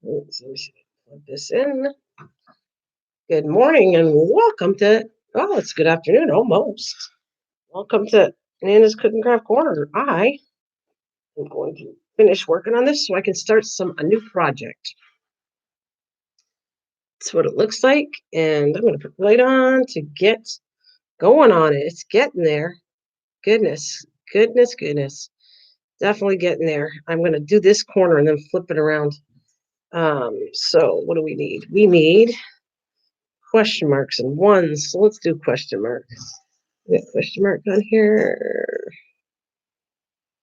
So we should plug this in. Good morning and welcome to, oh, it's good afternoon almost. Welcome to Nana's Cooking Craft Corner. I am going to finish working on this so I can start a new project. That's what it looks like. And I'm going to put the light on to get going on it. It's getting there. Goodness, goodness, goodness. Definitely getting there. I'm going to do this corner and then flip it around. So what do we need? We need question marks and ones. So let's do question marks. We got question mark on here.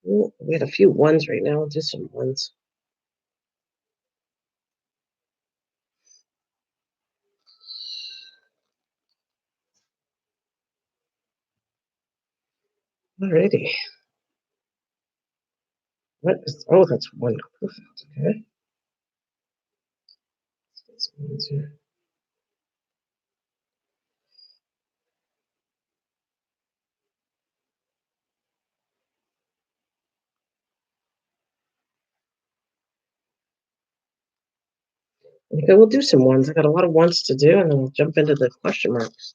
We had a few ones right now. Just some ones. Alrighty. What is? Oh, that's one. Perfect. Okay. Let's get some ones here. Okay, we'll do some ones. I got a lot of ones to do, and then we'll jump into the question marks.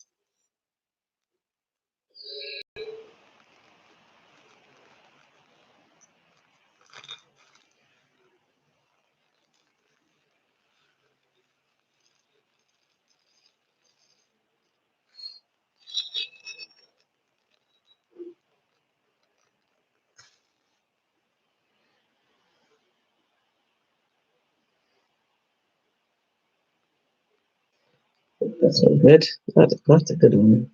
That's one good. That's a good one.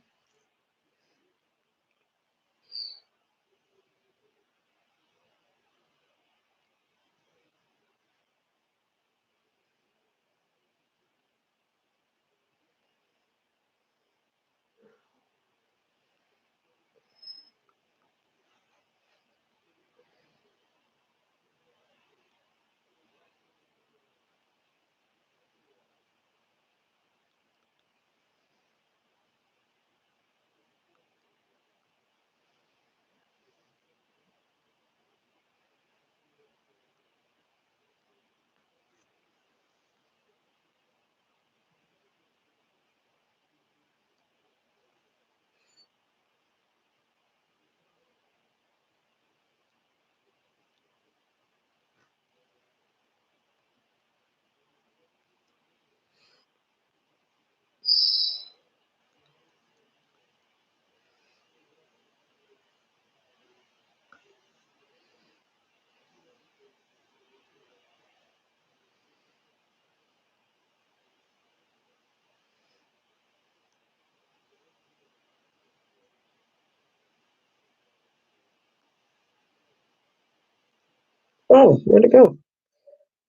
Oh, where'd it go?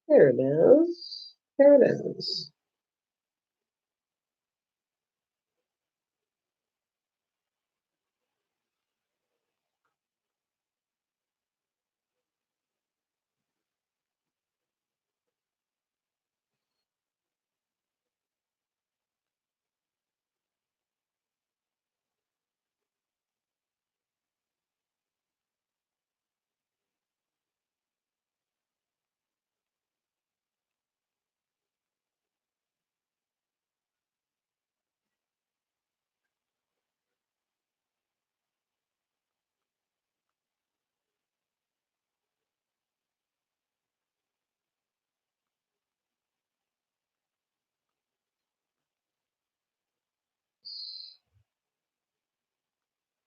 There it is. There it is.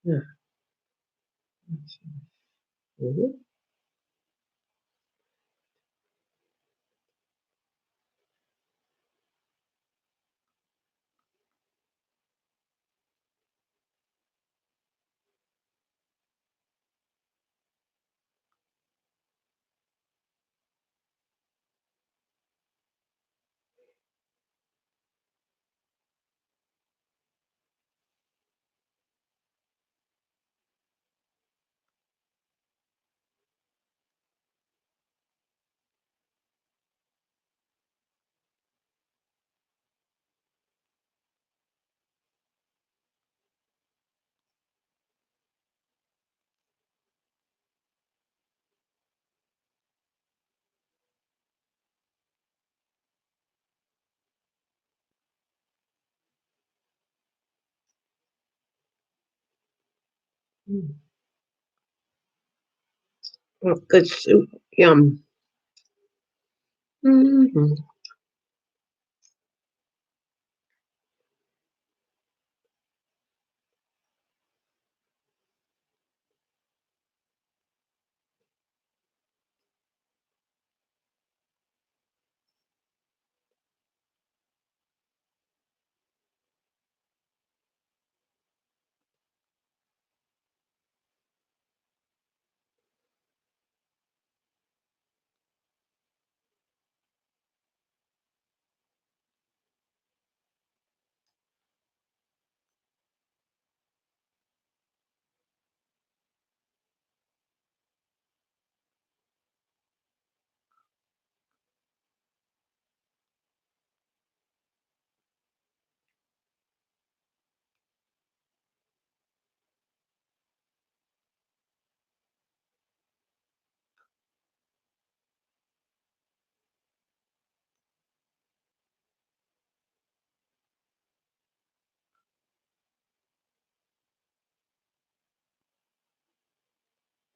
Yeah. Mhm. Mm. Oh, good soup. Yum. Hmm.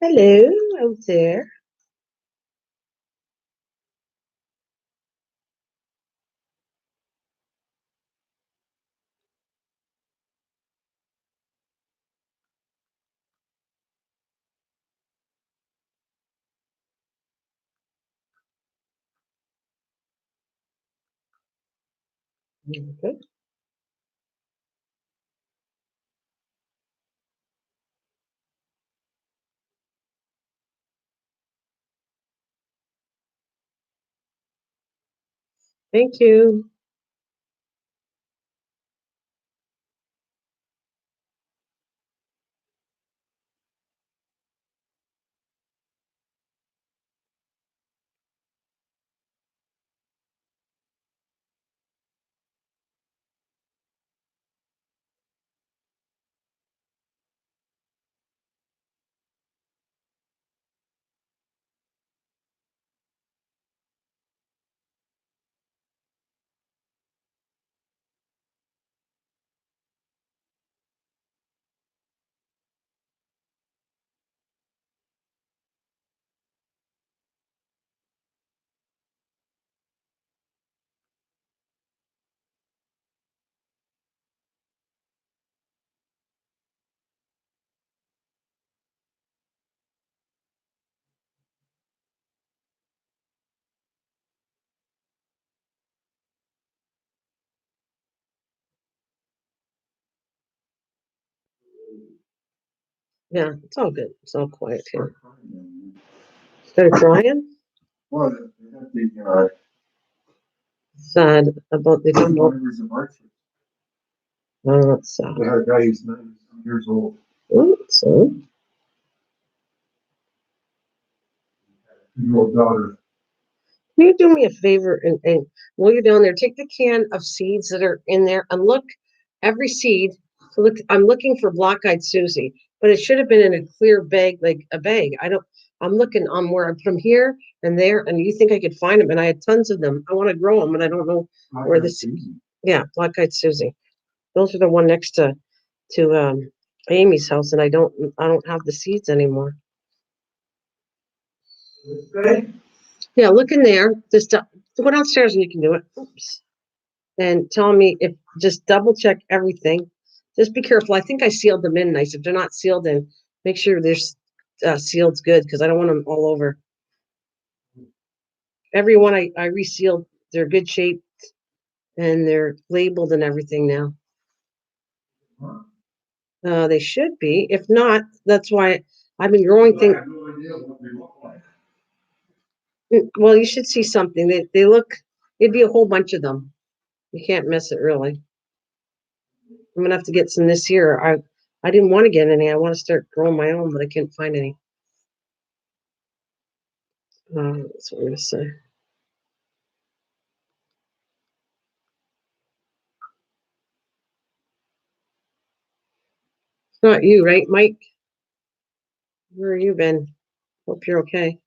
Hello out there. Okay. Thank you. Yeah, it's all good. It's all quiet here. Start crying? Sad about the people. Oh, that's sad. Oh, so can you do me a favor and while you're down there, take the can of seeds that are in there and look every seed. So look, I'm looking for black-eyed Susie, but it should have been in a clear bag, like a bag. I don't. I'm looking on where I'm from here and there, and you think I could find them? And I had tons of them. I want to grow them, and I don't know where this. Yeah, black-eyed Susie. Those are the one next to Amy's house, and I don't have the seeds anymore. Yeah, look in there. Just go downstairs and you can do it. Oops. And tell me if just double check everything. Just be careful. I think I sealed them in nice. If they're not sealed in, make sure they're sealed good because I don't want them all over. Every one I resealed. They're good shape and they're labeled and everything now. They should be. If not, that's why I've been growing things. Well, you should see something. They look. It'd be a whole bunch of them. You can't miss it really. I'm gonna have to get some this year. I didn't want to get any. I want to start growing my own, but I couldn't find any. That's what I'm gonna say. It's not you, right, Mike? Where have you been? Hope you're okay.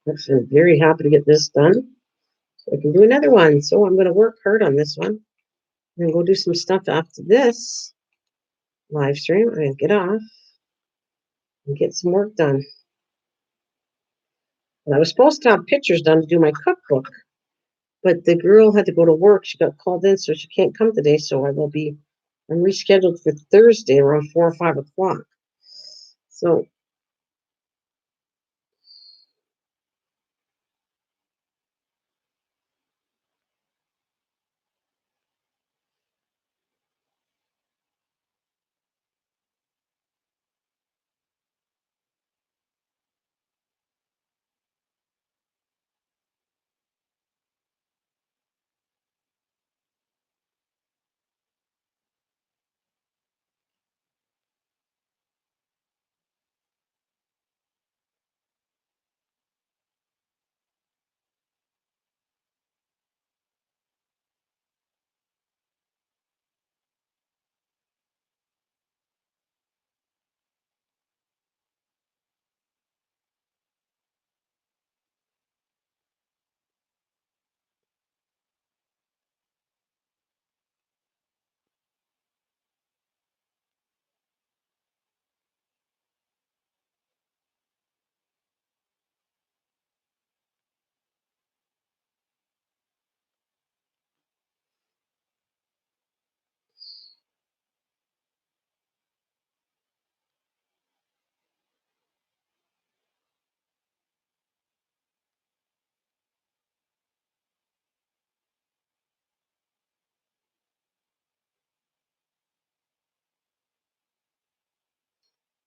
Actually, I'm very happy to get this done. So I can do another one. So I'm going to work hard on this one and go do some stuff after this live stream. I'm going to get off and get some work done. And I was supposed to have pictures done to do my cookbook, but the girl had to go to work. She got called in, so she can't come today. So I'm rescheduled for Thursday around 4 or 5 o'clock. So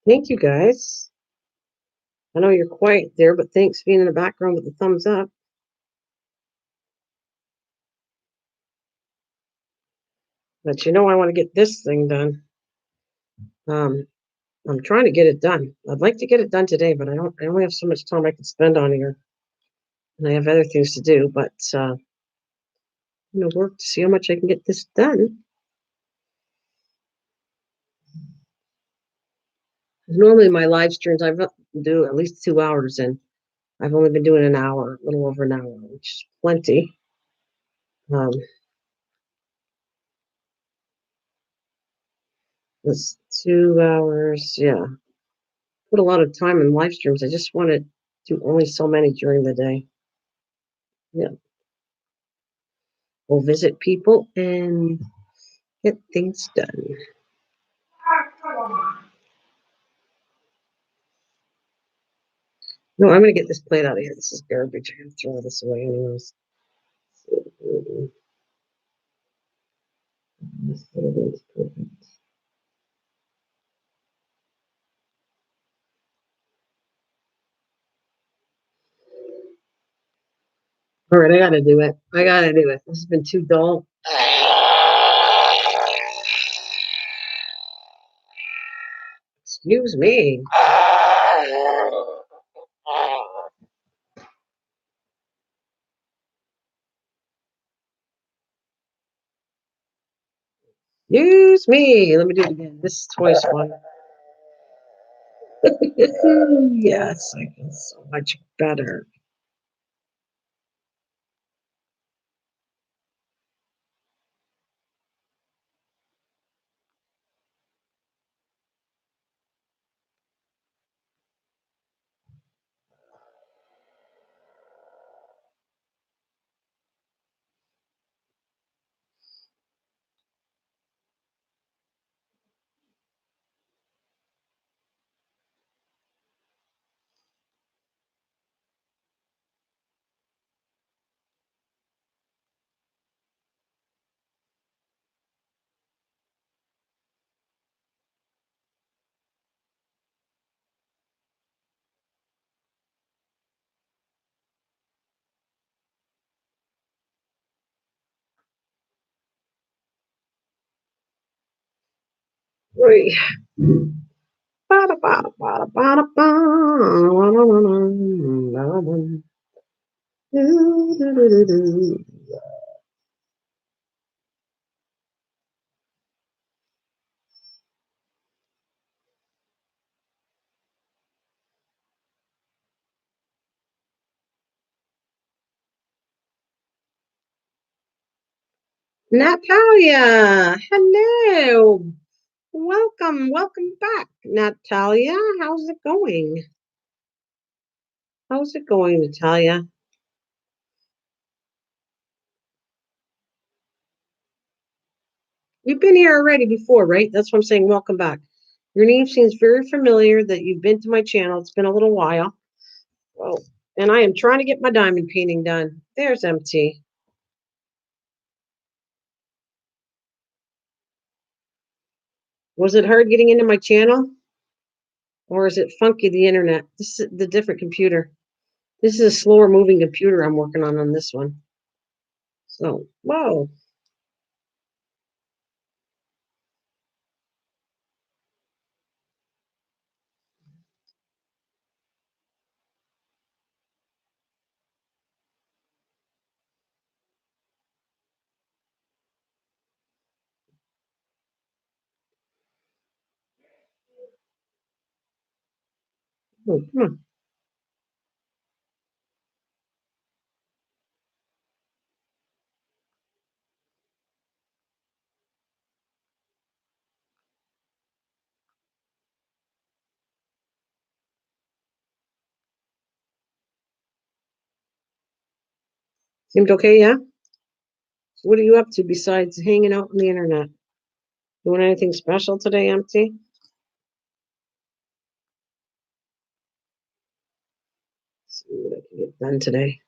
thank you guys. I know you're quiet there, but thanks for being in the background with the thumbs up. But I want to get this thing done. Um, I'm trying to get it done. I'd like to get it done today, but I don't. I only have so much time I can spend on here, and I have other things to do. But I'm gonna work to see how much I can get this done. Normally, my live streams I do at least 2 hours, and I've only been doing an hour, a little over an hour, which is plenty. Um, it's 2 hours. Yeah, put a lot of time in live streams. I just want to do only so many during the day. Yeah, we'll visit people and get things done. No, I'm gonna get this plate out of here. This is garbage. I'm gonna throw this away anyways. This plate is perfect. All right, I gotta do it. I gotta do it. This has been too dull. Excuse me. Excuse me. Let me do it again. This is twice one. Yes, I feel so much better. Wait. Bada, bada, bada, bada, bada. Natalia, hello. Welcome back, Natalia. How's it going? How's it going, Natalia? You've been here already before, right? That's what I'm saying. Welcome back. Your name seems very familiar that you've been to my channel. It's been a little while. Well, and I am trying to get my diamond painting done. There's MT. Was it hard getting into my channel? Or is it funky, the internet? This is the different computer. This is a slower moving computer I'm working on this one. So, whoa. Oh, come on. Seemed okay, yeah? So what are you up to besides hanging out on the internet? Doing anything special today, MT? See what I can get done today.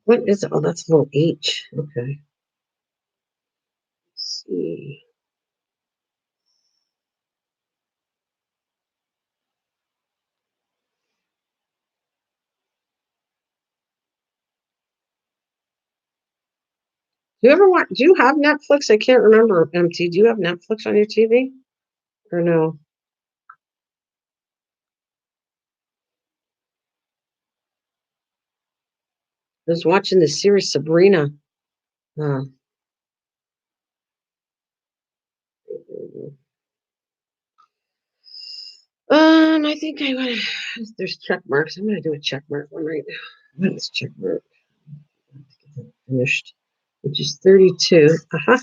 What is it? Oh, that's a little H. Okay. Let's see. Do you ever watch? Do you have Netflix? I can't remember, MT. Do you have Netflix on your TV or no? I was watching the series Sabrina. Uh, I think I want to. There's check marks. I'm going to do a check mark one right now. What is check mark? Finished, which is 32. Uh-huh.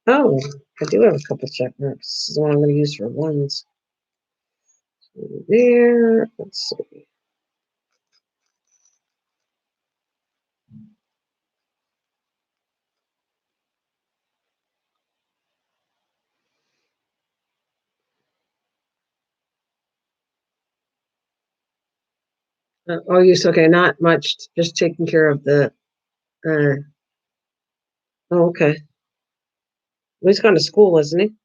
Oh, I do have a couple check marks. This is the one I'm going to use for ones. There. Let's see. Oh, yes. Okay, not much. Just taking care of the. Uh, oh, okay. Well, he's gone to school, isn't he?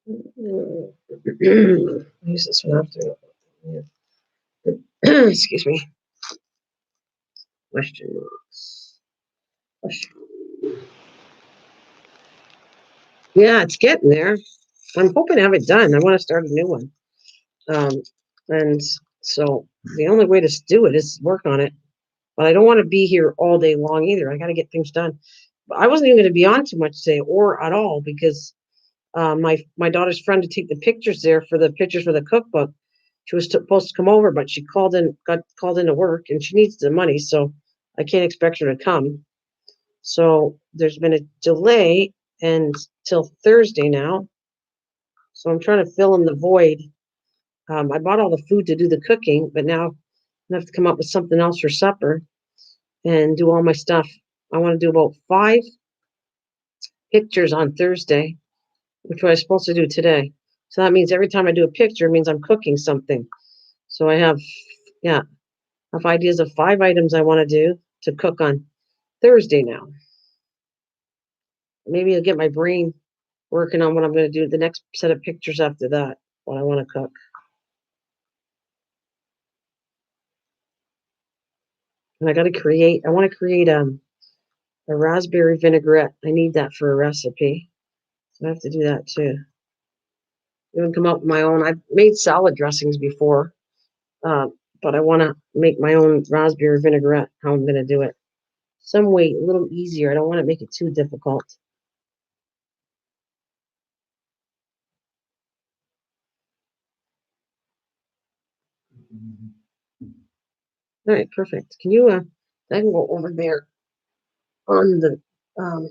Use this one after. Yeah. Excuse me. Question marks. Question. Yeah, it's getting there. I'm hoping to have it done. I want to start a new one. Um, and so the only way to do it is work on it. But I don't want to be here all day long either. I got to get things done. But I wasn't even going to be on too much today or at all because my daughter's friend to take the pictures there for the pictures for the cookbook. She was supposed to come over, but she got called into work, and she needs the money, so I can't expect her to come. So there's been a delay until Thursday now. So I'm trying to fill in the void. I bought all the food to do the cooking, but now I have to come up with something else for supper and do all my stuff. I want to do about 5 pictures on Thursday, which I was supposed to do today. So that means every time I do a picture, it means I'm cooking something. So I have, yeah, I have ideas of 5 items I want to do to cook on Thursday now. Maybe I'll get my brain working on what I'm going to do the next set of pictures after that, what I want to cook. And I want to create a raspberry vinaigrette. I need that for a recipe. So I have to do that too. Even come up with my own. I've made salad dressings before, uh, but I want to make my own raspberry vinaigrette. How I'm going to do it. Some way a little easier. I don't want to make it too difficult. All right, perfect. Can you I can go over there on the um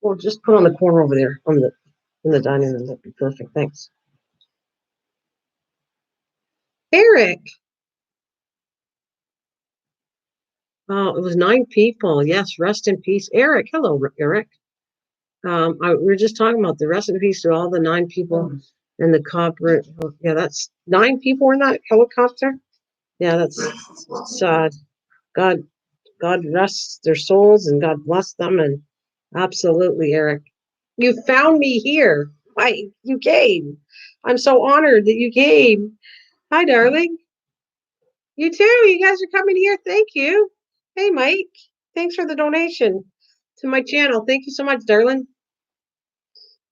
well just put on the corner over there on the in the dining room. That'd be perfect. Thanks. Eric. Oh, it was 9 people. Yes, rest in peace. Eric. Hello, Eric. We were just talking about the rest in peace to all the 9 people in the copper. Yeah, that's 9 people in that helicopter. Yeah, that's sad. God, God rest their souls and God bless them. And absolutely, Eric, you found me here. You came. I'm so honored that you came. Hi, darling. You too. You guys are coming here. Thank you. Hey, Mike. Thanks for the donation to my channel. Thank you so much, darling.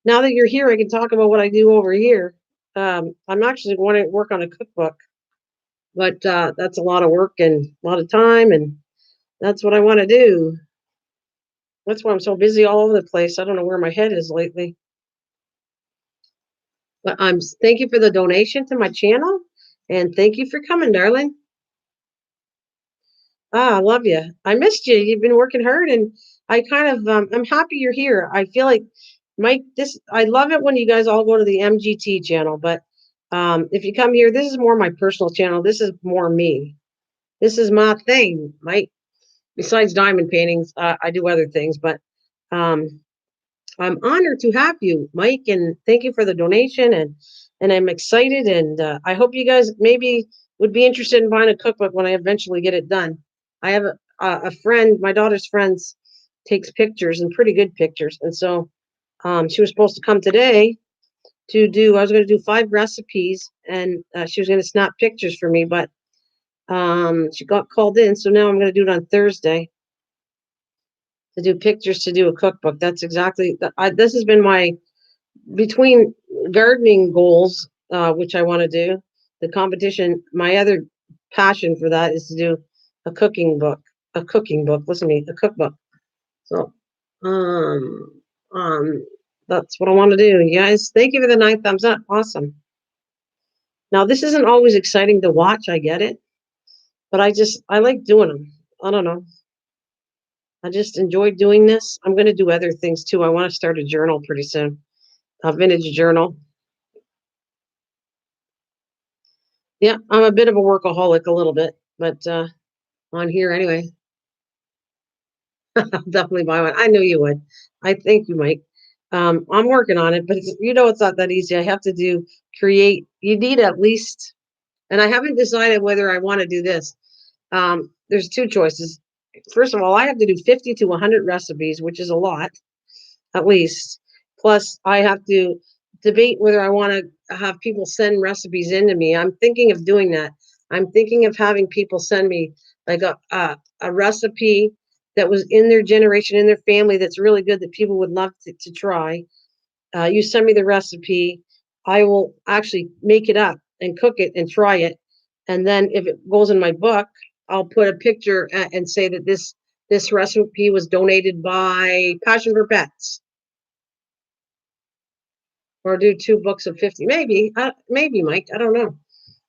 Now that you're here, I can talk about what I do over here. I'm actually going to work on a cookbook, but that's a lot of work and a lot of time, and that's what I want to do. That's why I'm so busy all over the place. I don't know where my head is lately. But thank you for the donation to my channel, and thank you for coming, darling. Ah, I love you. I missed you. You've been working hard, and I kind of I'm happy you're here. I feel like Mike, this I love it when you guys all go to the MGT channel, but if you come here, this is more my personal channel. This is more me. This is my thing, Mike. Besides diamond paintings, I do other things, but um, I'm honored to have you, Mike, and thank you for the donation. And I'm excited, and I hope you guys maybe would be interested in buying a cookbook when I eventually get it done. I have a friend, my daughter's friends, takes pictures and pretty good pictures, and so she was supposed to come today to do. I was going to do 5 recipes, and she was going to snap pictures for me, but she got called in, so now I'm going to do it on Thursday to do pictures to do a cookbook. That's exactly. This has been my between gardening goals, which I want to do, the competition. My other passion for that is to do a cooking book. A cooking book. Listen to me, a cookbook. So, um, um, that's what I want to do. You guys, thank you for the 9 thumbs up. Awesome. Now, this isn't always exciting to watch. I get it, but I like doing them. I don't know. I just enjoy doing this. I'm going to do other things too. I want to start a journal pretty soon, a vintage journal. Yeah, I'm a bit of a workaholic, a little bit, but on here anyway. I'll definitely buy one. I knew you would. I think you might. I'm working on it, but it's not that easy. I have to create. You need at least, and I haven't decided whether I want to do this. There's 2 choices. First of all, I have to do 50 to 100 recipes, which is a lot, at least. Plus, I have to debate whether I want to have people send recipes into me. I'm thinking of doing that. I'm thinking of having people send me like a recipe that was in their generation, in their family, that's really good that people would love to try. You send me the recipe. I will actually make it up and cook it and try it. And then if it goes in my book, I'll put a picture and say that this recipe was donated by Passion for Pets, or do 2 books of 50. Maybe Mike. I don't know.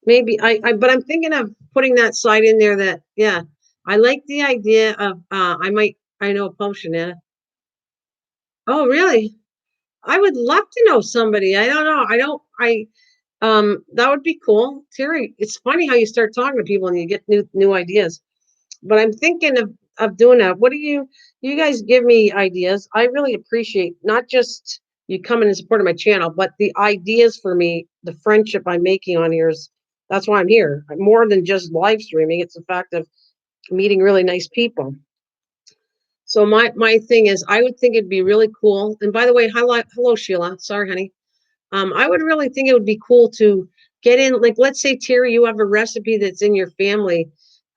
Maybe but I'm thinking of putting that side in there that, yeah, I like the idea of, I know a publisher, Nana. Oh, really? I would love to know somebody. I don't know. That would be cool. Terry, it's funny how you start talking to people and you get new ideas. But I'm thinking of doing that. What do you guys give me ideas? I really appreciate not just you coming and supporting my channel, but the ideas for me, the friendship I'm making on here that's why I'm here. More than just live streaming, it's the fact of meeting really nice people. So my thing is, I would think it'd be really cool. And by the way, hello Sheila. Sorry, honey. I would really think it would be cool to get in, like, let's say, Terry, you have a recipe that's in your family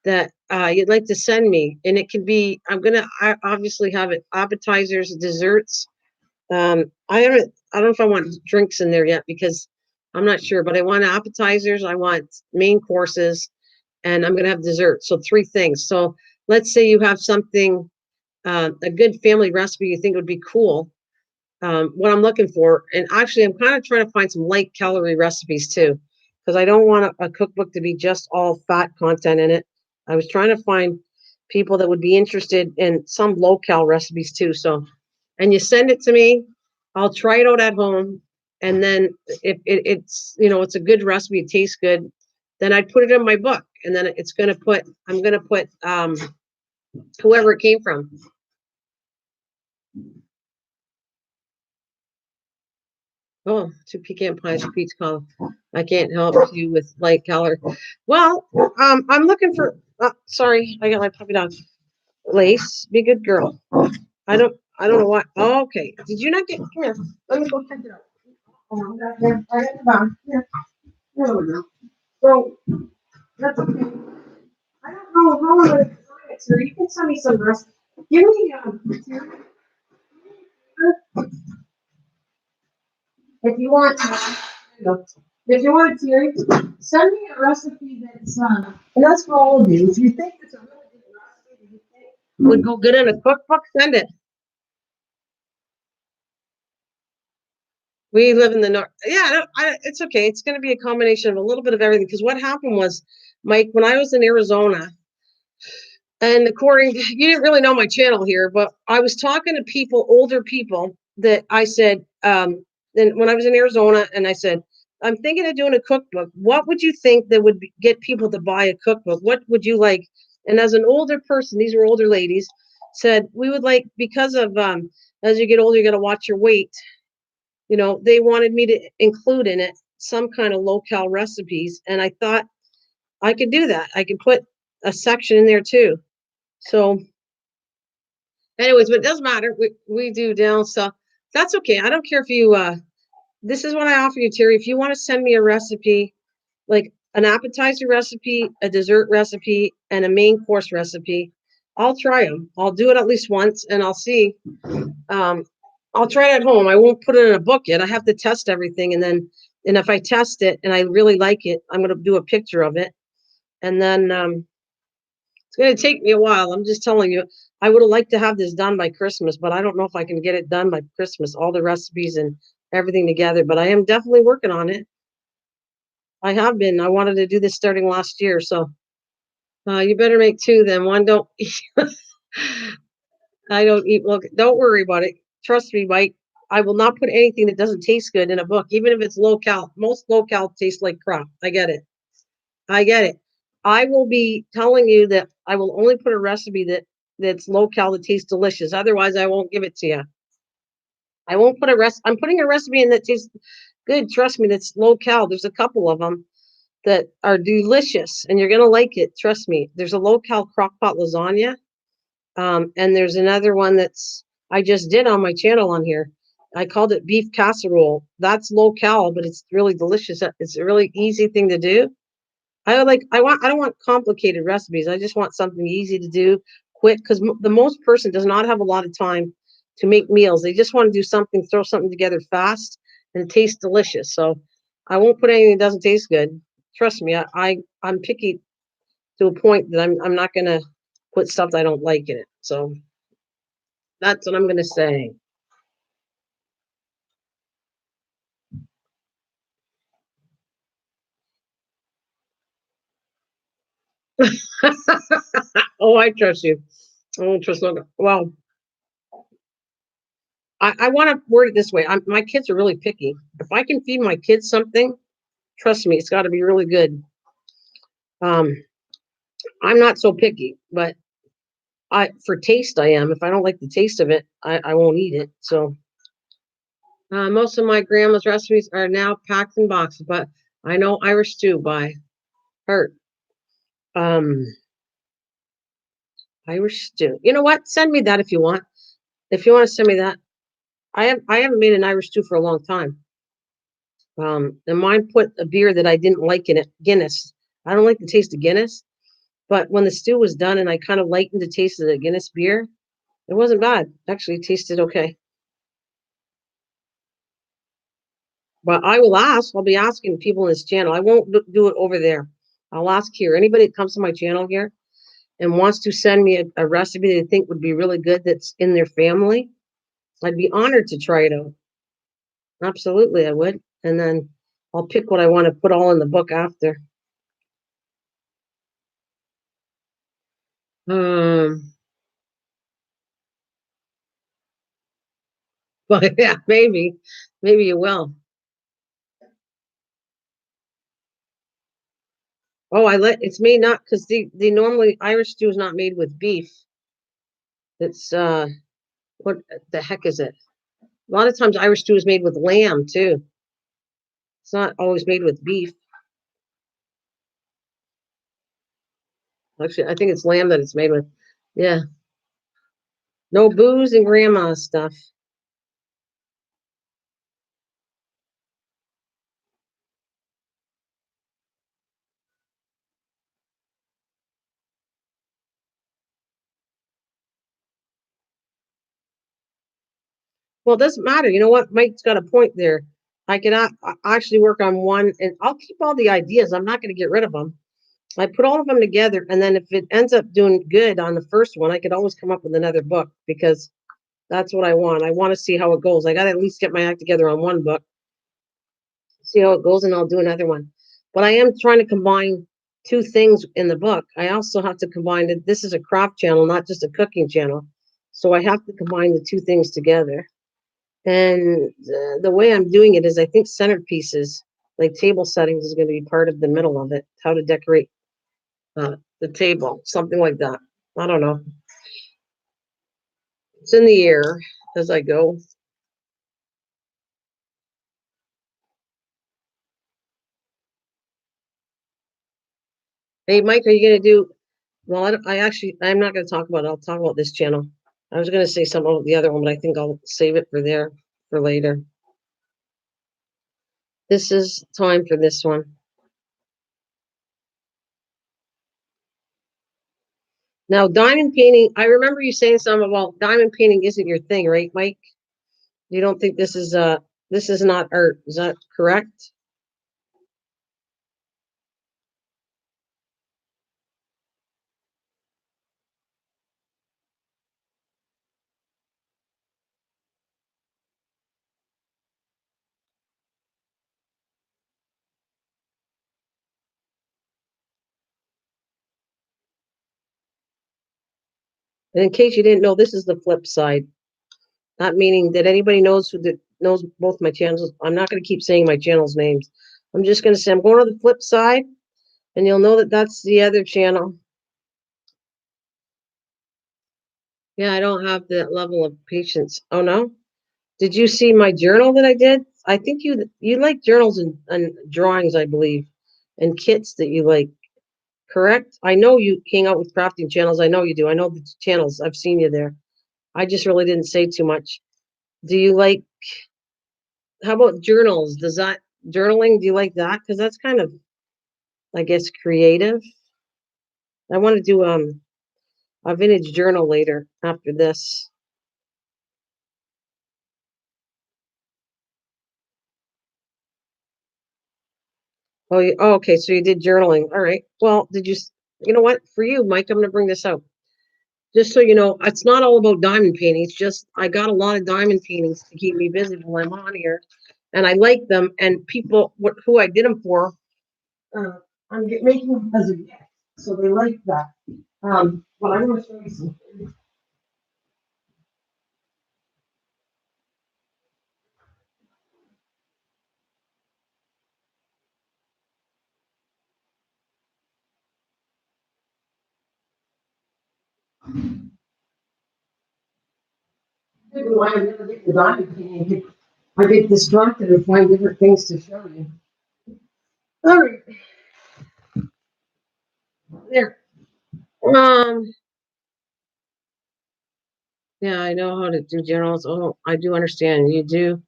that you'd like to send me, and it could be, I obviously have it appetizers, desserts. I don't know if I want drinks in there yet because I'm not sure, but I want appetizers, I want main courses, and I'm gonna have dessert. So three things. So let's say you have something, a good family recipe you think would be cool, what I'm looking for. And actually, I'm kind of trying to find some light calorie recipes too, because I don't want a cookbook to be just all fat content in it. I was trying to find people that would be interested in some low cal recipes too. So, and you send it to me, I'll try it out at home. And then if it's, it's a good recipe, it tastes good, then I'd put it in my book. And then I'm going to put whoever it came from. Oh, two pecan pies, peach cobbler. I can't help you with light color. Well, I'm looking for. Sorry, I got my puppy dog. Lace, be a good girl. I don't know what. Oh, okay. Did you not get? Come here. Let me go check it out. Oh, I got the bottom. Here, there we go. So that's okay. I don't know how I'm gonna design it, sir. You can send me some rest. Give me if you want. If you want to, send me a recipe that's and that's for all of you. If you think it's a really good recipe that you think would go good in a cookbook, send it. We live in the north. Yeah, it's okay. It's going to be a combination of a little bit of everything. Because what happened was, Mike, when I was in Arizona, and according, you didn't really know my channel here, but I was talking to people, older people, that I said, then when I was in Arizona, and I said, I'm thinking of doing a cookbook. What would you think that would get people to buy a cookbook? What would you like? And as an older person, these were older ladies, said, we would like, because of, as you get older, you got to watch your weight. They wanted me to include in it some kind of low cal recipes. And I thought I could do that. I could put a section in there too. So anyways, but it doesn't matter. We do down, so that's okay. I don't care if you this is what I offer you, Terry. If you want to send me a recipe, like an appetizer recipe, a dessert recipe, and a main course recipe, I'll try them. I'll do it at least once and I'll see. Um, I'll try it at home. I won't put it in a book yet. I have to test everything, and if I test it and I really like it, I'm gonna do a picture of it. And then it's going to take me a while. I'm just telling you, I would have liked to have this done by Christmas, but I don't know if I can get it done by Christmas, all the recipes and everything together. But I am definitely working on it. I have been. I wanted to do this starting last year. So you better make two then. One don't. I don't eat. Look, don't worry about it. Trust me, Mike. I will not put anything that doesn't taste good in a book, even if it's low cal. Most low cal taste like crap. I get it. I get it. I will be telling you that I will only put a recipe that's low cal that tastes delicious. Otherwise, I won't give it to you. I won't put I'm putting a recipe in that tastes good. Trust me, that's low cal. There's a couple of them that are delicious, and you're gonna like it. Trust me. There's a low cal crock pot lasagna, and there's another one that's I just did on my channel on here. I called it beef casserole. That's low cal, but it's really delicious. It's a really easy thing to do. I don't want complicated recipes. I just want something easy to do, quick, because the most person does not have a lot of time to make meals. They just want to do something, throw something together fast, and it tastes delicious. So I won't put anything that doesn't taste good. Trust me, I'm picky to a point that I'm not gonna put stuff that I don't like in it. So that's what I'm gonna say. Oh, I trust you. I don't trust no. Well, I want to word it this way. My kids are really picky. If I can feed my kids something, trust me, it's got to be really good. Um, I'm not so picky, but I for taste I am. If I don't like the taste of it, I won't eat it. So most of my grandma's recipes are now packed in boxes, but I know Irish stew by heart. Um, Irish stew. You know what? Send me that if you want. If you want to send me that, I haven't made an Irish stew for a long time. And mine put a beer that I didn't like in it, Guinness. I don't like the taste of Guinness, but when the stew was done and I kind of lightened the taste of the Guinness beer, it wasn't bad. Actually, it tasted okay. But I will ask. I'll be asking people in this channel. I won't do it over there. I'll ask here. Anybody that comes to my channel here and wants to send me a recipe they think would be really good that's in their family, I'd be honored to try it out. Absolutely, I would. And then I'll pick what I want to put all in the book after. Um, but yeah, maybe you will. Oh, it's made not because the normally Irish stew is not made with beef. It's what the heck is it? A lot of times Irish stew is made with lamb too. It's not always made with beef. Actually, I think it's lamb that it's made with. Yeah. No booze and grandma stuff. Well, it doesn't matter. You know what? Mike's got a point there. I can actually work on one, and I'll keep all the ideas. I'm not going to get rid of them. I put all of them together, and then if it ends up doing good on the first one, I could always come up with another book because that's what I want. I want to see how it goes. I got to at least get my act together on one book, see how it goes, and I'll do another one. But I am trying to combine two things in the book. I also have to combine it. This is a craft channel, not just a cooking channel. So I have to combine the two things together. And the way I'm doing it is I think centerpieces, like table settings, is going to be part of the middle of it. How to decorate the table, something like that. I don't know. It's in the air as I go. Hey, Mike, are you going to do? Well, I'm not going to talk about it. I'll talk about this channel. I was going to say something about the other one, but I think I'll save it for there for later. This is time for this one. Now, diamond painting, I remember you saying something about diamond painting isn't your thing, right, Mike? You don't think this is not art, is that correct? And in case you didn't know, this is the flip side. Not meaning that anybody knows both my channels. I'm not going to keep saying my channel's names. I'm just going to say I'm going to the flip side, and you'll know that that's the other channel. Yeah, I don't have that level of patience. Oh no. Did you see my journal that I did? I think you like journals and drawings, I believe, and kits that you like. Correct? I know you hang out with crafting channels. I know you do. I know the channels. I've seen you there. I just really didn't say too much. Do you like? How about journals? Does that journaling? Do you like that? Because that's kind of, I guess, creative. I want to do a vintage journal later after this. Oh, okay. So you did journaling. All right. Well, you know what? For you, Mike, I'm going to bring this up. Just so you know, it's not all about diamond painting. It's just I got a lot of diamond paintings to keep me busy while I'm on here, and I like them. And people who I did them for, uh, making them as a gift, so they like that. But I want to show you something. Why I never get the diamond painting. I get distracted and find different things to show you. All right, there. Um, Yeah, I know how to do journals. Oh, I do understand. You do.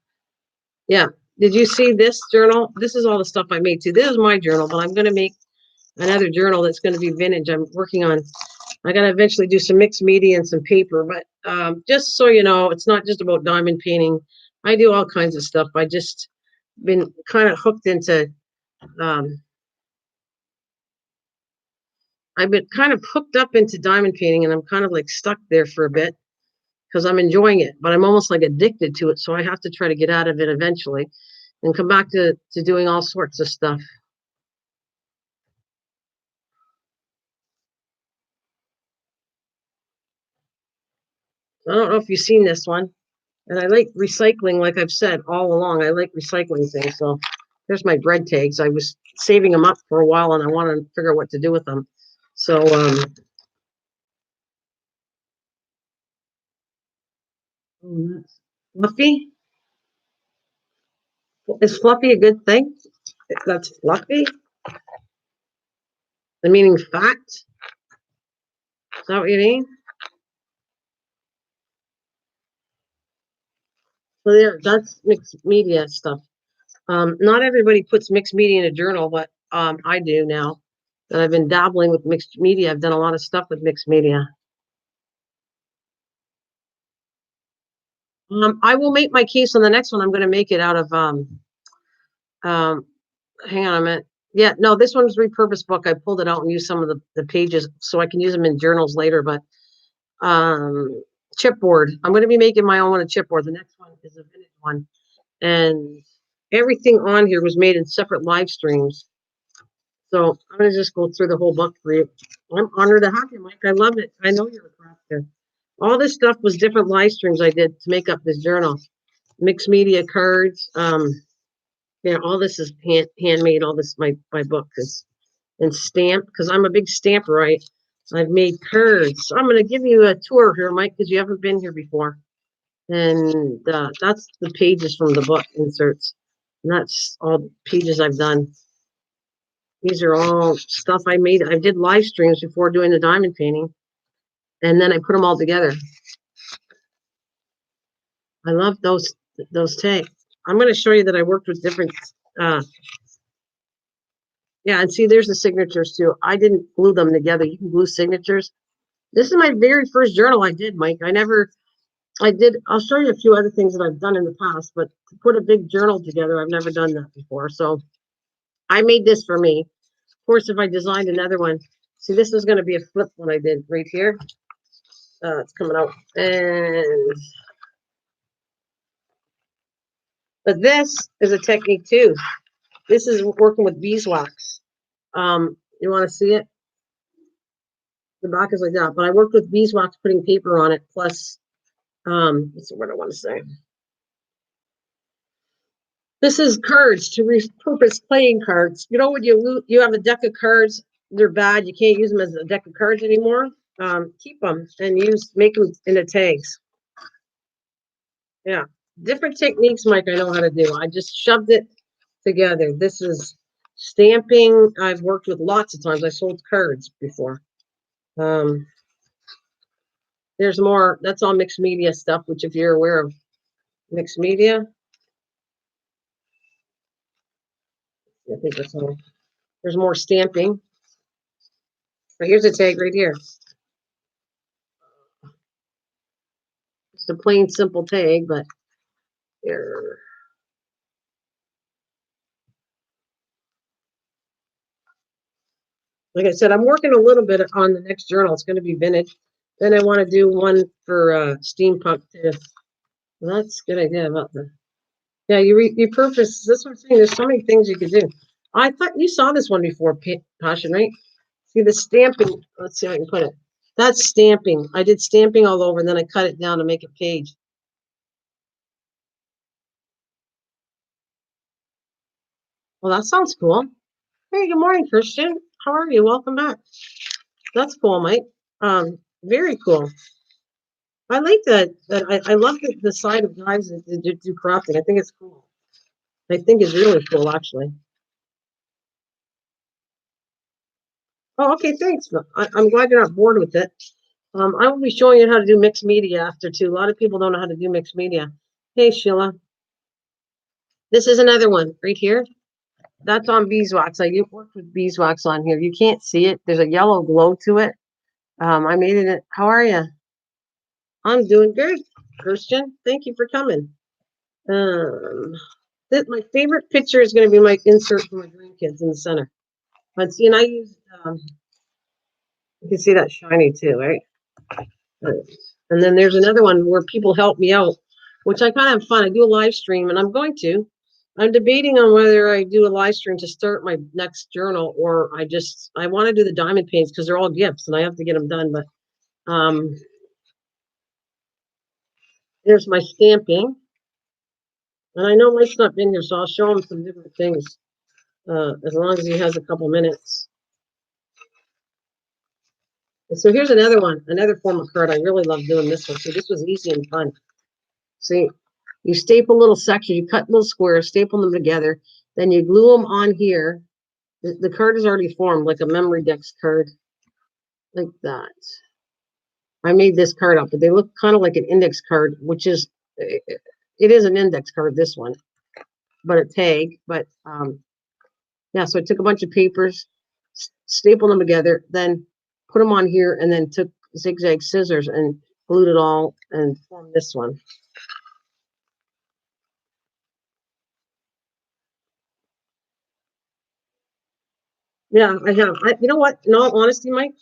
Yeah. Did you see this journal? This is all the stuff I made too. This is my journal, but I'm going to make another journal that's going to be vintage. I'm working on. I got to eventually do some mixed media and some paper, but just so you know, it's not just about diamond painting. I do all kinds of stuff. I just been kind of hooked into. Um, I've been kind of hooked up into diamond painting, and I'm kind of like stuck there for a bit because I'm enjoying it, but I'm almost like addicted to it. So I have to try to get out of it eventually and come back to doing all sorts of stuff. I don't know if you've seen this one. And I like recycling, like I've said all along. I like recycling things. So there's my bread tags. I was saving them up for a while and I want to figure out what to do with them. So that's fluffy. Is fluffy a good thing? That's fluffy. The meaning fat. Is that what you mean? So there, that's mixed media stuff. Not everybody puts mixed media in a journal, but I do now that I've been dabbling with mixed media. I've done a lot of stuff with mixed media. I will make my case on the next one. I'm going to make it out of um, hang on a minute. Yeah, no, this one's repurposed book. I pulled it out and used some of the pages so I can use them in journals later. But um, chipboard. I'm going to be making my own one of chipboard. The next one is a vintage one, and everything on here was made in separate live streams. So I'm going to just go through the whole book for you. I'm honored to have you, Mike. I love it. I know you're a crafter. All this stuff was different live streams I did to make up this journal. Mixed media cards. Yeah, all this is handmade. All this my book is and stamped because I'm a big stamper. I've made cards. So I'm going to give you a tour here, Mike, because you haven't been here before. And that's the pages from the book inserts. And that's all the pages I've done. These are all stuff I made. I did live streams before doing the diamond painting, and then I put them all together. I love those tags. I'm going to show you that I worked with different. Uh, yeah, and see, there's the signatures too. I didn't glue them together. You can glue signatures. This is my very first journal I did, Mike. I did. I'll show you a few other things that I've done in the past, but to put a big journal together, I've never done that before. So I made this for me. Of course, if I designed another one, see, this is going to be a flip one I did right here. It's coming out. And but this is a technique too. This is working with beeswax. You want to see it? The back is like that. But I worked with beeswax, putting paper on it. Plus, what's the word I want to say? This is cards to repurpose playing cards. You know when you have a deck of cards, they're bad. You can't use them as a deck of cards anymore. Keep them and make them into tags. Yeah, different techniques, Mike. I know how to do. I just shoved it together. This is stamping. I've worked with lots of times. I sold cards before. Um, there's more. That's all mixed media stuff. Which, if you're aware of mixed media, I think that's all. There's more stamping. But here's a tag right here. It's a plain, simple tag, but here. Like I said, I'm working a little bit on the next journal. It's going to be vintage. Then I want to do one for steampunk too. Well, that's a good idea about the. Yeah, you purpose. That's what I'm saying. There's so many things you could do. I thought you saw this one before, Passion, right? See the stamping. Let's see how I can put it. That's stamping. I did stamping all over, and then I cut it down to make a page. Well, that sounds cool. Hey, good morning, Christian. How are you? Welcome back. That's cool, Mike. Very cool. I like that. I love the side of guys that do crafting. I think it's cool. I think it's really cool, actually. Oh, okay. Thanks. I'm glad you're not bored with it. I will be showing you how to do mixed media after too. A lot of people don't know how to do mixed media. Hey, Sheila. This is another one right here. That's on beeswax. I worked with beeswax on here. You can't see it. There's a yellow glow to it. I made it. How are you? I'm doing good, Christian. Thank you for coming. My favorite picture is going to be my insert for my grandkids in the center. But see, and I use, you can see that shiny too, right? And then there's another one where people help me out, which I kind of have fun. I do a live stream, and I'm going to. I'm debating on whether I do a live stream to start my next journal, or I want to do the diamond paints because they're all gifts, and I have to get them done. But there's my stamping, and I know Mike's not been here, so I'll show him some different things as long as he has a couple minutes. And so here's another one, another form of card. I really love doing this one. So this was easy and fun. See, you staple little sections, you cut little squares, staple them together, then you glue them on here. The card is already formed like a memory dex card, like that. I made this card up, but they look kind of like an index card, which is, it is an index card, this one, but a tag. But yeah, so I took a bunch of papers, stapled them together, then put them on here, and then took zigzag scissors and glued it all and formed this one. Yeah, I have. You know what? In all honesty, Mike,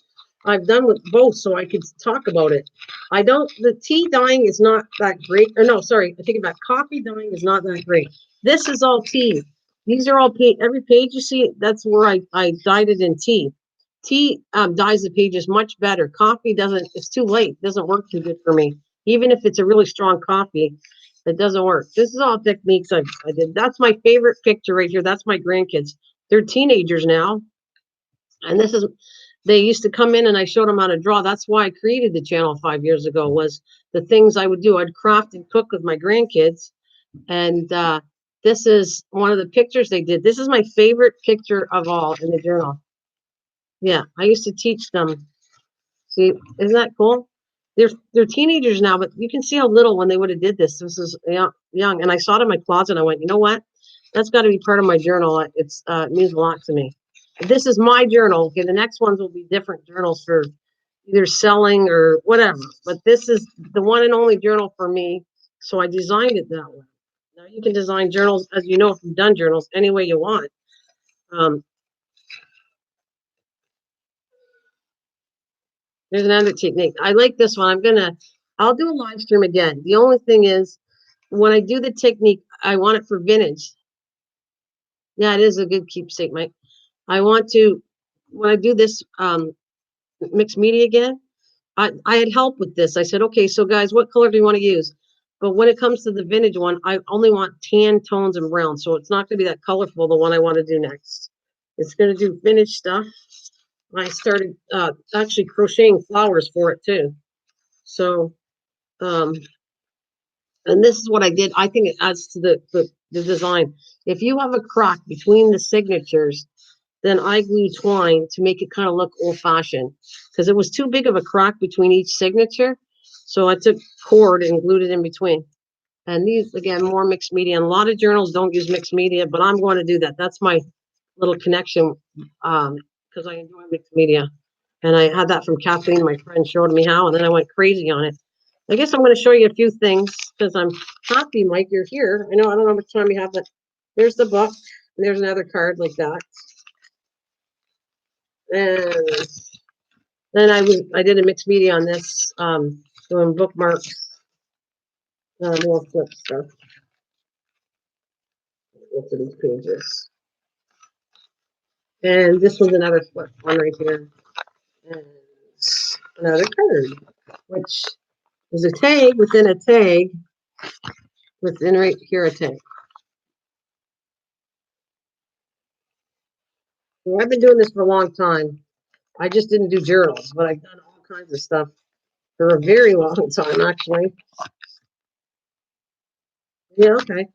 I've done with both, so I could talk about it. The tea dyeing is not that great. Or no, sorry, I take it back. Coffee dyeing is not that great. This is all tea. These are all paint. Every page you see, that's where I dyed it in tea. Tea dyes the pages much better. Coffee doesn't, it's too late. It doesn't work too good for me. Even if it's a really strong coffee, it doesn't work. This is all techniques I did. That's my favorite picture right here. That's my grandkids. They're teenagers now. And this is, they used to come in and I showed them how to draw. That's why I created the channel 5 years ago, was the things I would do. I'd craft and cook with my grandkids. And this is one of the pictures they did. This is my favorite picture of all in the journal. Yeah, I used to teach them. See, isn't that cool? They're teenagers now, but you can see how little when they would have did this. This is young. And I saw it in my closet. And I went, you know what? That's got to be part of my journal. It means a lot to me. This is my journal. Okay, the next ones will be different journals for either selling or whatever. But this is the one and only journal for me. So I designed it that way. Now you can design journals, as you know, if you've done journals, any way you want. There's another technique. I like this one. I'll do a live stream again. The only thing is, when I do the technique, I want it for vintage. Yeah, it is a good keepsake, Mike. I want to, when I do this mixed media again, I had help with this. I said, okay, so guys, what color do you want to use? But when it comes to the vintage one, I only want tan tones and brown. So it's not going to be that colorful, the one I want to do next. It's going to do vintage stuff. I started actually crocheting flowers for it too. So, and this is what I did. I think it adds to the design. If you have a crack between the signatures, then I glued twine to make it kind of look old fashioned, because it was too big of a crack between each signature. So I took cord and glued it in between. And these, again, more mixed media. And a lot of journals don't use mixed media, but I'm going to do that. That's my little connection, because I enjoy mixed media. And I had that from Kathleen, my friend, showed me how, and then I went crazy on it. I guess I'm going to show you a few things because I'm happy, Mike, you're here. I don't know how much time you have, but there's the book. And there's another card like that. And then I did a mixed media on this, doing bookmarks, more flip stuff. Look at these pages. And this one's another flip one right here. And another card, which is a tag within a tag, within right here a tag. So I've been doing this for a long time. I just didn't do journals, but I've done all kinds of stuff for a very long time, actually. Yeah, okay.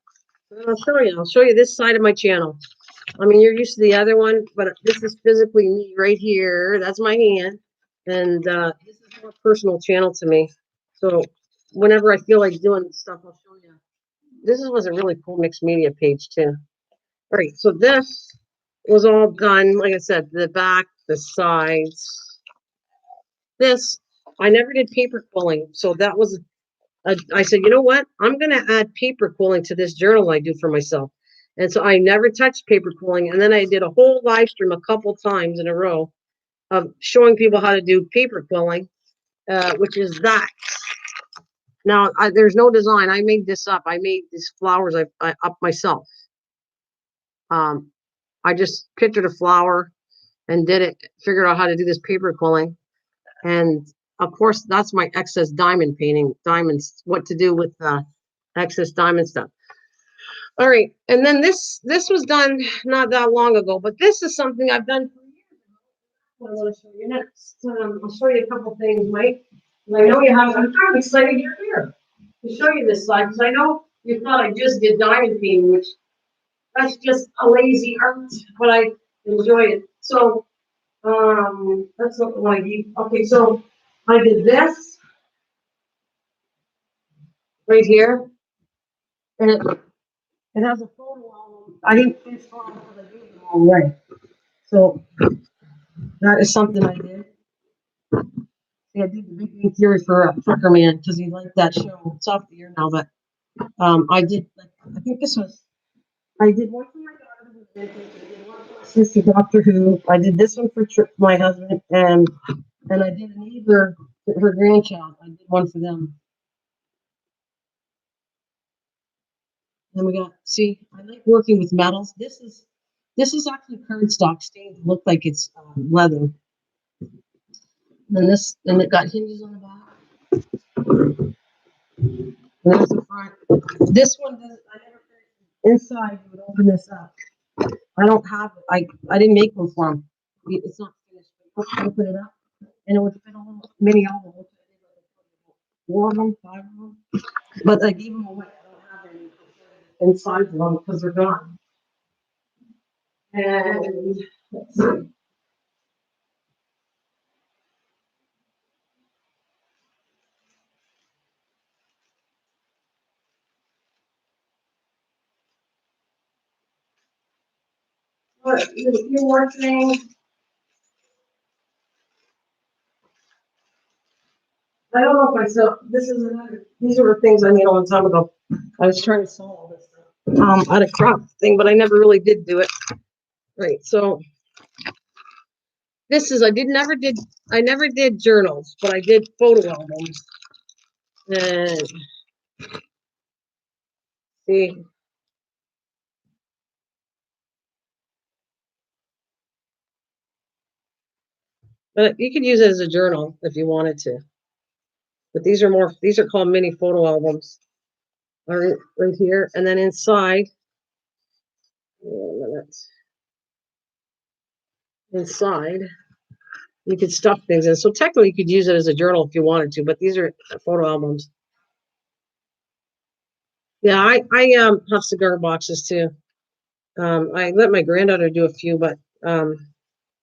I'll show you. I'll show you this side of my channel. I mean, you're used to the other one, but this is physically me right here. That's my hand. and this is a more personal channel to me. So whenever I feel like doing stuff, I'll show you. This was a really cool mixed media page too. All right, so this was all done. Like I said, the back, the sides. This I never did paper quilling, so that was. I said, you know what? I'm going to add paper quilling to this journal I do for myself. And so I never touched paper quilling. And then I did a whole live stream a couple times in a row of showing people how to do paper quilling, which is that. Now, there's no design. I made this up. I made these flowers I up myself. Um, I just pictured a flower and did it, figured out how to do this paper quilling. And of course, that's my excess diamond painting, diamonds, what to do with excess diamond stuff. All right, and then this was done not that long ago, but this is something I've done for years. What I want to show you next. I'll show you a couple things, Mike. And I know you have. I'm kind of excited you're here to show you this slide because I know you thought I just did diamond painting, which that's just a lazy art, but I enjoy it. So that's not what I need. Okay, so I did this right here, and it has a photo album. I didn't finish photos because I gave them all away. So that is something I did. Yeah, I did the Big Bang Theory for Fricker Man because he liked that show. It's off the air now, but I did. Like, I think this was. I did one for my daughter who was vintage. I did one for my sister, Doctor Who. I did this one for my husband, and I did a neighbor, her grandchild. I did one for them. And we got. See, I like working with metals. This is actually cardstock stained to look like it's leather. And it got hinges on the back. And there's the front. This one doesn't. I never inside. You would open this up. I don't have. I didn't make one for them. It's not finished. But you open it up, and it would fit a little mini album. Four of them, five of them. But I gave them away. I don't have any inside of them because they're gone. And let's see. What you more things? I don't know if I saw. This is another. These are the things I made a long time ago. I was trying to sell all this stuff out of crop thing, but I never really did do it. Right. So this is I never did journals, but I did photo albums. And see, but you could use it as a journal if you wanted to. But these are called mini photo albums. All right here. And then inside, inside, you could stuff things in. So technically you could use it as a journal if you wanted to, but these are photo albums. Yeah, I have cigar boxes too. I let my granddaughter do a few, but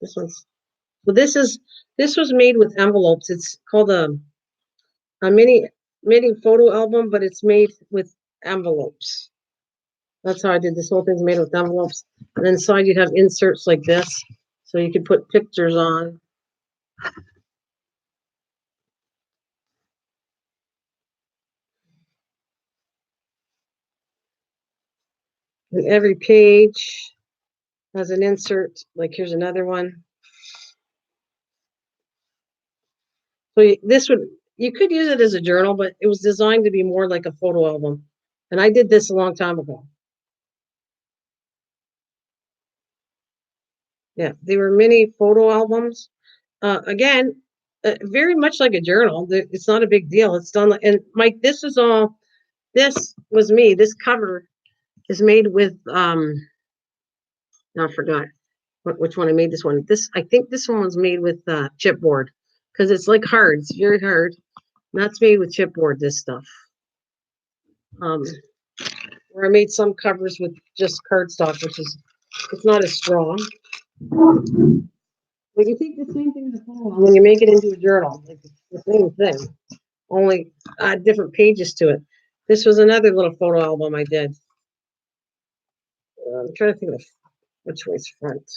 this one's so this was made with envelopes. It's called a mini photo album, but it's made with envelopes. That's how I did this whole thing's made with envelopes. And inside you'd have inserts like this, so you could put pictures on. And every page has an insert. Like here's another one. So you could use it as a journal, but it was designed to be more like a photo album. And I did this a long time ago. Yeah, they were mini photo albums. Again, very much like a journal. It's not a big deal. It's done. And Mike, this is all. This was me. This cover is made with. I forgot which one I made. This one. I think this one was made with chipboard because it's like hard. It's very hard. And that's made with chipboard. This stuff. Where I made some covers with just cardstock, which is it's not as strong. But you take the same thing as a photo album when you make it into a journal. Like it's the same thing, only add different pages to it. This was another little photo album I did. I'm trying to think of which way's front.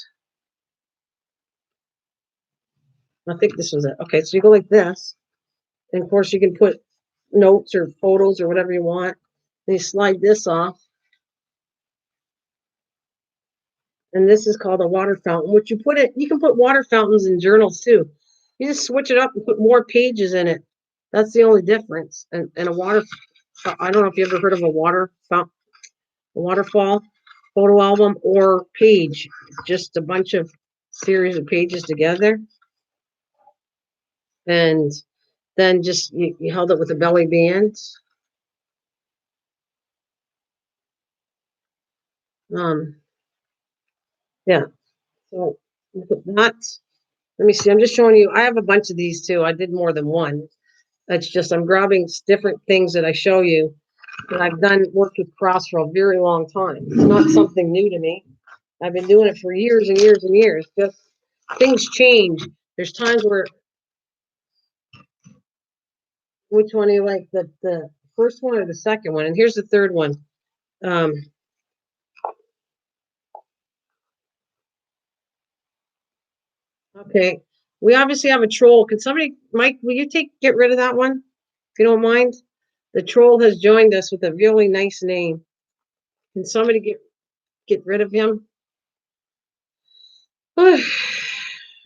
I think this was it. Okay, so you go like this, and of course you can put notes or photos or whatever you want. Then you slide this off, and this is called a water fountain. Which you put it, you can put water fountains in journals too. You just switch it up and put more pages in it. That's the only difference. And a water, I don't know if you ever heard of a water fountain, a waterfall photo album or page, just a bunch of series of pages together, and then just you held it with a belly band. Um, yeah. So not. Let me see. I'm just showing you. I have a bunch of these too. I did more than one. It's just I'm grabbing different things that I show you that I've done worked with cross for a very long time. It's not something new to me. I've been doing it for years and years and years. Just things change. There's times where which one do you like? The first one or the second one? And here's the third one. Um, okay. We obviously have a troll. Can somebody, Mike, will you get rid of that one? If you don't mind? The troll has joined us with a really nice name. Can somebody get rid of him? All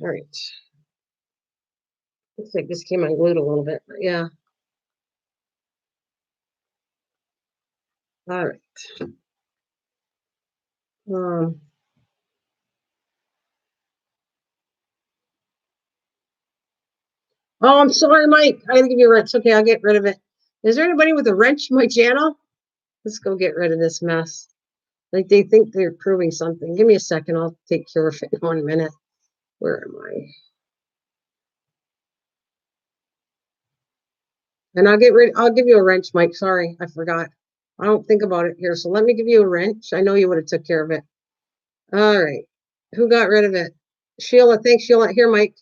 right. Looks like this came unglued a little bit, but yeah. All right. Um, oh, I'm sorry, Mike. I gotta give you a wrench. Okay, I'll get rid of it. Is there anybody with a wrench in my channel? Let's go get rid of this mess. Like they think they're proving something. Give me a second. I'll take care of it in 1 minute. Where am I? And I'll give you a wrench, Mike. Sorry, I forgot. I don't think about it here. So let me give you a wrench. I know you would have took care of it. All right. Who got rid of it? Sheila. Thanks, Sheila. Here, Mike.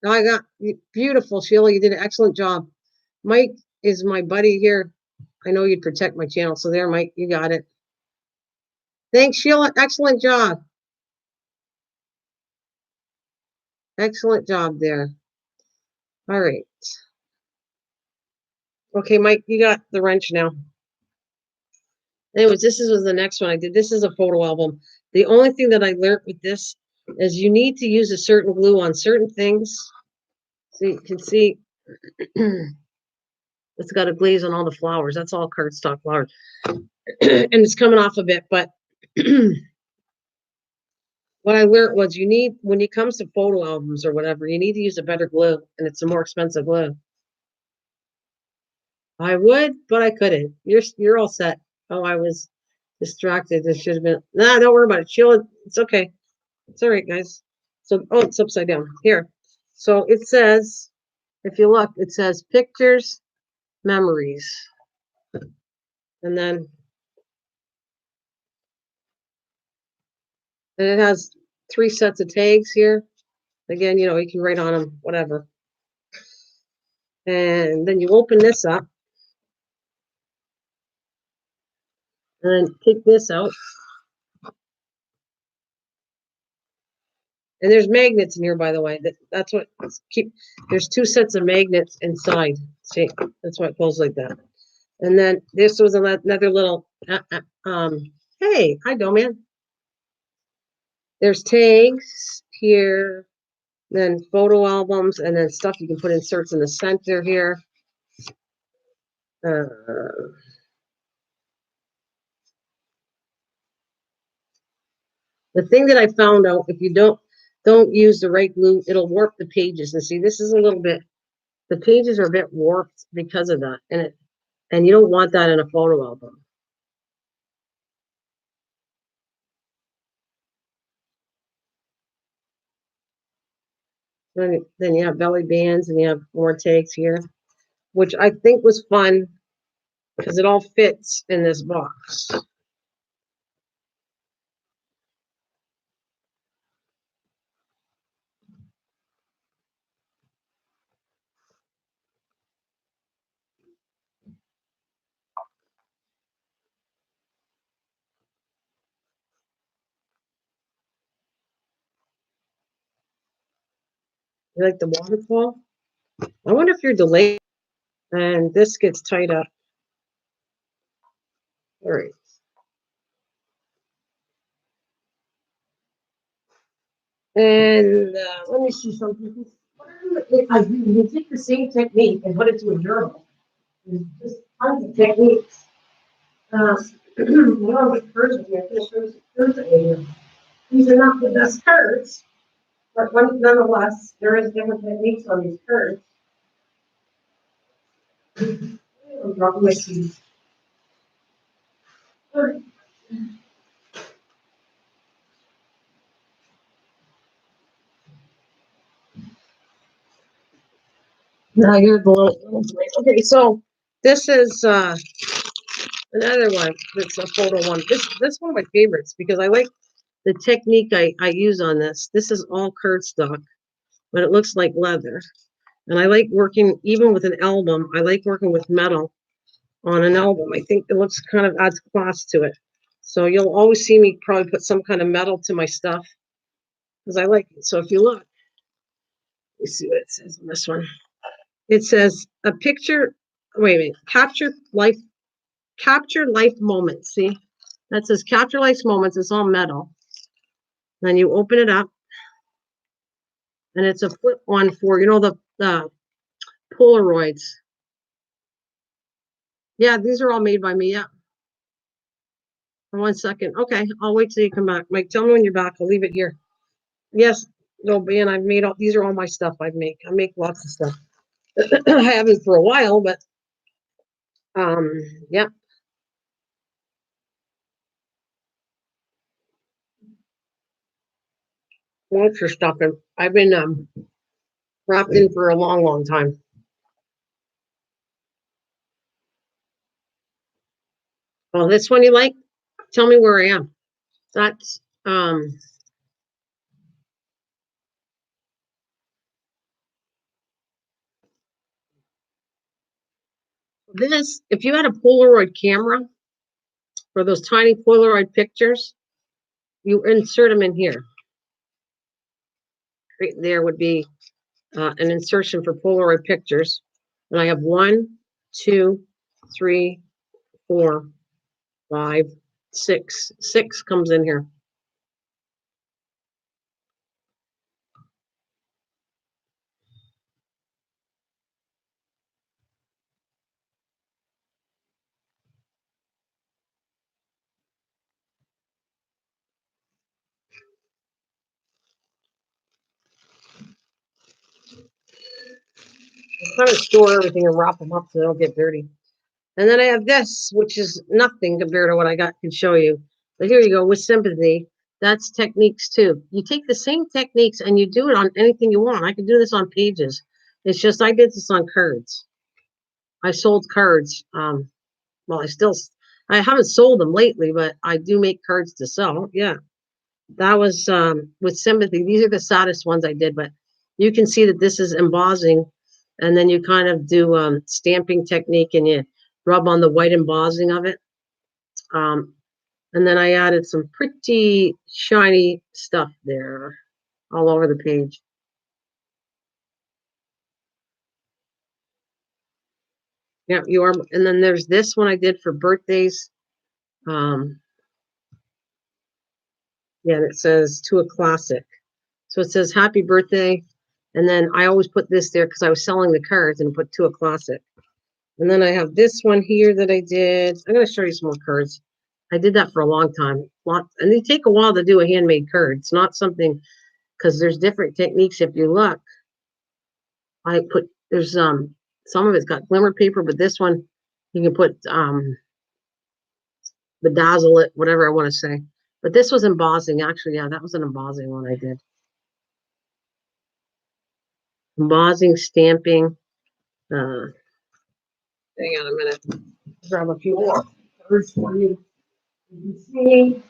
No, I got beautiful, Sheila. You did an excellent job. Mike is my buddy here. I know you'd protect my channel. So there, Mike, you got it. Thanks, Sheila. Excellent job. Excellent job there. All right. Okay, Mike, you got the wrench now. Anyways, was the next one I did. This is a photo album. The only thing that I learned with this is you need to use a certain glue on certain things. So you can see it's got a glaze on all the flowers. That's all cardstock flowers. And it's coming off a bit, but what I learned was you need, when it comes to photo albums or whatever, you need to use a better glue, and it's a more expensive glue. I would, but I couldn't. You're all set. Oh, I was distracted. This should have been. Nah, don't worry about it. Sheila, it's okay. It's all right, guys. So, oh, it's upside down here. So it says, if you look, it says pictures, memories, and then it has 3 sets of tags here. Again, you can write on them, whatever. And then you open this up and then take this out. And there's magnets in here, by the way. That's what there's 2 sets of magnets inside. See, that's why it goes like that. And then this was another little, hey, hi, Doman. There's tags here, then photo albums, and then stuff you can put inserts in the center here. The thing that I found out, if you don't use the right glue, it'll warp the pages. And see, this is a little bit, the pages are a bit warped because of that, and you don't want that in a photo album. Then you have belly bands, and you have more tags here, which I think was fun because it all fits in this box. You like the waterfall? I wonder if you're delayed and this gets tied up. All right. And let me see something. You take the same technique and put it to a journal. There's just tons of techniques. With curves here, these are not the best curves, but nonetheless, there is different techniques on these curves. I'm dropping my seeds. Now you're the little okay, so this is another one that's a photo one. This one of my favorites because I like the technique I use on this. This is all cardstock, but it looks like leather. And I like working even with an album. I like working with metal on an album. I think it looks kind of adds class to it. So you'll always see me probably put some kind of metal to my stuff because I like it. So if you look, you see what it says on this one. It says a picture. Wait a minute. Capture life moments. See, that says capture life moments. It's all metal. Then you open it up, and it's a flip one for the Polaroids. Yeah, these are all made by me. Yeah. For 1 second. Okay, I'll wait till you come back. Mike, tell me when you're back. I'll leave it here. Yes, no, Ben, I've made all these are all my stuff I make. I make lots of stuff. I haven't for a while, but yeah. Thanks for stopping. I've been wrapped in for a long, long time. Oh, this one you like? Tell me where I am. That's this, if you had a Polaroid camera for those tiny Polaroid pictures, you insert them in here. Right there would be an insertion for Polaroid pictures. And I have 1, 2, 3, 4, 5, 6. 6 comes in here. I kind of store everything and wrap them up so they don't get dirty. And then I have this, which is nothing compared to what I can show you. But here you go with sympathy. That's techniques too. You take the same techniques and you do it on anything you want. I can do this on pages. It's just I did this on cards. I sold cards. Well, I haven't sold them lately, but I do make cards to sell. Yeah, that was with sympathy. These are the saddest ones I did, but you can see that this is embossing, and then you kind of do stamping technique and you rub on the white embossing of it. And then I added some pretty shiny stuff there all over the page. Yeah, you are. And then there's this one I did for birthdays. Yeah, it says to a classic. So it says happy birthday. And then I always put this there because I was selling the cards and put to a classic. And then I have this one here that I did. I'm going to show you some more cards. I did that for a long time. And they take a while to do a handmade card. It's not something, because there's different techniques. If you look, there's some of it's got glimmer paper, but this one you can put bedazzle it, whatever I want to say. But this was embossing, actually. Yeah, that was an embossing one I did. Embossing, stamping. Hang on a minute. Grab a few more cards for you. You can see.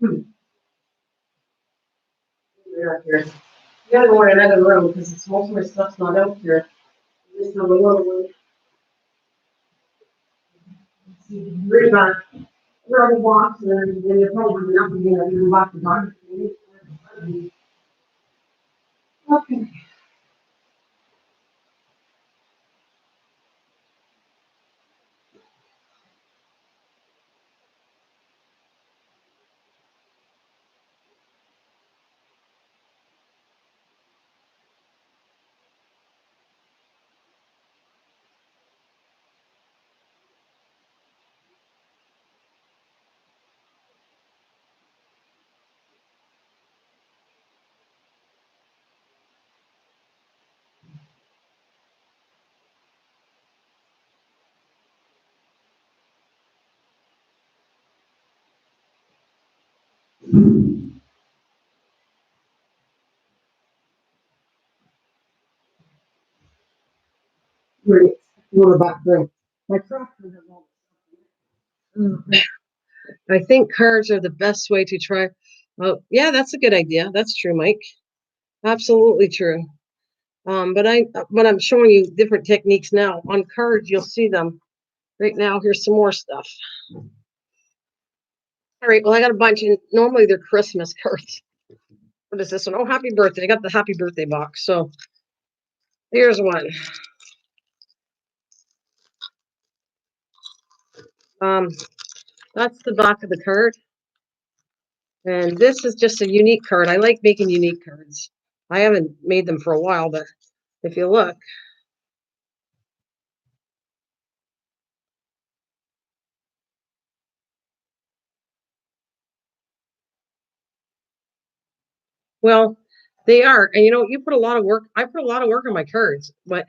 Here. You gotta go in another room because most of my stuff's not out here. Just have a little one. Bring back. Grab a box and then you're probably not going to box the box. Okay. Great. What about the my tractor has all this. I think cards are the best way to try. Oh, yeah, that's a good idea. That's true, Mike. Absolutely true. But I'm showing you different techniques now. On cards, you'll see them. Right now, here's some more stuff. All right, well, I got a bunch, and normally they're Christmas cards. What is this one? Oh, happy birthday. I got the happy birthday box. So here's one. Um, that's the back of the card. And this is just a unique card. I like making unique cards. I haven't made them for a while, but if you look, well, they are. And you put a lot of work. I put a lot of work on my cards, but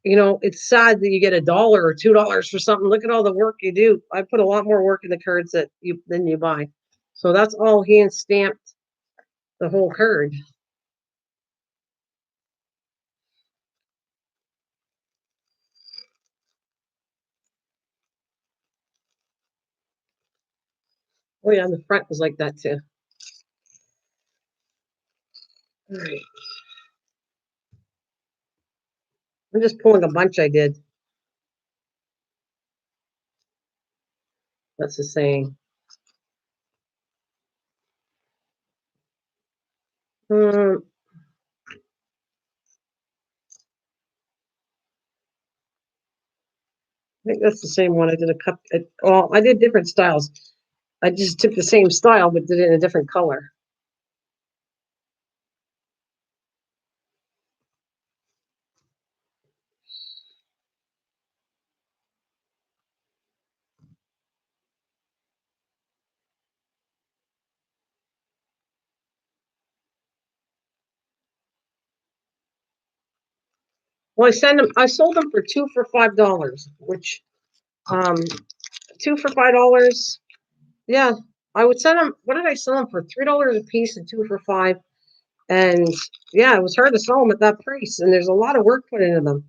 it's sad that you get $1 or $2 for something. Look at all the work you do. I put a lot more work in the cards than you buy. So that's all hand stamped, the whole card. Oh yeah, and the front was like that too. All right. I'm just pulling a bunch I did. That's the saying. Um, I think that's the same one. I did a cup. Well, I did different styles. I just took the same style but did it in a different color. Well, I sold them for two for $5, which um two for $5. Yeah, I would sell them. What did I sell them for? $3 a piece and two for five. And yeah, it was hard to sell them at that price. And there's a lot of work put into them.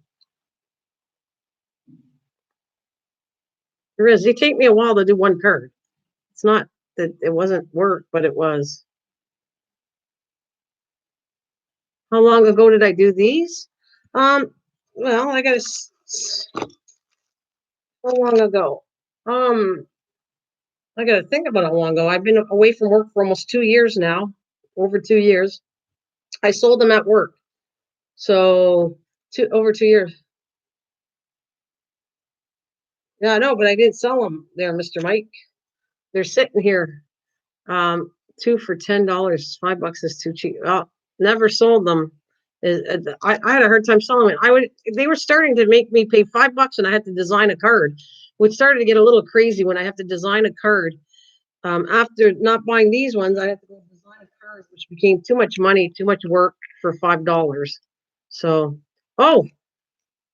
There is. It take me a while to do one card. It's not that it wasn't work, but it was. How long ago did I do these? Um, well, how long ago? Um, I gotta think about how long ago. I've been away from work for almost 2 years now, over 2 years. I sold them at work, so over 2 years. Yeah, I know, but I didn't sell them there, Mr. Mike. They're sitting here. Two for $10. $5 is too cheap. Oh, never sold them. I had a hard time selling it. They were starting to make me pay $5 and I had to design a card, which started to get a little crazy when I have to design a card. After not buying these ones, I had to go design a card, which became too much money, too much work for $5. So, oh,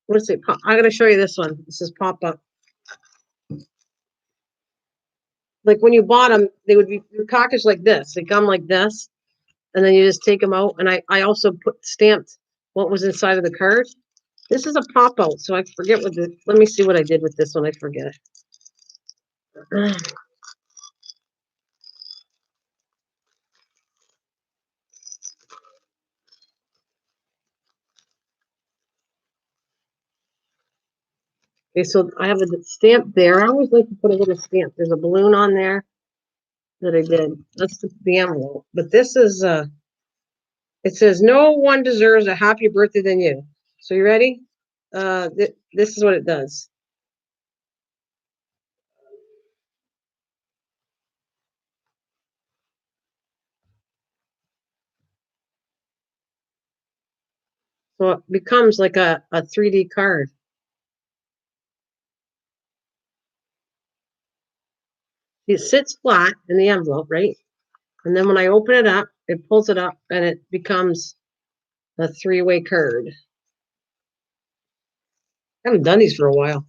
let's see. I'm gonna show you this one. This is pop up. Like when you bought them, they would be packaged like this. They come like this, and then you just take them out. And I also put stamped what was inside of the card. This is a pop out, so I forget let me see what I did with this one. I forget. Okay, so I have a stamp there. I always like to put a little stamp. There's a balloon on there that I did. That's the envelope. But this is It says, "No one deserves a happier birthday than you." So you ready? This is what it does. So it becomes like a 3D card. It sits flat in the envelope, right? And then when I open it up, it pulls it up and it becomes a three-way card. I haven't done these for a while.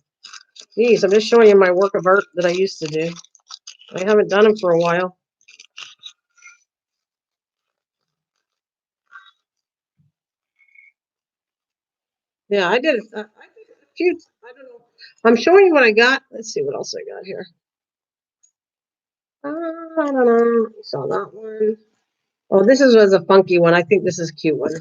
These, I'm just showing you my work of art that I used to do. I haven't done them for a while. Yeah, I did. I did a few. I don't know. I'm showing you what I got. Let's see what else I got here. I don't know. You saw that one. Oh, this was a funky one. I think this is a cute one.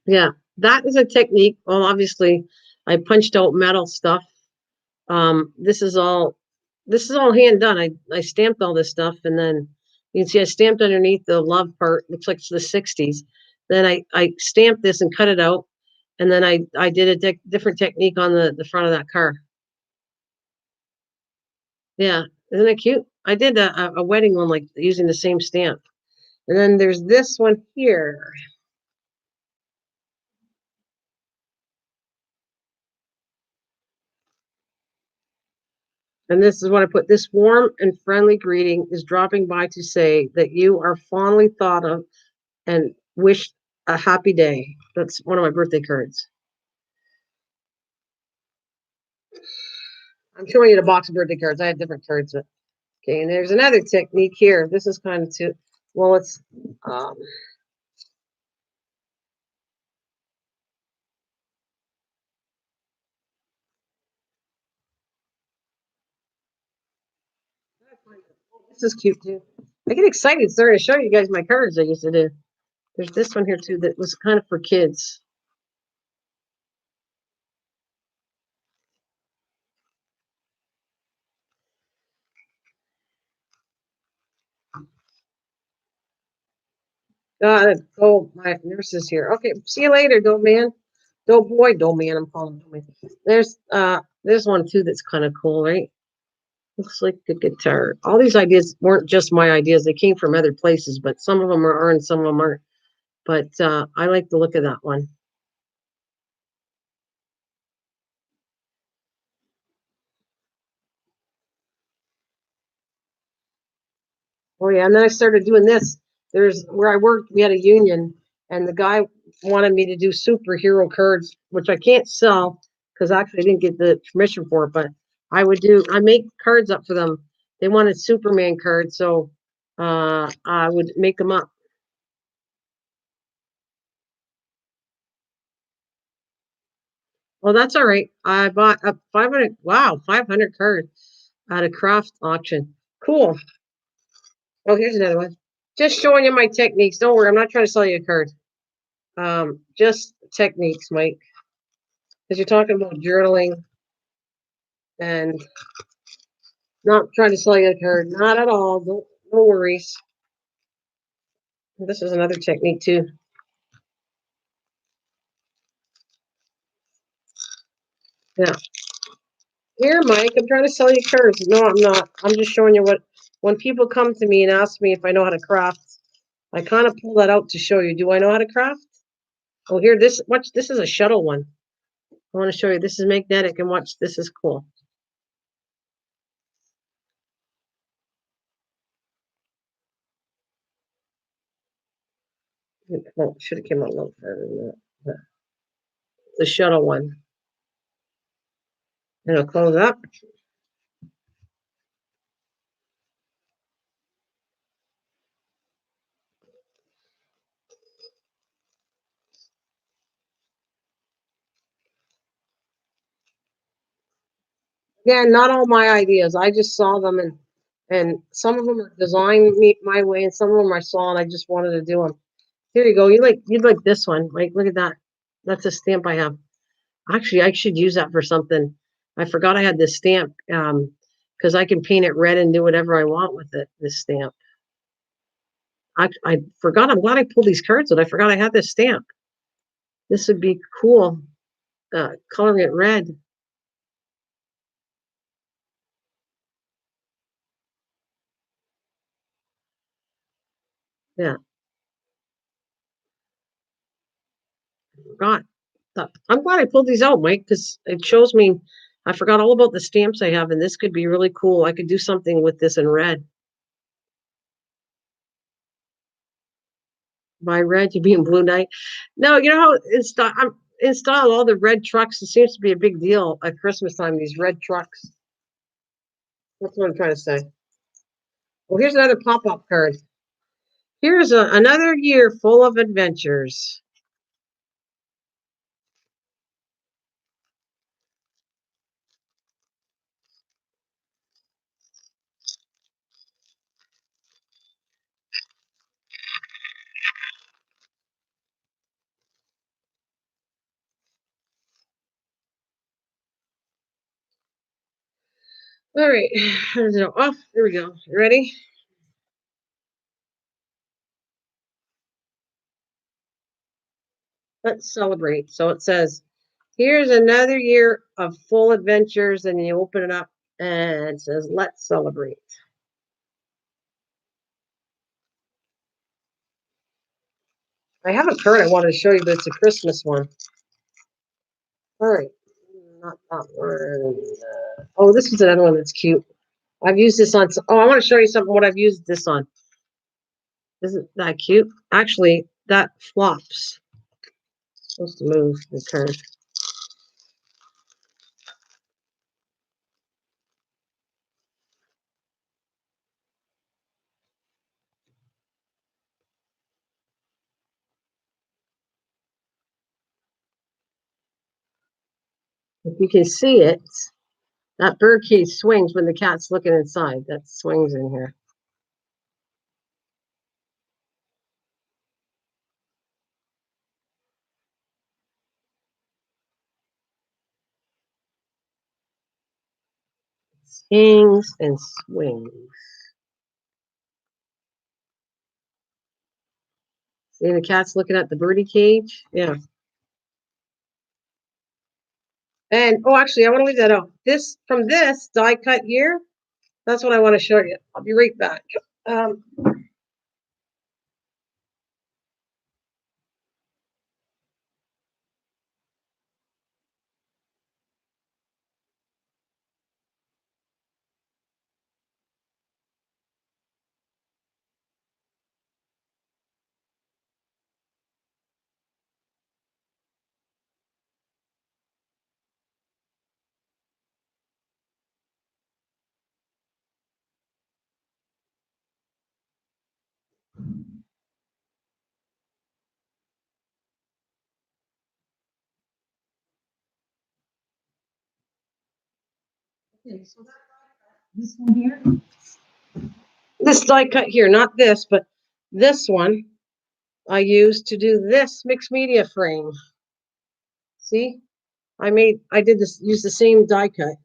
Yeah, that is a technique. Well, obviously, I punched out metal stuff. This is all hand done. I stamped all this stuff, and then you can see I stamped underneath the love part. Looks like it's the '60s. Then I stamped this and cut it out, and then I did a different technique on the front of that car. Yeah, isn't it cute? I did a wedding one like using the same stamp. And then there's this one here. And this is what I put. This warm and friendly greeting is dropping by to say that you are fondly thought of and wish a happy day. That's one of my birthday cards. I'm showing you the box of birthday cards. I have different cards. But, okay, and there's another technique here. This is kind of too, well, it's, um, this is cute too. I get excited starting to show you guys my cards I used to do. There's this one here too that was kind of for kids. Got it. Oh, my nurse is here. Okay, see you later, dope man. Dope boy, dope man. I'm calling him. There's one too that's kind of cool, right? Looks like a guitar. All these ideas weren't just my ideas; they came from other places, but some of them are and some of them aren't. But I like the look of that one. Oh yeah, and then I started doing this. There's where I worked. We had a union, and the guy wanted me to do superhero cards, which I can't sell because actually I didn't get the permission for it. But I would do. I make cards up for them. They wanted Superman cards, so I would make them up. Well, that's all right. I bought a 500. Wow, 500 cards at a craft auction. Cool. Oh, here's another one. Just showing you my techniques. Don't worry, I'm not trying to sell you a card. Just techniques, Mike. Because you're talking about journaling and not trying to sell you a card. Not at all. Don't, no worries. This is another technique too. Yeah. Here, Mike, I'm trying to sell you cards. No, I'm not. I'm just showing you what when people come to me and ask me if I know how to craft, I kind of pull that out to show you. Do I know how to craft? Oh, here, this watch. This is a shuttle one. I want to show you. This is magnetic, and watch. This is cool. Oh, should have came out a little further than that. The shuttle one. And it'll close up. Yeah, not all my ideas. I just saw them and some of them are designed me my way, and some of them I saw and I just wanted to do them. Here you go. You'd like this one. Like look at that. That's a stamp I have. Actually, I should use that for something. I forgot I had this stamp because I can paint it red and do whatever I want with it. This stamp. I forgot. I'm glad I pulled these cards, but I forgot I had this stamp. This would be cool. Coloring it red. Yeah, forgot. I'm glad I pulled these out, Mike, because it shows me I forgot all about the stamps I have, and this could be really cool. I could do something with this in red. By red, you mean blue night? No, you know how install all the red trucks. It seems to be a big deal at Christmas time. These red trucks. That's what I'm trying to say. Well, here's another pop-up card. Here's another year full of adventures. All right. Oh, there we go. You ready? Let's celebrate. So it says, here's another year of full adventures, and you open it up and it says, let's celebrate. I have a card I wanted to show you, but it's a Christmas one. All right. Not that one. Oh, this is another one that's cute. I've used this on. Oh, I want to show you something. What I've used this on. Isn't that cute? Actually, that flops. Supposed to move the card. If you can see it, that bird key swings when the cat's looking inside. That swings in here. Swings and swings. See, the cat's looking at the birdie cage. Yeah. And oh, actually, I want to leave that out. This from this die cut here. That's what I want to show you. I'll be right back. Um, okay, so this one here. This die cut here, not this, but this one I used to do this mixed media frame. See, I did this, use the same die cut,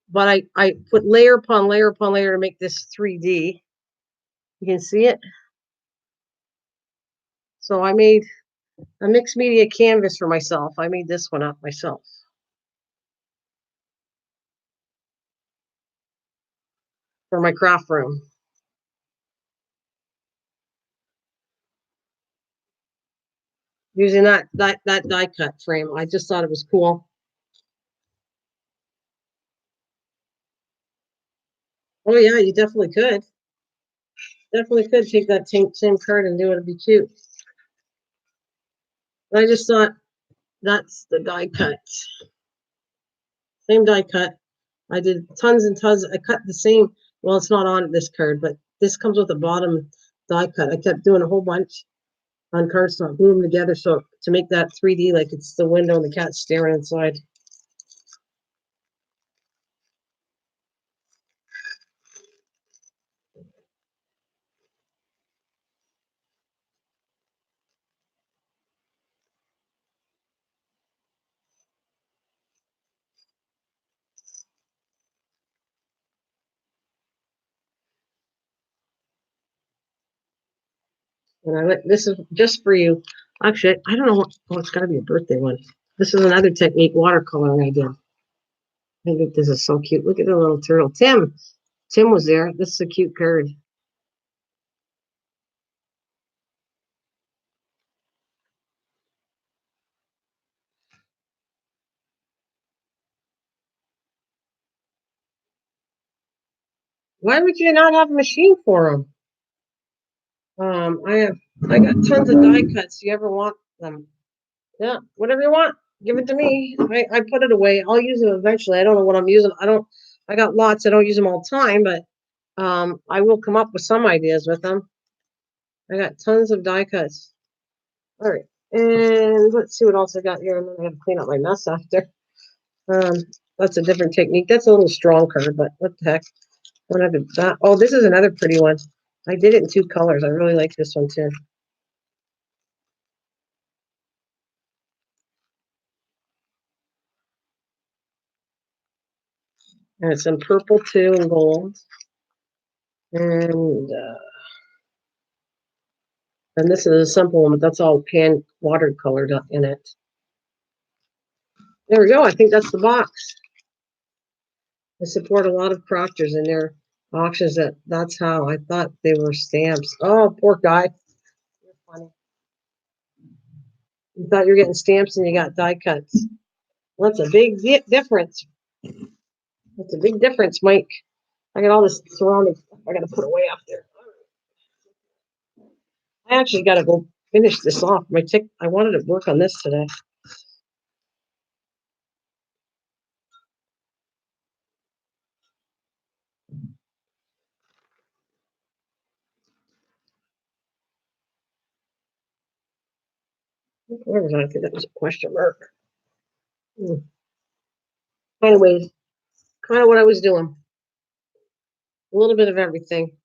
but I put layer upon layer upon layer to make this 3D. You can see it. So I made a mixed media canvas for myself. I made this one up myself for my craft room using that die cut frame. I just thought it was cool. Oh yeah, you definitely could. Definitely could take that same card and do it. It'd be cute. But I just thought that's the die cut. Same die cut. I did tons and tons. I cut the same. Well, it's not on this card, but this comes with a bottom die cut. I kept doing a whole bunch on cardstock, glue them together so to make that 3D like it's the window and the cat staring inside. And I let this is just for you. Actually, I don't know what. Oh, it's got to be a birthday one. This is another technique watercolor I did. I think this is so cute. Look at the little turtle. Tim was there. This is a cute card. Why would you not have a machine for them? I have. I got tons of die cuts. You ever want them? Yeah, whatever you want. Give it to me. I put it away. I'll use them eventually. I don't know what I'm using. I don't. I got lots. I don't use them all the time, but I will come up with some ideas with them. I got tons of die cuts. All right, and let's see what else I got here. And then I have to clean up my mess after. Um, that's a different technique. That's a little stronger, but what the heck? What I did that? Oh, this is another pretty one. I did it in two colors. I really like this one too. And it's in purple too and gold. And this is a simple one, but that's all pan watercolored in it. There we go. I think that's the box. I support a lot of crafters in their auctions. That's how I thought they were stamps. Oh, poor guy. You're funny. You thought you were getting stamps and you got die cuts. Well, that's a big difference. That's a big difference, Mike. I got all this surrounding stuff I got to put away up there. I actually got to go finish this off. I wanted to work on this today. Where was I? I think that was a question mark. Hmm. Anyways, kind of what I was doing. A little bit of everything.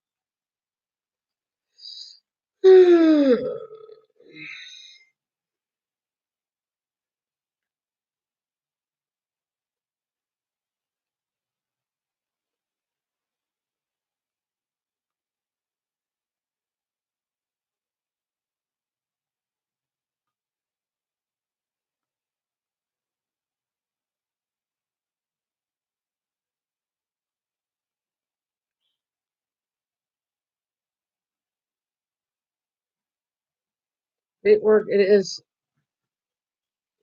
Great work. It is.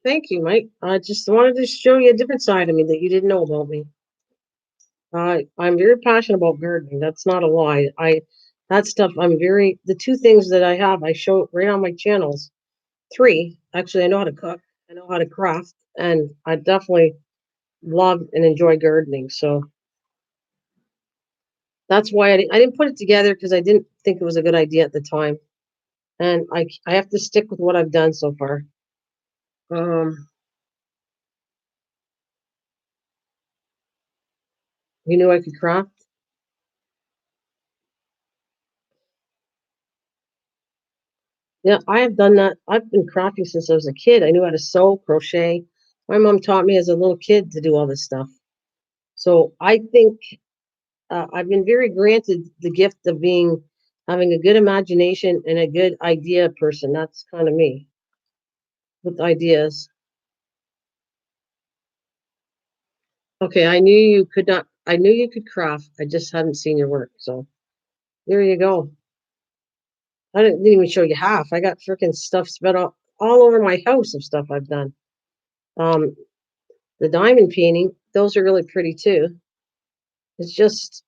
Thank you, Mike. I just wanted to show you a different side of me that you didn't know about me. I'm very passionate about gardening. That's not a lie. That stuff. The two things that I have. I show right on my channels. Three, actually. I know how to cook. I know how to craft, and I definitely love and enjoy gardening. So that's why I didn't put it together because I didn't think it was a good idea at the time, and I have to stick with what I've done so far. Um, you knew I could craft. Yeah, I have done that. I've been crafting since I was a kid. I knew how to sew, crochet. My mom taught me as a little kid to do all this stuff. So I think I've been very granted the gift of having a good imagination and a good idea person. That's kind of me with ideas. Okay, I knew you could not. I knew you could craft. I just hadn't seen your work. So there you go. Didn't even show you half. I got freaking stuff spread all over my house of stuff I've done. Um, the diamond painting, those are really pretty too. It's just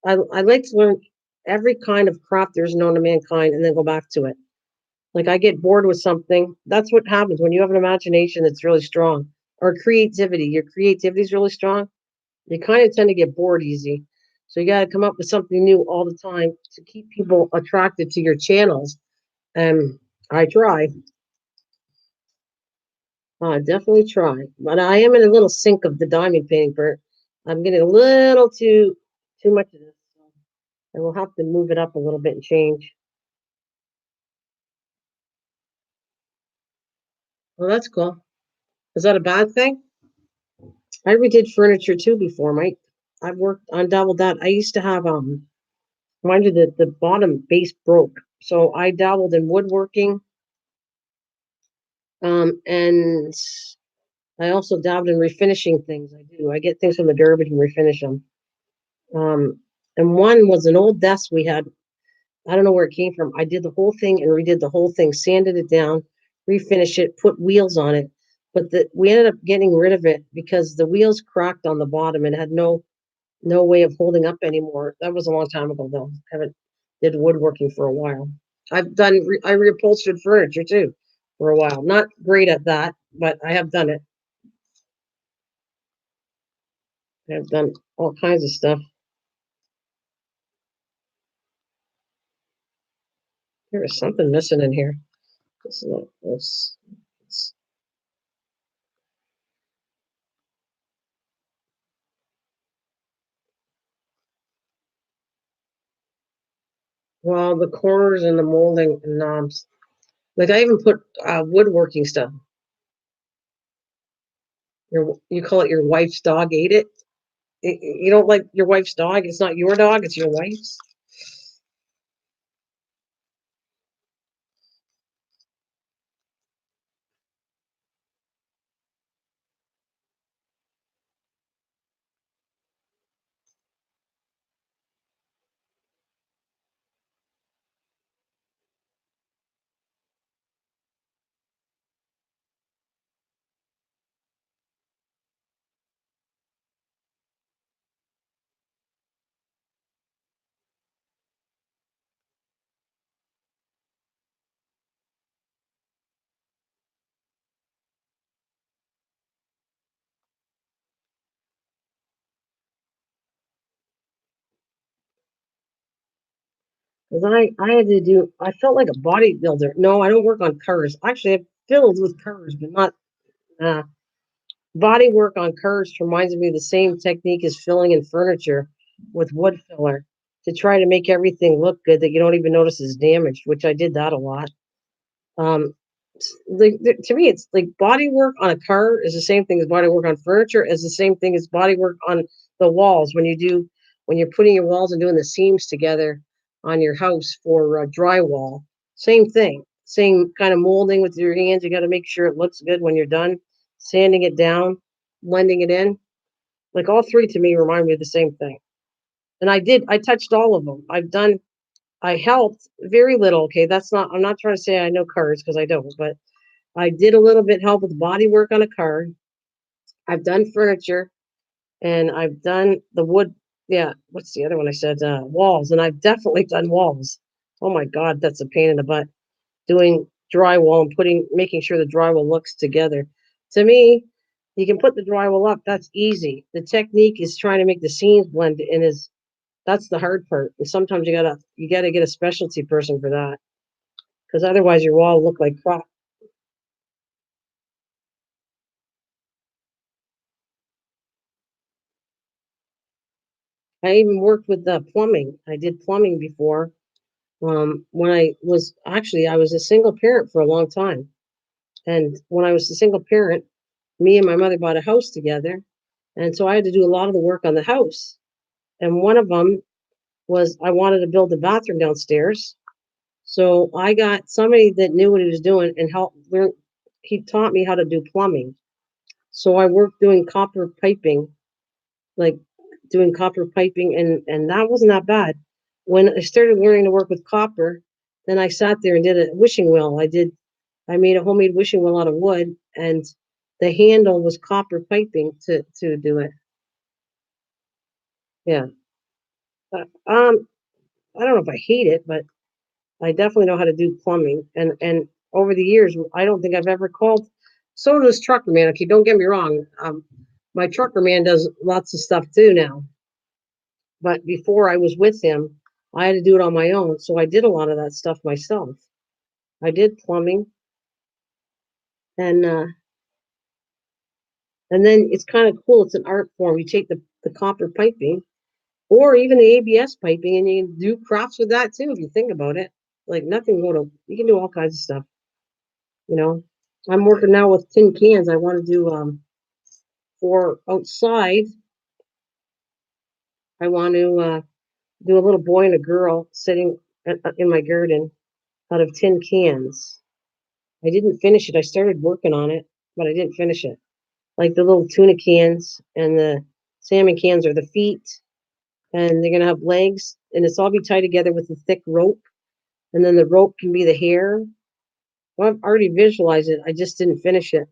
I like to learn every kind of craft there's known to mankind and then go back to it. Like I get bored with something. That's what happens when you have an imagination that's really strong or creativity. Your creativity is really strong. You kind of tend to get bored easy. So you got to come up with something new all the time to keep people attracted to your channels. And I try. I definitely try. But I am in a little sink of the diamond painting part. I'm getting a little too much of this. So I will have to move it up a little bit and change. Well, that's cool. Is that a bad thing? I redid furniture too before, Mike. I've worked on double that. I used to have mind you, the bottom base broke. So I dabbled in woodworking, and I also dabbled in refinishing things. I do. I get things from the garbage and refinish them. Um, and one was an old desk we had. I don't know where it came from. I did the whole thing and redid the whole thing, sanded it down, refinished it, put wheels on it. But we ended up getting rid of it because the wheels cracked on the bottom and had no way of holding up anymore. That was a long time ago, though. Haven't did woodworking for a while. I reupholstered furniture too for a while. Not great at that, but I have done it. I've done all kinds of stuff. There is something missing in here. This, this- well, the corners and the molding and knobs. Like I even put woodworking stuff. You call it your wife's dog ate it. You don't like your wife's dog. It's not your dog. It's your wife's. Because I had to do. I felt like a bodybuilder. No, I don't work on cars. Actually, I'm filled with cars, but not. Uh, Body work on cars reminds me of the same technique as filling in furniture with wood filler to try to make everything look good that you don't even notice is damaged, which I did that a lot. Um, to me, it's like body work on a car is the same thing as body work on furniture, is the same thing as body work on the walls. When you're putting your walls and doing the seams together on your house for drywall, same thing, same kind of molding with your hands. You got to make sure it looks good when you're done, sanding it down, blending it in. Like all three to me remind me of the same thing. And I touched all of them. I helped very little. Okay, I'm not trying to say I know cars because I don't, but I did a little bit help with body work on a car. I've done furniture and I've done the wood. Yeah, what's the other one I said? Walls. And I've definitely done walls. Oh my God, that's a pain in the butt. Doing drywall and making sure the drywall looks together. To me, you can put the drywall up. That's easy. The technique is trying to make the seams blend in that's the hard part. And sometimes you gotta get a specialty person for that because otherwise your wall will look like crap. I even worked with the plumbing. I did plumbing before. When I was a single parent for a long time, and when I was a single parent, me and my mother bought a house together, and so I had to do a lot of the work on the house. And one of them was I wanted to build a bathroom downstairs, so I got somebody that knew what he was doing and helped learn. He taught me how to do plumbing. So I worked doing copper piping, like doing copper piping, and that wasn't that bad. When I started learning to work with copper, then I sat there and did a wishing well. I made a homemade wishing well out of wood, and the handle was copper piping to do it. Yeah. Uh, um, I don't know if I hate it, but I definitely know how to do plumbing. And over the years, I don't think I've ever called. So does trucker man. Okay, don't get me wrong. My trucker man does lots of stuff too now. But before I was with him, I had to do it on my own. So I did a lot of that stuff myself. I did plumbing, and uh, and then it's kind of cool. It's an art form. You take the copper piping, or even the ABS piping, and you can do crafts with that too. If you think about it, like nothing go to you can do all kinds of stuff. You know, I'm working now with tin cans. I want to do for outside. I want to do a little boy and a girl sitting in my garden. out of tin cans. I didn't finish it. I started working on it, but I didn't finish it. Like the little tuna cans and the salmon cans are the feet, and they're gonna have legs, and it's all be tied together with a thick rope, and then the rope can be the hair. Well, I've already visualized it. I just didn't finish it.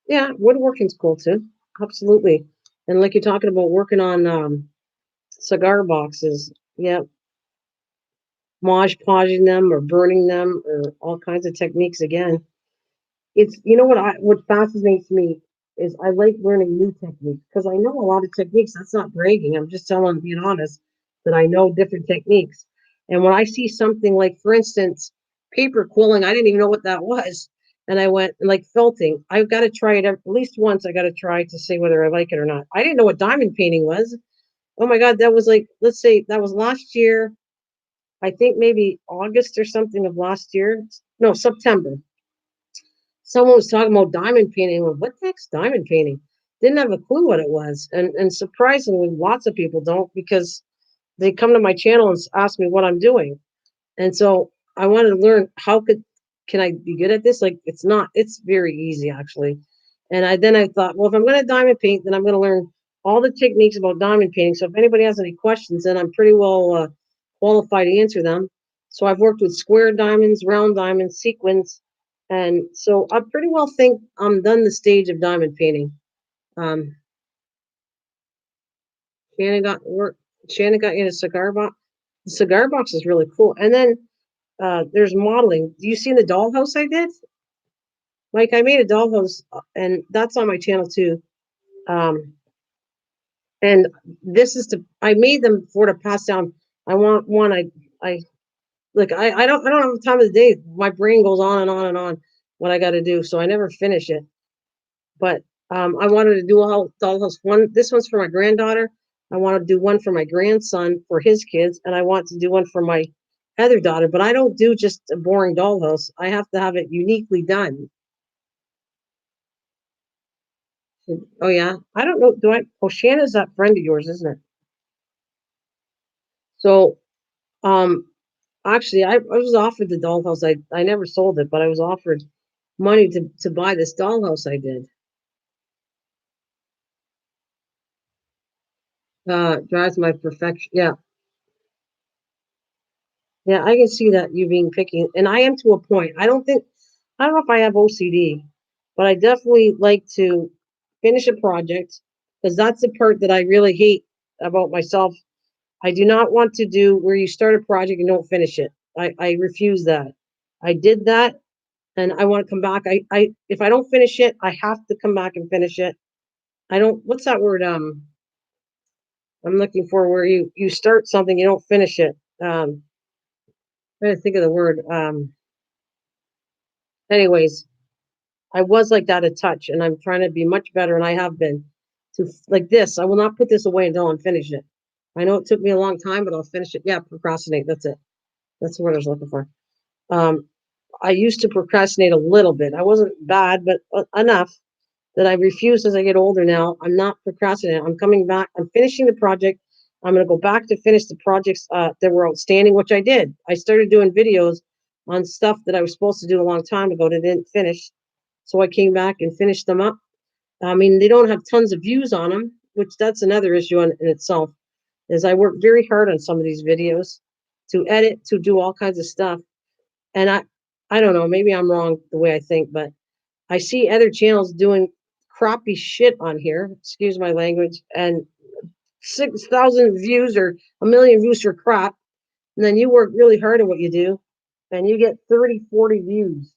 Yeah, woodworking's cool too. Absolutely. And like you're talking about working on cigar boxes. Yeah, Mod podging them or burning them or all kinds of techniques again. It's what fascinates me is I like learning new techniques because I know a lot of techniques. That's not bragging. I'm just telling, being honest, that I know different techniques. And when I see something like, for instance, paper quilling, I didn't even know what that was. And I went like felting. I've got to try it at least once. I got to try to see whether I like it or not. I didn't know what diamond painting was. Oh my God, that was like, let's say that was last year. I think maybe August or something of last year. No, September. Someone was talking about diamond painting. Well, what the heck's diamond painting? Didn't have a clue what it was. And surprisingly, lots of people don't because they come to my channel and ask me what I'm doing. And so I wanted to learn can I be good at this? Like it's not, it's very easy actually. And I thought, well, if I'm gonna diamond paint, then I'm gonna learn all the techniques about diamond painting. So if anybody has any questions, then I'm pretty well qualified to answer them. So I've worked with square diamonds, round diamonds, sequins, and so I pretty well think I'm done the stage of diamond painting. Um, Shannon got work. Shannon got in a cigar box. The cigar box is really cool. And then there's modeling. Do you see the dollhouse I did? Like I made a dollhouse, and that's on my channel too. Um, and this is to I made them for to pass down. I want one. I like I don't have the time of the day. My brain goes on and on and on what I got to do, so I never finish it. But I wanted to do a whole dollhouse. One, this one's for my granddaughter. I want to do one for my grandson for his kids, and I want to do one for my other daughter. But I don't do just a boring dollhouse. I have to have it uniquely done. Oh yeah, I don't know. Do I? Oh, Shanna's that friend of yours, isn't it? So, um, actually, I was offered the dollhouse. I never sold it, but I was offered money to buy this dollhouse I did. Drives my perfection. Yeah, yeah, I can see that you being picky, and I am to a point. I don't know if I have OCD, but I definitely like to finish a project because that's the part that I really hate about myself. I do not want to do where you start a project and don't finish it. I refuse that. I did that and I want to come back. I if I don't finish it, I have to come back and finish it. I don't what's that word? I'm looking for where you start something, you don't finish it. I'm trying to think of the word. Anyways, I was like that a touch, and I'm trying to be much better, and I have been to like this. I will not put this away until I finish it. I know it took me a long time, but I'll finish it. Yeah, procrastinate. That's it. That's the word I was looking for. Um, I used to procrastinate a little bit. I wasn't bad, but enough that I refuse as I get older now. I'm not procrastinating. I'm coming back. I'm finishing the project. I'm going to go back to finish the projects that were outstanding, which I did. I started doing videos on stuff that I was supposed to do a long time ago that I didn't finish. So I came back and finished them up. I mean, they don't have tons of views on them, which that's another issue in itself. Is I work very hard on some of these videos to edit, to do all kinds of stuff, and I don't know, maybe I'm wrong the way I think, but I see other channels doing crappy shit on here. Excuse my language, and 6,000 views or a million views for crap, and then you work really hard at what you do, and you get 30, 40 views.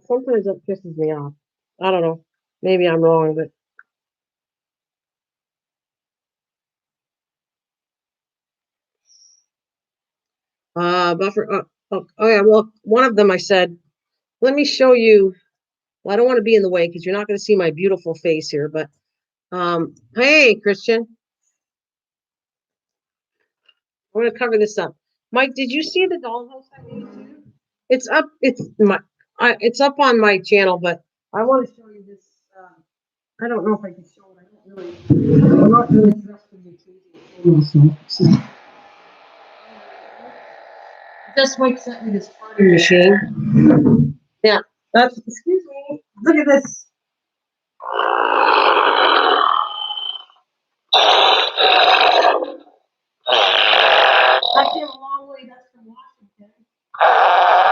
Sometimes that pisses me off. I don't know. Maybe I'm wrong, but buffer. Oh yeah. Well, one of them I said, let me show you. Well, I don't want to be in the way because you're not going to see my beautiful face here. But hey, Christian, I'm going to cover this up. Mike, did you see the dollhouse I made too? It's up. It's up on my channel, but I want to show you this. I don't know if I can show it. I don't really. I'm not really dressed for YouTube. Just Mike sent me this party machine. Yeah, that's, excuse me. Look at this. That came a long way. That's from Washington.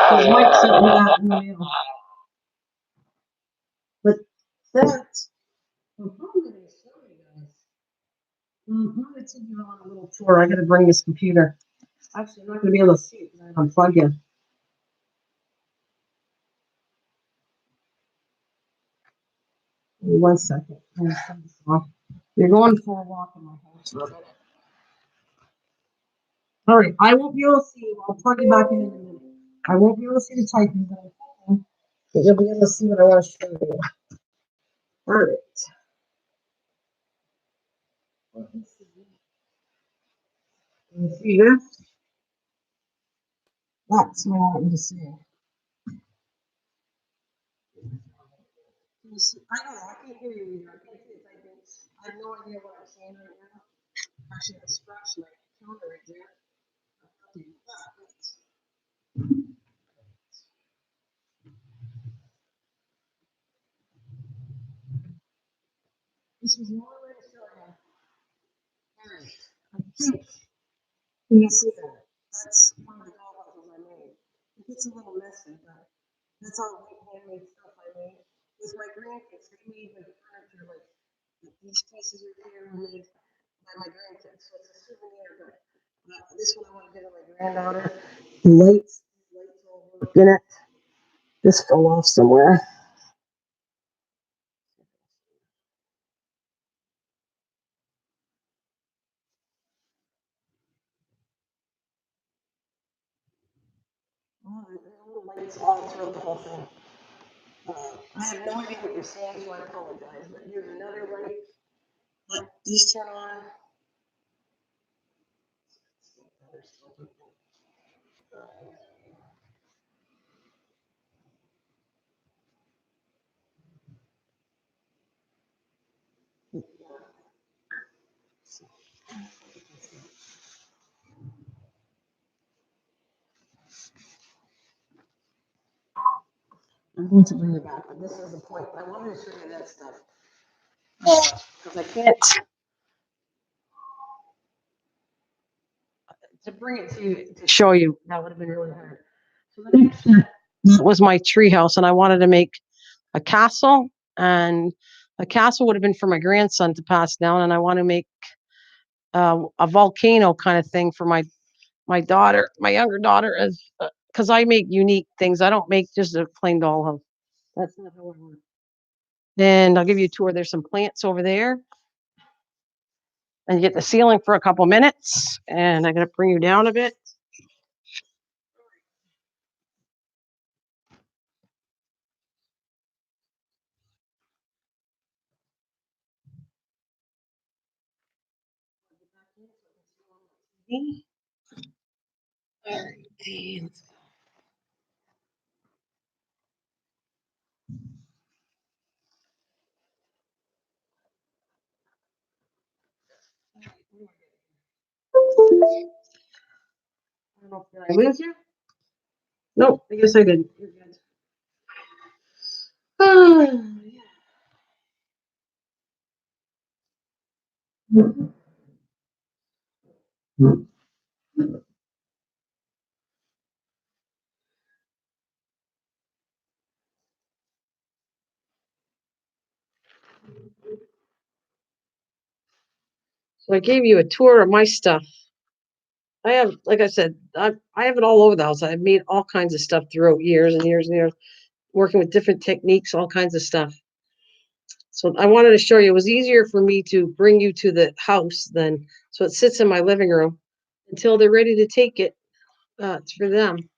Because Mike sent me that in the mail. But that, I'm probably going to show you guys. I'm going to take you on a little tour. I got to bring this computer. Actually, I'm not going to be able to see it because I unplug it. Give me 1 second. You're going for a walk in my house for a minute. All right, I won't be able to see you. I'll plug it back in a minute. I won't be able to see the typing, but I'm hoping that you'll be able to see what I want to show you. All right. Can you see this? That's what I want you to see. Can you see? I don't know. I can't hear you either. I can't see the typing. I have no idea what I'm saying right now. Actually, I scratched my counter right there. This was more way to show you. All right. I think you can see that. That's one of the dollhouses I made. It gets a little messy, but that's all handmade stuff I made. With my grandkids, they made like furniture, like these pieces are here were made by my grandkids, so it's a souvenir. But this one I want to give to my granddaughter. The lights all work in it. This fell off somewhere. Oh, the lights all throughout the whole thing. I have no idea what you're saying, so I apologize. But here's another light. These turn on. I'm going to bring it back, but this is the point. I wanted to show you that stuff because I can't to bring it to you to show you. That would have been really hard. So the next step was my tree house, and I wanted to make a castle, and a castle would have been for my grandson to pass down, and I want to make a volcano kind of thing for my daughter, my younger daughter, as because I make unique things. I don't make just a plain dollhouse. That's not how I work. And I'll give you a tour. There's some plants over there, and you get the ceiling for a couple minutes. And I'm gonna bring you down a bit. All right. I don't know, did I lose you? Nope, I guess I did. You're good. So I gave you a tour of my stuff. I have, like I said, I have it all over the house. I've made all kinds of stuff throughout years and years and years, working with different techniques, all kinds of stuff. So I wanted to show you. It was easier for me to bring you to the house than so it sits in my living room until they're ready to take it. It's for them.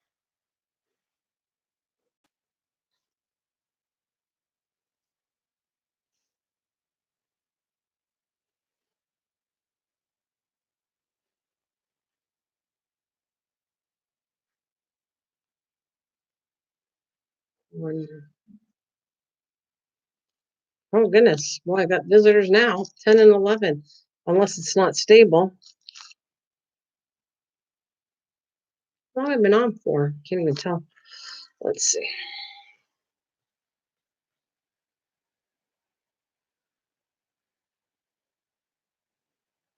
Oh goodness, boy, I got visitors now, 10 and 11, unless it's not stable. How long have I been on for? Can't even tell. Let's see.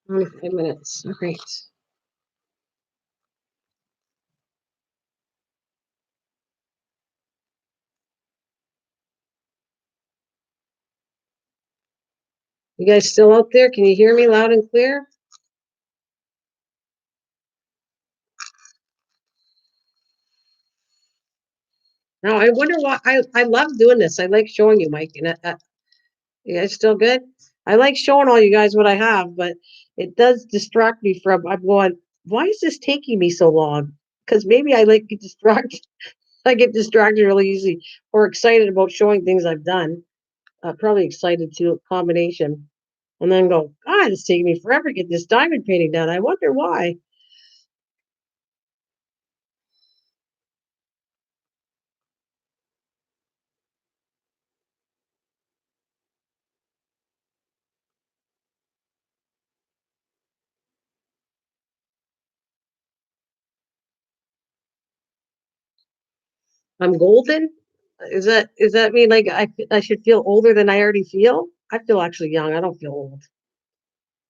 25 minutes. All right. You guys still out there? Can you hear me loud and clear? No, I wonder why. I love doing this. I like showing you, Mike. And you guys still good? I like showing all you guys what I have, but it does distract me from. I'm going. Why is this taking me so long? Because maybe I like get distracted. I get distracted really easy, or excited about showing things I've done. Probably excited too, combination, and then go. God, it's taking me forever to get this diamond painting done. I wonder why. I'm golden. Is that mean like I should feel older than I already feel? I feel actually young. I don't feel old.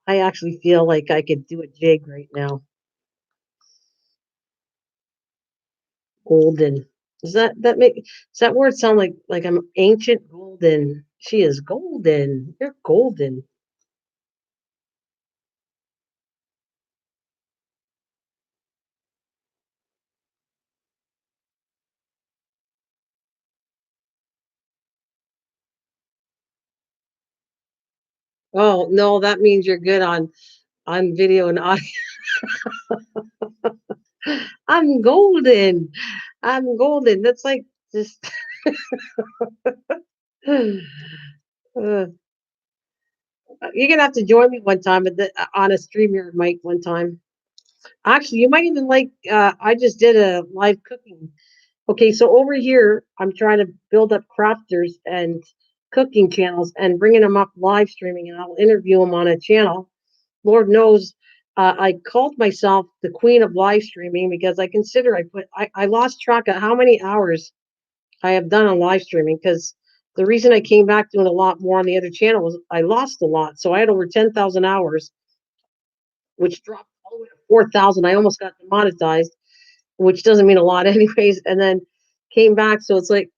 I actually feel like I could do a jig right now. Golden. Does that word sound like I'm ancient golden? She is golden. You're golden. Oh no, that means you're good on video and audio. I'm golden. I'm golden. That's like just uh, you're gonna have to join me one time on a stream here, Mike. One time. Actually, you might even like. I just did a live cooking. Okay, so over here, I'm trying to build up crafters and cooking channels and bringing them up live streaming, and I'll interview them on a channel. Lord knows, I called myself the queen of live streaming because I consider I lost track of how many hours I have done on live streaming because the reason I came back doing a lot more on the other channel was I lost a lot. So I had over 10,000 hours, which dropped all the way to 4,000. I almost got demonetized, which doesn't mean a lot anyways. And then came back. So it's like,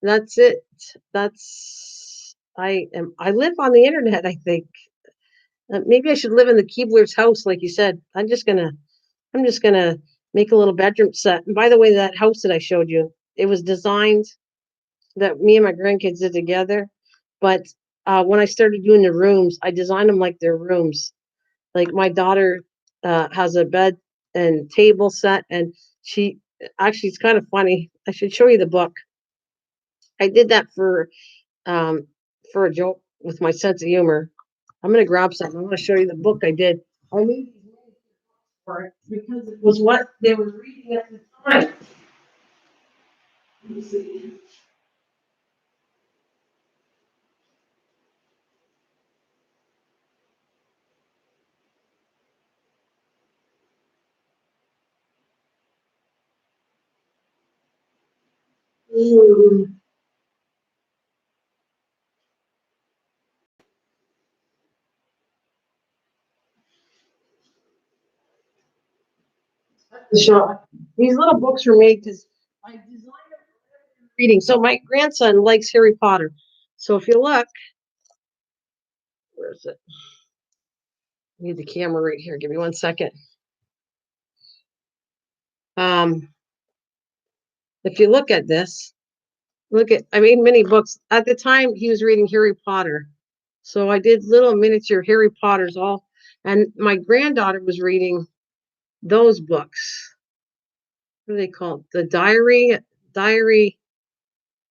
that's it. I live on the internet, I think. Maybe I should live in the Keebler's house, like you said. I'm just gonna make a little bedroom set. And by the way, that house that I showed you, it was designed that me and my grandkids did together. But when I started doing the rooms, I designed them like their rooms. Like my daughter has a bed and table set, and she actually it's kind of funny. I should show you the book. I did that um, for a joke with my sense of humor. I'm gonna grab something. I'm gonna show you the book I did. I made these for it because it was what they were reading at the time. Let me see. Mm, sure. These little books were made because I designed them for reading. So my grandson likes Harry Potter. So if you look, where is it? I need the camera right here. Give me 1 second. Um, if you look at this, I made many books. At the time, he was reading Harry Potter. So I did little miniature Harry Potters all, and my granddaughter was reading those books. What are they called? The diary,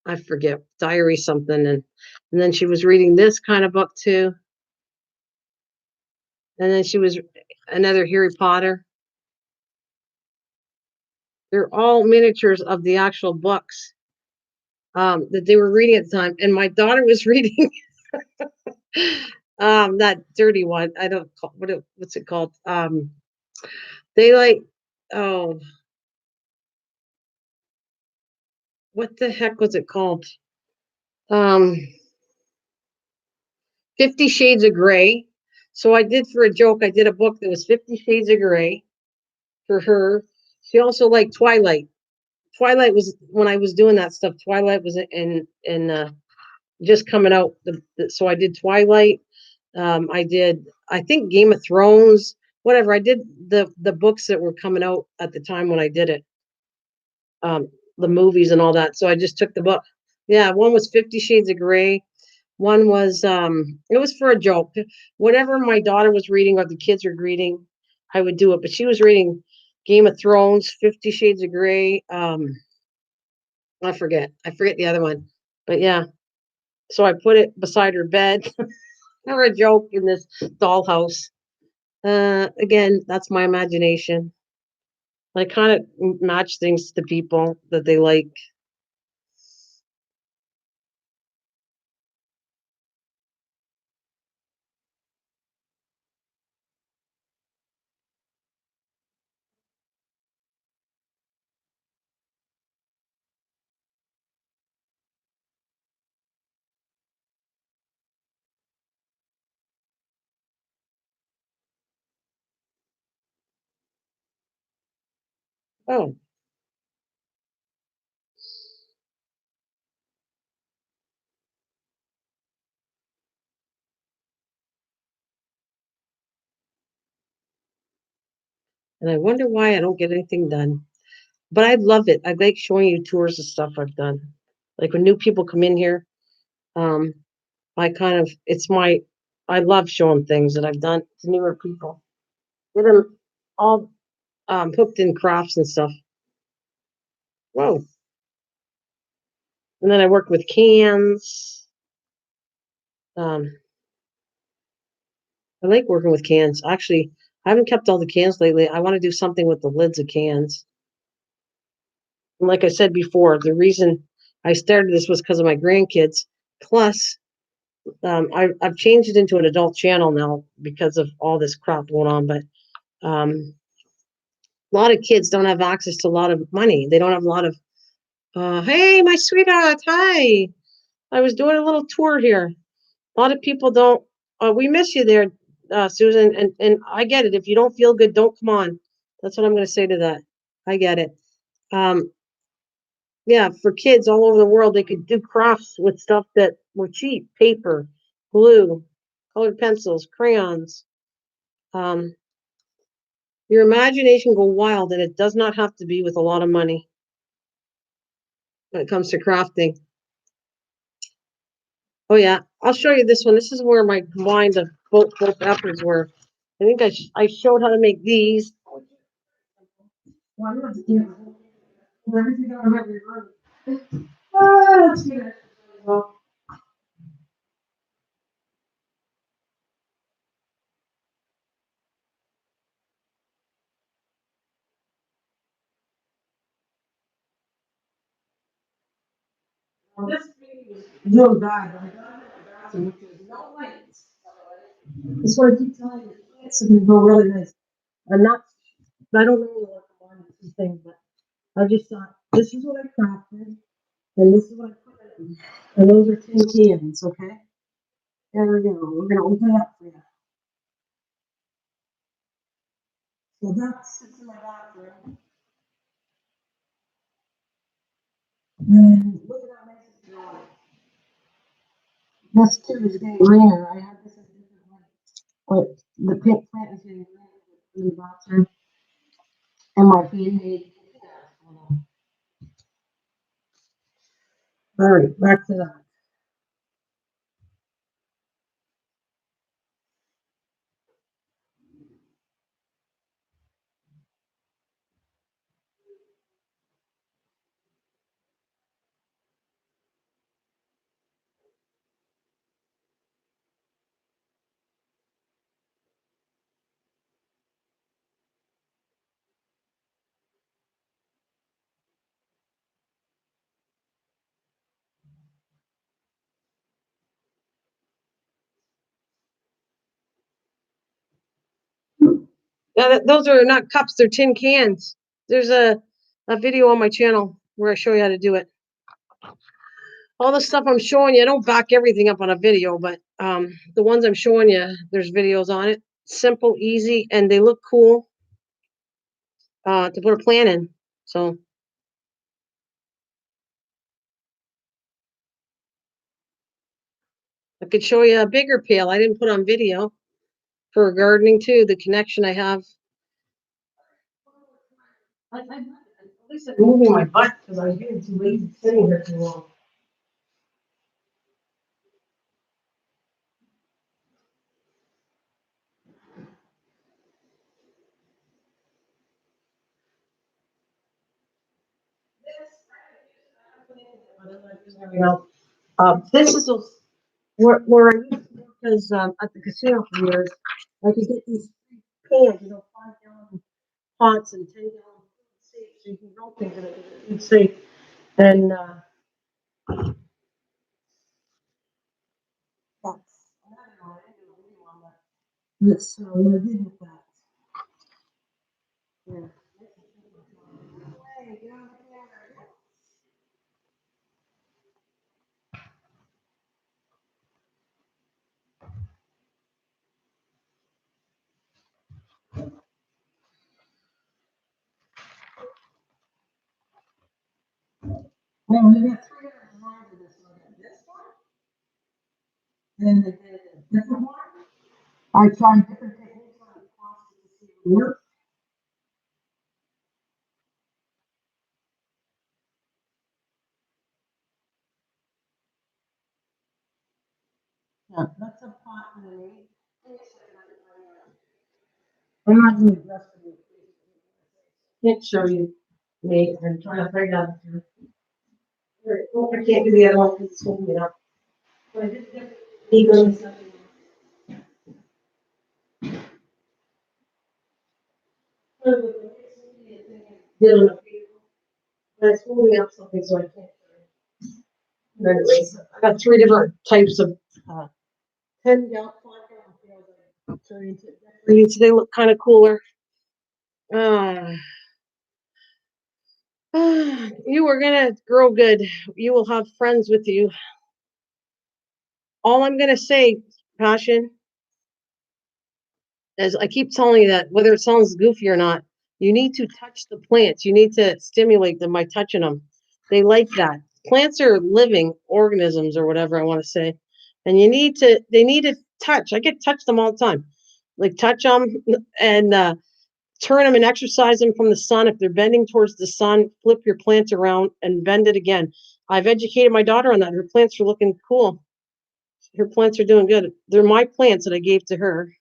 I forget, diary something. And then she was reading this kind of book too. And then she was another Harry Potter. They're all miniatures of the actual books that they were reading at the time. And my daughter was reading that dirty one. I don't call what's it called? Daylight. Oh, what the heck was it called? Um, 50 Shades of Grey. So I did for a joke, I did a book that was 50 Shades of Grey for her. She also liked Twilight. Twilight was when I was doing that stuff. Twilight was in just coming out. So I did Twilight. I did I think Game of Thrones. Whatever. I did the books that were coming out at the time when I did it. Um, the movies and all that. So I just took the book. Yeah, one was 50 Shades of Grey. One was it was for a joke. Whatever my daughter was reading or the kids were reading, I would do it. But she was reading Game of Thrones, 50 Shades of Grey. I forget. I forget the other one. But yeah. So I put it beside her bed for a joke in this dollhouse. Again, that's my imagination. I kind of match things to people that they like. Oh, and I wonder why I don't get anything done. But I love it. I like showing you tours of stuff I've done. Like when new people come in here, um, I kind of it's my I love showing things that I've done to newer people. Get them all hooked in crafts and stuff. Whoa! And then I work with cans. Um, I like working with cans. Actually, I haven't kept all the cans lately. I want to do something with the lids of cans. And like I said before, the reason I started this was because of my grandkids. Plus, I've changed it into an adult channel now because of all this crap going on. But a lot of kids don't have access to a lot of money. They don't have a lot of, hey, my sweetheart, hi. I was doing a little tour here. A lot of people don't, we miss you there, Susan. And I get it. If you don't feel good, don't come on. That's what I'm going to say to that. I get it. Um, yeah, for kids all over the world, they could do crafts with stuff that were cheap paper, glue, colored pencils, crayons. Um, your imagination go wild, and it does not have to be with a lot of money when it comes to crafting. Oh yeah, I'll show you this one. This is where my combined of both efforts were. I think I showed how to make these. Well, I'm not doing everything I remember. Let's do that. Well, this is really bad. I got it in the bathroom, which is no lights. That's what I keep telling you. It's going to go really nice. I'm not. I don't know what combine the two things, but I just thought this is what I crafted, and this is what I put in, and those are tin cans. Okay. There we go. We're gonna open it up for you. So that sits in my bathroom. And look at how nice it's growing. This too is getting greener. I had this as a different one. But the pink plant is getting greener in the bathroom. And my handmade. All right, back to that. Those are not cups, they're tin cans. There's a video on my channel where I show you how to do it. All the stuff I'm showing you, I don't back everything up on a video, but the ones I'm showing you, there's videos on it. Simple, easy, and they look cool to put a plant in. So I could show you a bigger pail. I didn't put on video for gardening too. The connection I have. At least I'm moving my butt because I was getting too lazy sitting here too long. This is where I used to work as at the casino for years. I could get these cans, 5 gallon pots and 10 gallon safes, so you can grow things in it. It's safe. And that's, I don't know, I didn't do a video on that. That's what I did with that. Yeah. Hey, get over here. Well, we got 300 lines of this one. This one, and then a different one. I tried different techniques on the plastic to see if it worked. Yeah, that's a pot that I made. I'm not doing the rest of it. Can't show you me. I'm trying to figure out. Oh, I can't do the other one because it's holding it up. But I did get legal and stuff. Did on a paper, but it's holding up something so I can't. But anyways, I got 3 different types of 10 gallon, 5 gallon pails. I'm turning to decorating. So they look kind of cooler. Uh, you are gonna grow good. You will have friends with you. All I'm gonna say, Passion, as I keep telling you that whether it sounds goofy or not, you need to touch the plants. You need to stimulate them by touching them. They like that. Plants are living organisms or whatever I want to say. And they need to touch. I get touch them all the time. Like touch them and turn them and exercise them from the sun. If they're bending towards the sun, flip your plants around and bend it again. I've educated my daughter on that. Her plants are looking cool. Her plants are doing good. They're my plants that I gave to her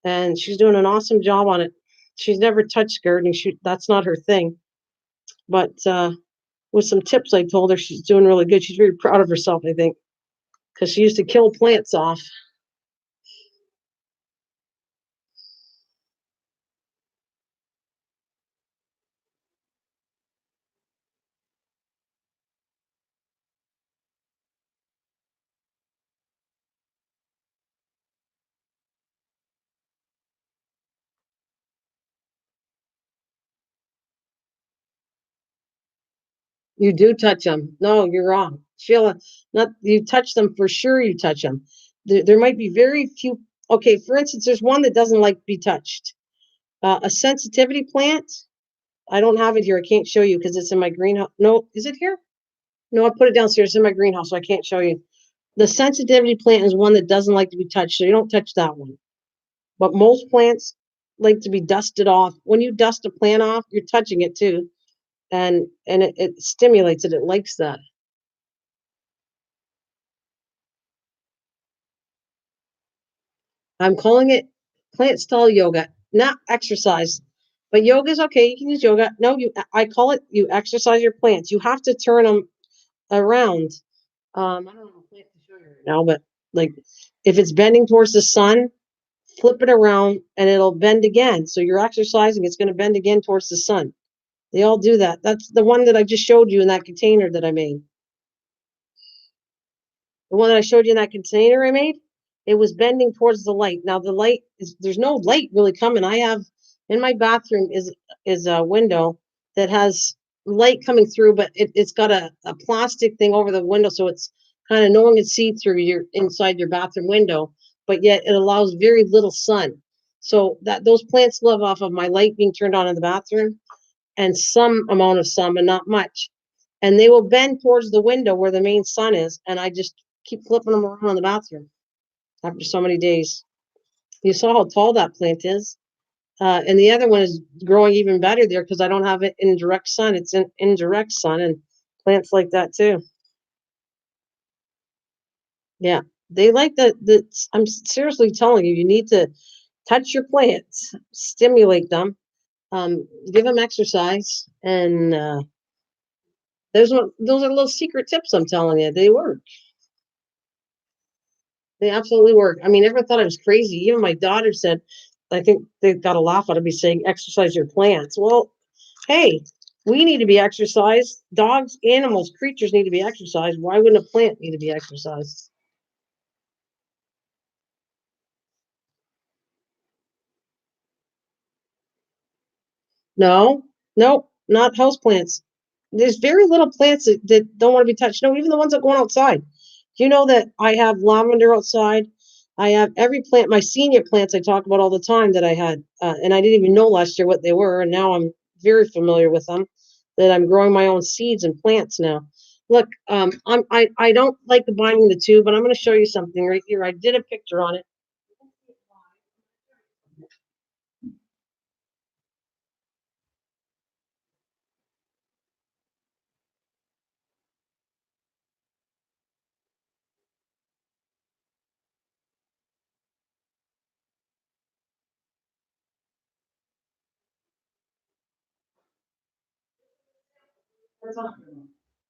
and she's doing an awesome job on it. She's never touched gardening. That's not her thing. But with some tips I told her, she's doing really good. She's very proud of herself, I think, because she used to kill plants off. You do touch them. No, you're wrong. Sheila, not you touch them for sure. You touch them. There might be very few. Okay, for instance, there's one that doesn't like to be touched. A sensitivity plant. I don't have it here. I can't show you because it's in my greenhouse. No, is it here? No, I put it downstairs in my greenhouse, so I can't show you. The sensitivity plant is one that doesn't like to be touched, so you don't touch that one. But most plants like to be dusted off. When you dust a plant off, you're touching it too, and it stimulates it. It likes that. I'm calling it plant style yoga, not exercise. But yoga is okay. You can use yoga. No, I call it you exercise your plants. You have to turn them around. I don't have a plant to show you right now, but like if it's bending towards the sun, flip it around and it'll bend again. So you're exercising, it's going to bend again towards the sun. They all do that. That's the one that I just showed you in that container that I made. The one that I showed you in that container I made, it was bending towards the light. Now the light is there's no light really coming. I have In my bathroom is a window that has light coming through, but it's got a plastic thing over the window, so it's kind of no one can see through your inside your bathroom window, but yet it allows very little sun. So that those plants live off of my light being turned on in the bathroom and some amount of sun, but not much. And they will bend towards the window where the main sun is, and I just keep flipping them around in the bathroom after so many days. You saw how tall that plant is. And the other one is growing even better there because I don't have it in direct sun. It's in indirect sun and plants like that too. Yeah. They like I'm seriously telling you, you need to touch your plants, stimulate them, give them exercise. And those are little secret tips I'm telling you. They work. They absolutely work. I mean, everyone thought I was crazy. Even my daughter said, I think they got a laugh out of me saying, exercise your plants. Well, hey, we need to be exercised. Dogs, animals, creatures need to be exercised. Why wouldn't a plant need to be exercised? No, no, not house plants. There's very little plants that don't want to be touched. No, even the ones that go on outside. Do you know that I have lavender outside? I have every plant, my senior plants I talk about all the time that I had, and I didn't even know last year what they were, and now I'm very familiar with them. That I'm growing my own seeds and plants now. Look, I don't like combining the two, but I'm going to show you something right here. I did a picture on it.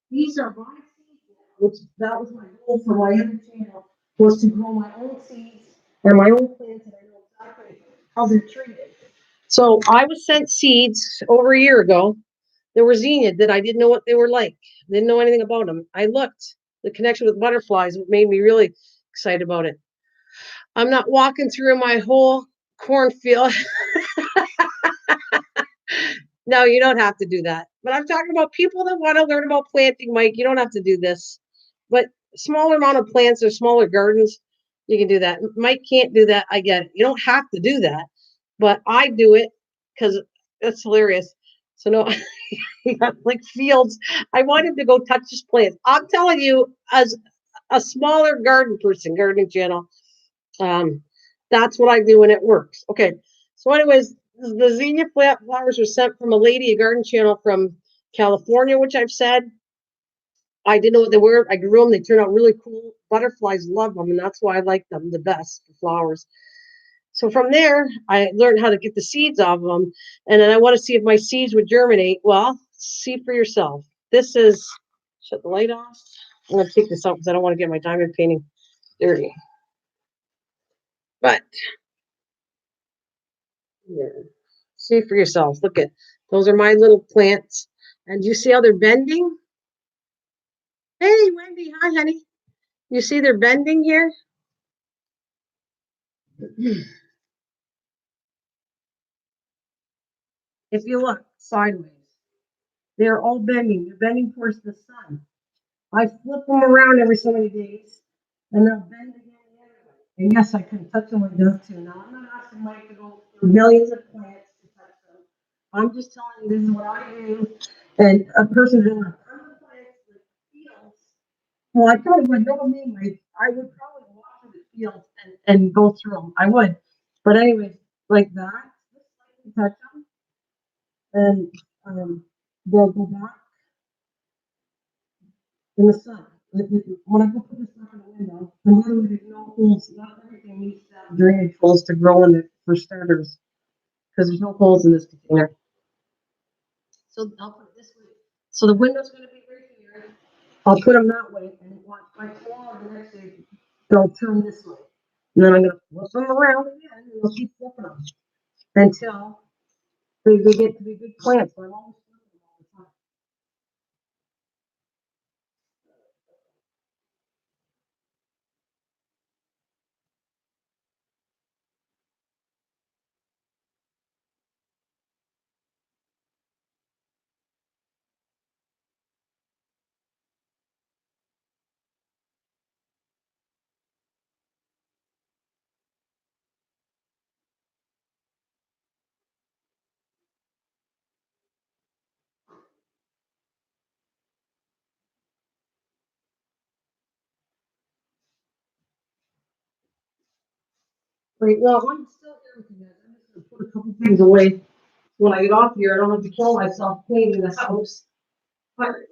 These are my seeds, which that was my goal for my other channel, was to grow my own seeds and my own plants, and I know exactly how they're treated. So I was sent seeds over a year ago. There were zinnia that I didn't know what they were like. Didn't know anything about them. I looked. The connection with butterflies made me really excited about it. I'm not walking through my whole cornfield. No, you don't have to do that. But I'm talking about people that want to learn about planting, Mike. You don't have to do this. But smaller amount of plants or smaller gardens, you can do that. Mike can't do that. I get it. You don't have to do that. But I do it because it's hilarious. So no, like fields. I want him to go touch his plants. I'm telling you, as a smaller garden person, gardening channel, um, that's what I do and it works. Okay. So, anyways, the zinnia flowers were sent from a lady, a garden channel from California, which I've said. I didn't know what they were. I grew them. They turned out really cool. Butterflies love them, and that's why I like them the best, the flowers. So from there, I learned how to get the seeds off of them. And then I want to see if my seeds would germinate. Well, see for yourself. This is, shut the light off. I'm going to take this out because I don't want to get my diamond painting dirty. But yeah, see for yourself. Look at those are my little plants. And you see how they're bending? Hey, Wendy. Hi, honey. You see they're bending here? If you look sideways, they're all bending. They're bending towards the sun. I flip them around every so many days, and they'll bend again the other way. And yes, I can touch them like that too. Now, I'm not asking Mike to go through millions of plants to touch them. I'm just telling you this is what I do. And a person doing a ton of plants like fields. Well, I probably would know me, Mike. I would probably walk through the fields and go through them. I would. But anyway, like that, just like touch them, and they'll go back in the sun. When I go put this stuff in the window, the literally there's no holes. Not everything needs to have drainage holes to grow in it for starters, because there's no holes in this container. So I'll put it this way. So the window's going to be right here. I'll put them that way, and watch my tomorrow the next day they'll turn this way, and then I'm going to flip them around again, and we'll keep flipping them until they get to be big plants. So I'm always flipping them all the time. Right, well, I'm still here with you guys. I'm just gonna put a couple things away when I get off here. I don't have to kill myself cleaning the house. All right.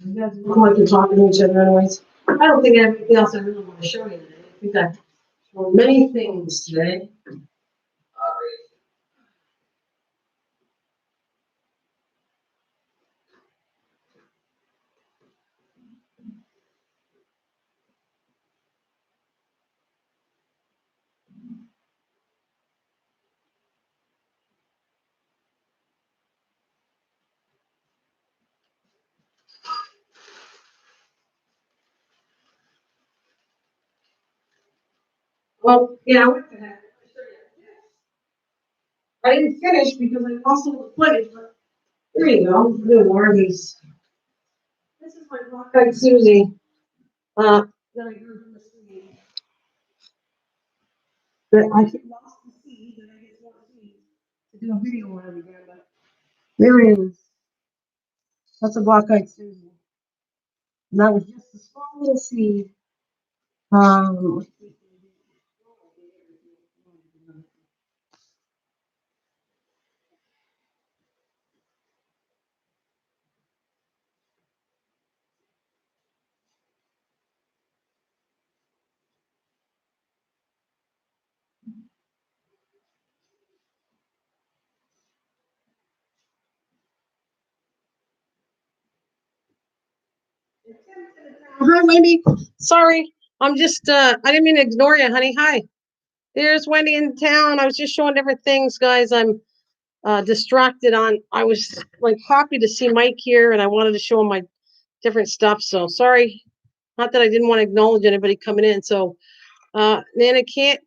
You guys look like you're talking to each other anyways. I don't think I have anything else I really want to show you today. I think I showed many things today. Well, yeah, I went to that. I didn't finish because I lost all the footage, but there you go. Little more of these. This is my black-eyed Susie. That I grew from the seed. That I lost the seed, and I get more seeds to do a video on it again. But there it is. That's a black-eyed Susie. And that was just a small little seed. Um, Hi, Wendy. Sorry, I'm just I didn't mean to ignore you, honey. Hi. There's Wendy in town. I was just showing different things, guys. I'm distracted on. I was like happy to see Mike here, and I wanted to show him my different stuff. So sorry, not that I didn't want to acknowledge anybody coming in. So Nana can't.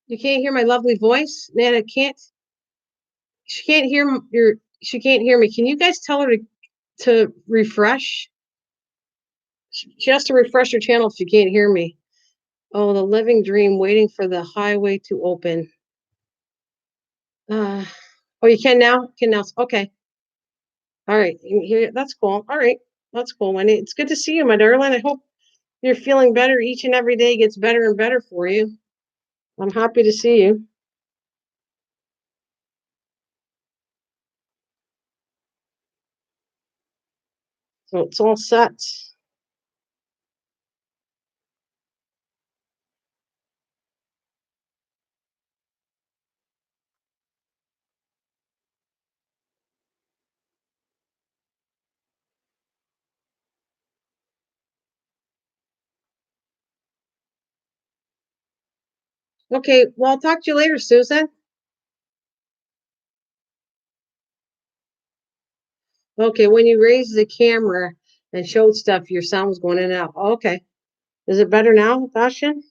You can't hear my lovely voice, Nana. Can't. She can't hear your. She can't hear me. Can you guys tell her to refresh? She has to refresh her channel if she can't hear me. Oh, the living dream, waiting for the highway to open. Uh, oh, you can now? Can now? Okay. All right. Here, that's cool. All right. That's cool, Wendy. It's good to see you, my darling. I hope you're feeling better. Each and every day gets better and better for you. I'm happy to see you. So it's all set. Okay. Well, I'll talk to you later, Susan. Okay. When you raised the camera and showed stuff, your sound was going in and out. Okay. Is it better now, Bastion?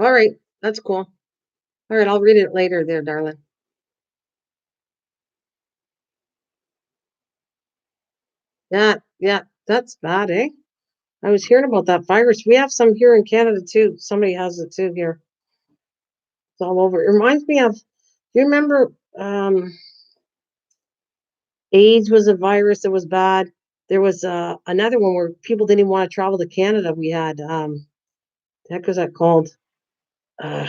All right. That's cool. All right. I'll read it later there, darling. Yeah. That's bad, eh? I was hearing about that virus. We have some here in Canada too. Somebody has it too here. It's all over. It reminds me of, do you remember AIDS was a virus that was bad? There was another one where people didn't even want to travel to Canada. We had, the heck was that called? Uh,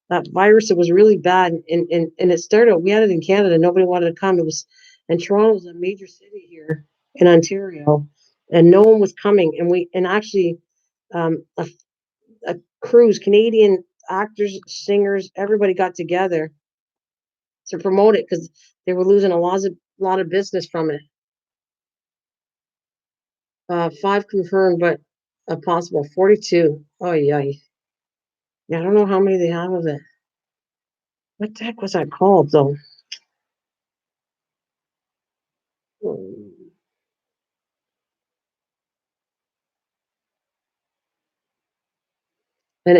that virus that was really bad. And it started, we had it in Canada. Nobody wanted to come. It was, and Toronto was a major city here in Ontario, and no one was coming. And actually, a cruise, Canadian actors, singers, everybody got together to promote it because they were losing a lot of business from it. 5 confirmed, but a possible 42. Oh yeah, yeah. I don't know how many they have of it. What the heck was that called though? Hmm. And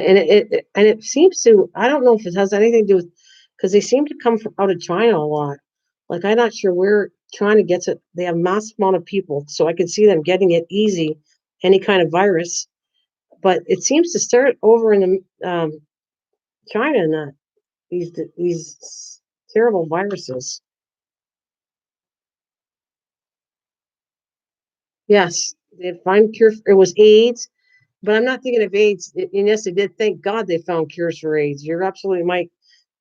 it seems to. I don't know if it has anything to do with because they seem to come from out of China a lot. Like I'm not sure where China gets it. They have mass amount of people, so I can see them getting it easy. Any kind of virus, but it seems to start over in China and that these terrible viruses. Yes, they find cure. It was AIDS, but I'm not thinking of AIDS. And yes, they did. Thank God they found cures for AIDS. You're absolutely right,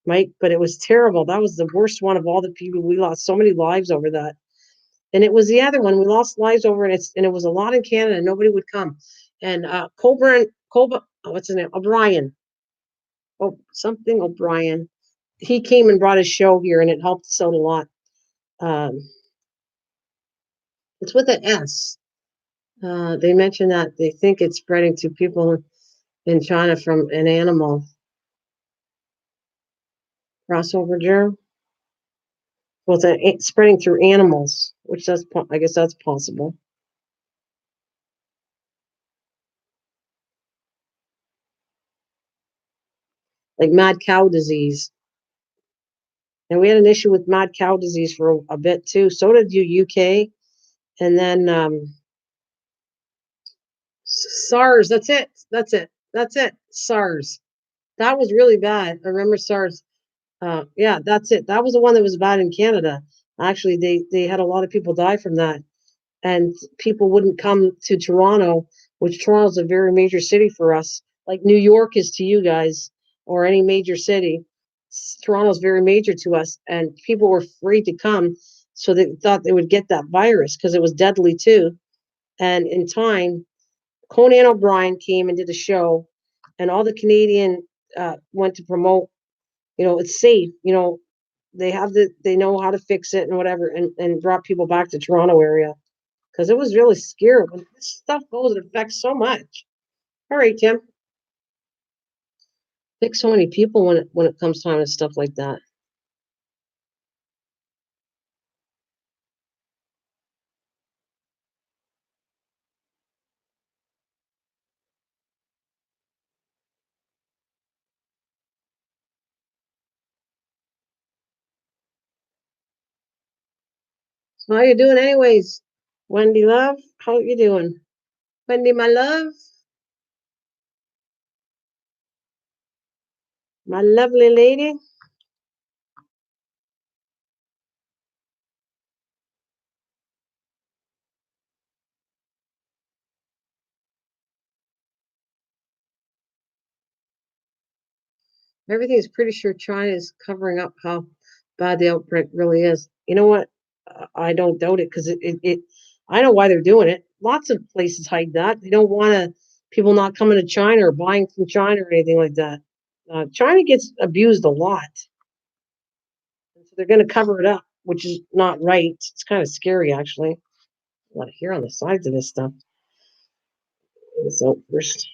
Mike. But it was terrible. That was the worst one of all the people. We lost so many lives over that. And it was the other one we lost lives over, and it was a lot in Canada. And nobody would come. And Cobra, what's his name? O'Brien. Oh, something O'Brien. He came and brought his show here, and it helped us out a lot. Um, it's with an S. They mentioned that they think it's spreading to people in China from an animal crossover germ. Well, it's spreading through animals, which I guess that's possible. Like mad cow disease. And we had an issue with mad cow disease for a bit too. So did UK. And then SARS. That's it. That's it. That's it. SARS. That was really bad. I remember SARS. Yeah, that's it. That was the one that was bad in Canada. Actually, they had a lot of people die from that, and people wouldn't come to Toronto, which Toronto's a very major city for us, like New York is to you guys, or any major city. Toronto's very major to us, and people were afraid to come, so they thought they would get that virus because it was deadly too. And in time, Conan O'Brien came and did a show, and all the Canadian went to promote. It's safe. They know how to fix it and whatever, and brought people back to Toronto area because it was really scary when this stuff goes. It affects so much. All right, Tim, affects so many people when it comes time to stuff like that. So how you doing, anyways? Wendy, love, how you doing? Wendy, my love, my lovely lady. Everything's pretty sure China is covering up how bad the outbreak really is. You know what? I don't doubt it because I know why they're doing it. Lots of places hide that. They don't want people not coming to China or buying from China or anything like that. China gets abused a lot, so they're going to cover it up, which is not right. It's kind of scary, actually. A lot of hair on the sides of this stuff. So first,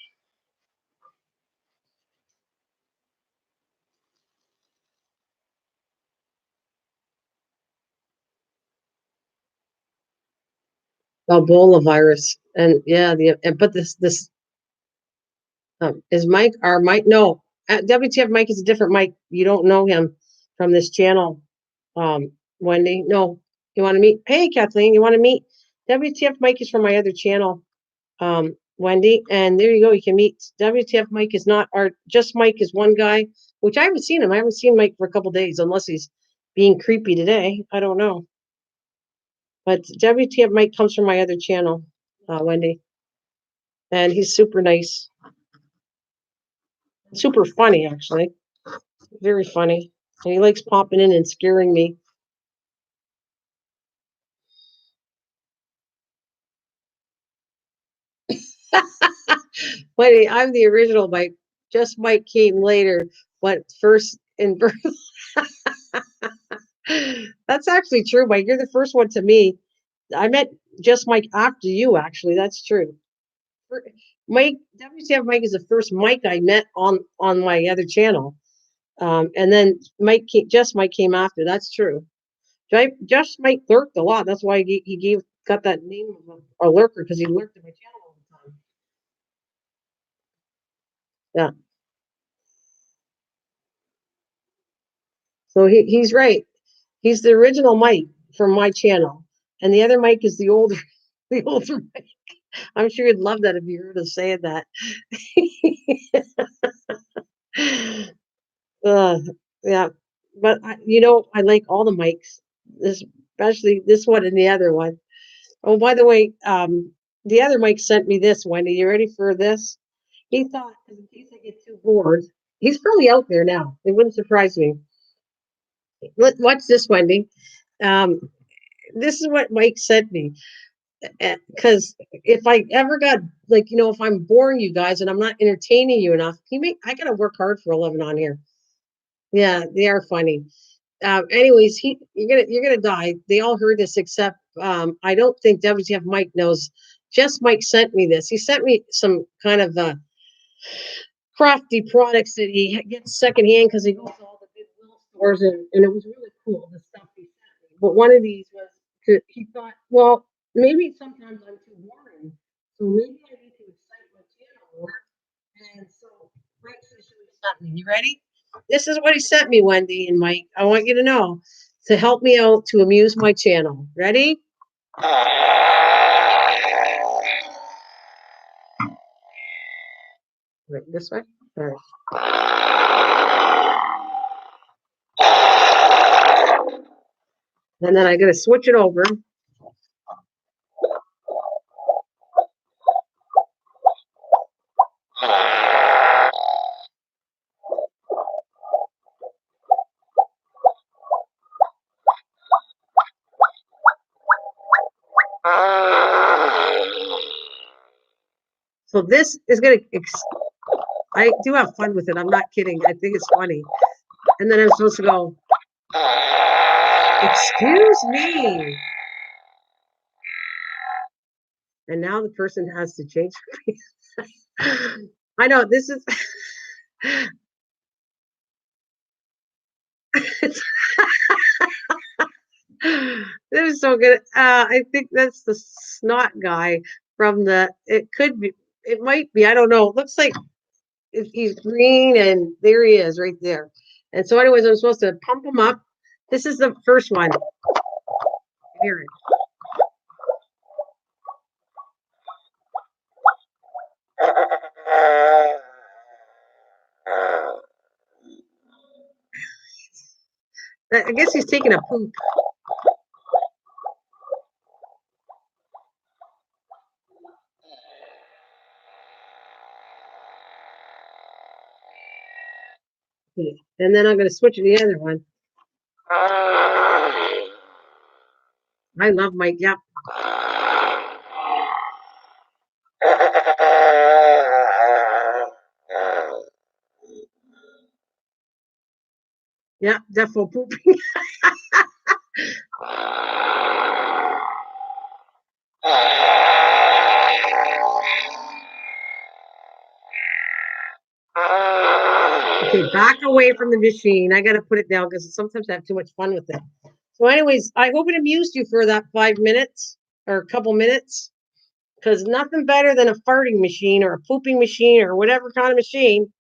Ebola virus, and yeah, but this is Mike, our Mike? No, WTF Mike is a different Mike. You don't know him from this channel, Wendy. No, you want to meet? Hey, Kathleen, you want to meet? WTF Mike is from my other channel, Wendy. And there you go. You can meet. WTF Mike is not our. Just Mike is one guy, which I haven't seen him. I haven't seen Mike for a couple days, unless he's being creepy today. I don't know. But WTF Mike comes from my other channel, Wendy, and he's super nice, super funny, actually. Very funny. And he likes popping in and scaring me. Wait, I'm the original Mike. Just Mike came later, went first in birth. That's actually true, Mike. You're the first one to me. I met just Mike after you, actually. That's true. Fir- Mike, WCF Mike is the first Mike I met on my other channel. And then just Mike came after. That's true. Just Mike lurked a lot. That's why he got that name of a lurker because he lurked in my channel all the time. Yeah. So he's right. He's the original Mike from my channel, and the other Mike is the older the older Mike. I'm sure you'd love that if you heard us saying that. uh, yeah, but I like all the mics, especially this one and the other one. Oh, by the way, the other Mike sent me this. Wendy, you ready for this? He thought, in case I get too bored, he's probably out there now. It wouldn't surprise me. Watch this, Wendy. Um, this is what Mike sent me. Because if I ever got if I'm boring you guys and I'm not entertaining you enough, I gotta work hard for a living on here. Yeah, they are funny. Anyways, you're gonna die. They all heard this except I don't think WTF Mike knows. Just Mike sent me this. He sent me some kind of crafty products that he gets secondhand because he goes to all the Goodwill stores, and it was really cool the stuff he sent me. But one of these was he thought, well, maybe sometimes I'm too boring, so maybe I need to excite my channel more. And so Mike says what he sent me. You ready? This is what he sent me, Wendy and Mike. I want you to know to help me out to amuse my channel. Ready? Wait, this way? All right. And then I'm going to switch it over. So this is going to, I do have fun with it. I'm not kidding. I think it's funny. And then I'm supposed to go, excuse me. And now the person has to change. I know this is. This is so good. I think that's the snot guy from the. It could be. It might be. I don't know. It looks like he's green, and there he is, right there. And so, anyways, I'm supposed to pump him up. This is the first one. Hear it. I guess he's taking a poop. And then I'm going to switch to the other one. I love Mike. Yep. Yeah, definitely pooping. Okay, back away from the machine. I got to put it down because sometimes I have too much fun with it. So, anyways, I hope it amused you for that 5 minutes or a couple minutes because nothing better than a farting machine or a pooping machine or whatever kind of machine.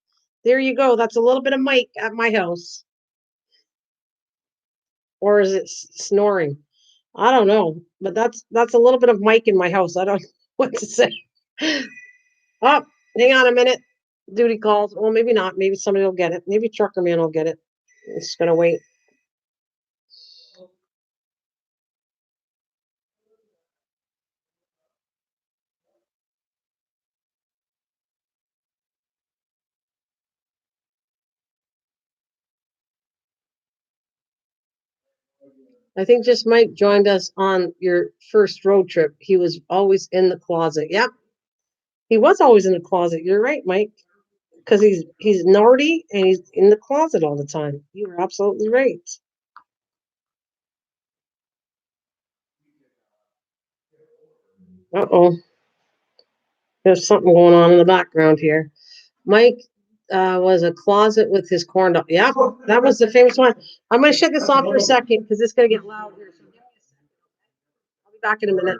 There you go. That's a little bit of Mike at my house. Or is it snoring? I don't know, but that's a little bit of Mike in my house. I don't know what to say. Oh, hang on a minute. Duty calls. Well, maybe not. Maybe somebody will get it. Maybe Trucker Man will get it. It's just gonna wait. I think just Mike joined us on your first road trip. He was always in the closet. Yep, he was always in the closet. You're right, Mike, because he's naughty and he's in the closet all the time. You are absolutely right. Uh-oh. There's something going on in the background here. Mike was a closet with his corn dog. Yeah, that was the famous one. I'm going to shut this off for a second because it's going to get loud here. So give me a second. I'll be back in a minute.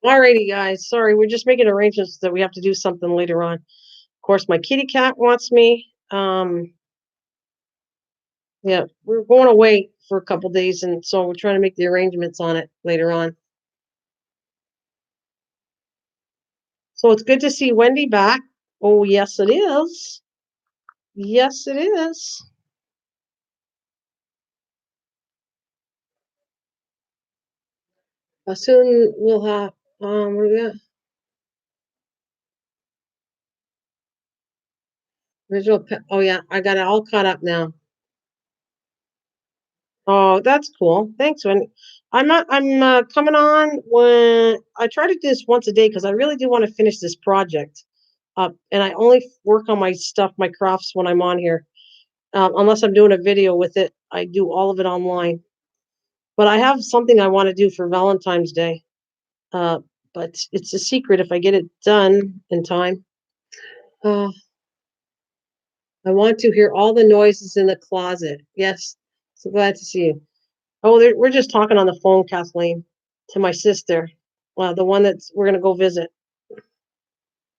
Alrighty, guys. Sorry, we're just making arrangements that we have to do something later on. Of course, my kitty cat wants me. Yeah, we're going away for a couple days, and so we're trying to make the arrangements on it later on. So it's good to see Wendy back. Oh, yes, it is. Yes, it is. Soon we'll have what do we got? Oh yeah, I got it all caught up now. Oh, that's cool. Thanks, Wendy. I'm coming on when I try to do this once a day because I really do want to finish this project up, and I only work on my stuff, my crafts when I'm on here. Unless I'm doing a video with it, I do all of it online. But I have something I want to do for Valentine's Day. Uh, but it's a secret if I get it done in time. Uh, I want to hear all the noises in the closet. Yes, so glad to see you. Oh, we're just talking on the phone, Kathleen, to my sister, the one that's we're gonna go visit.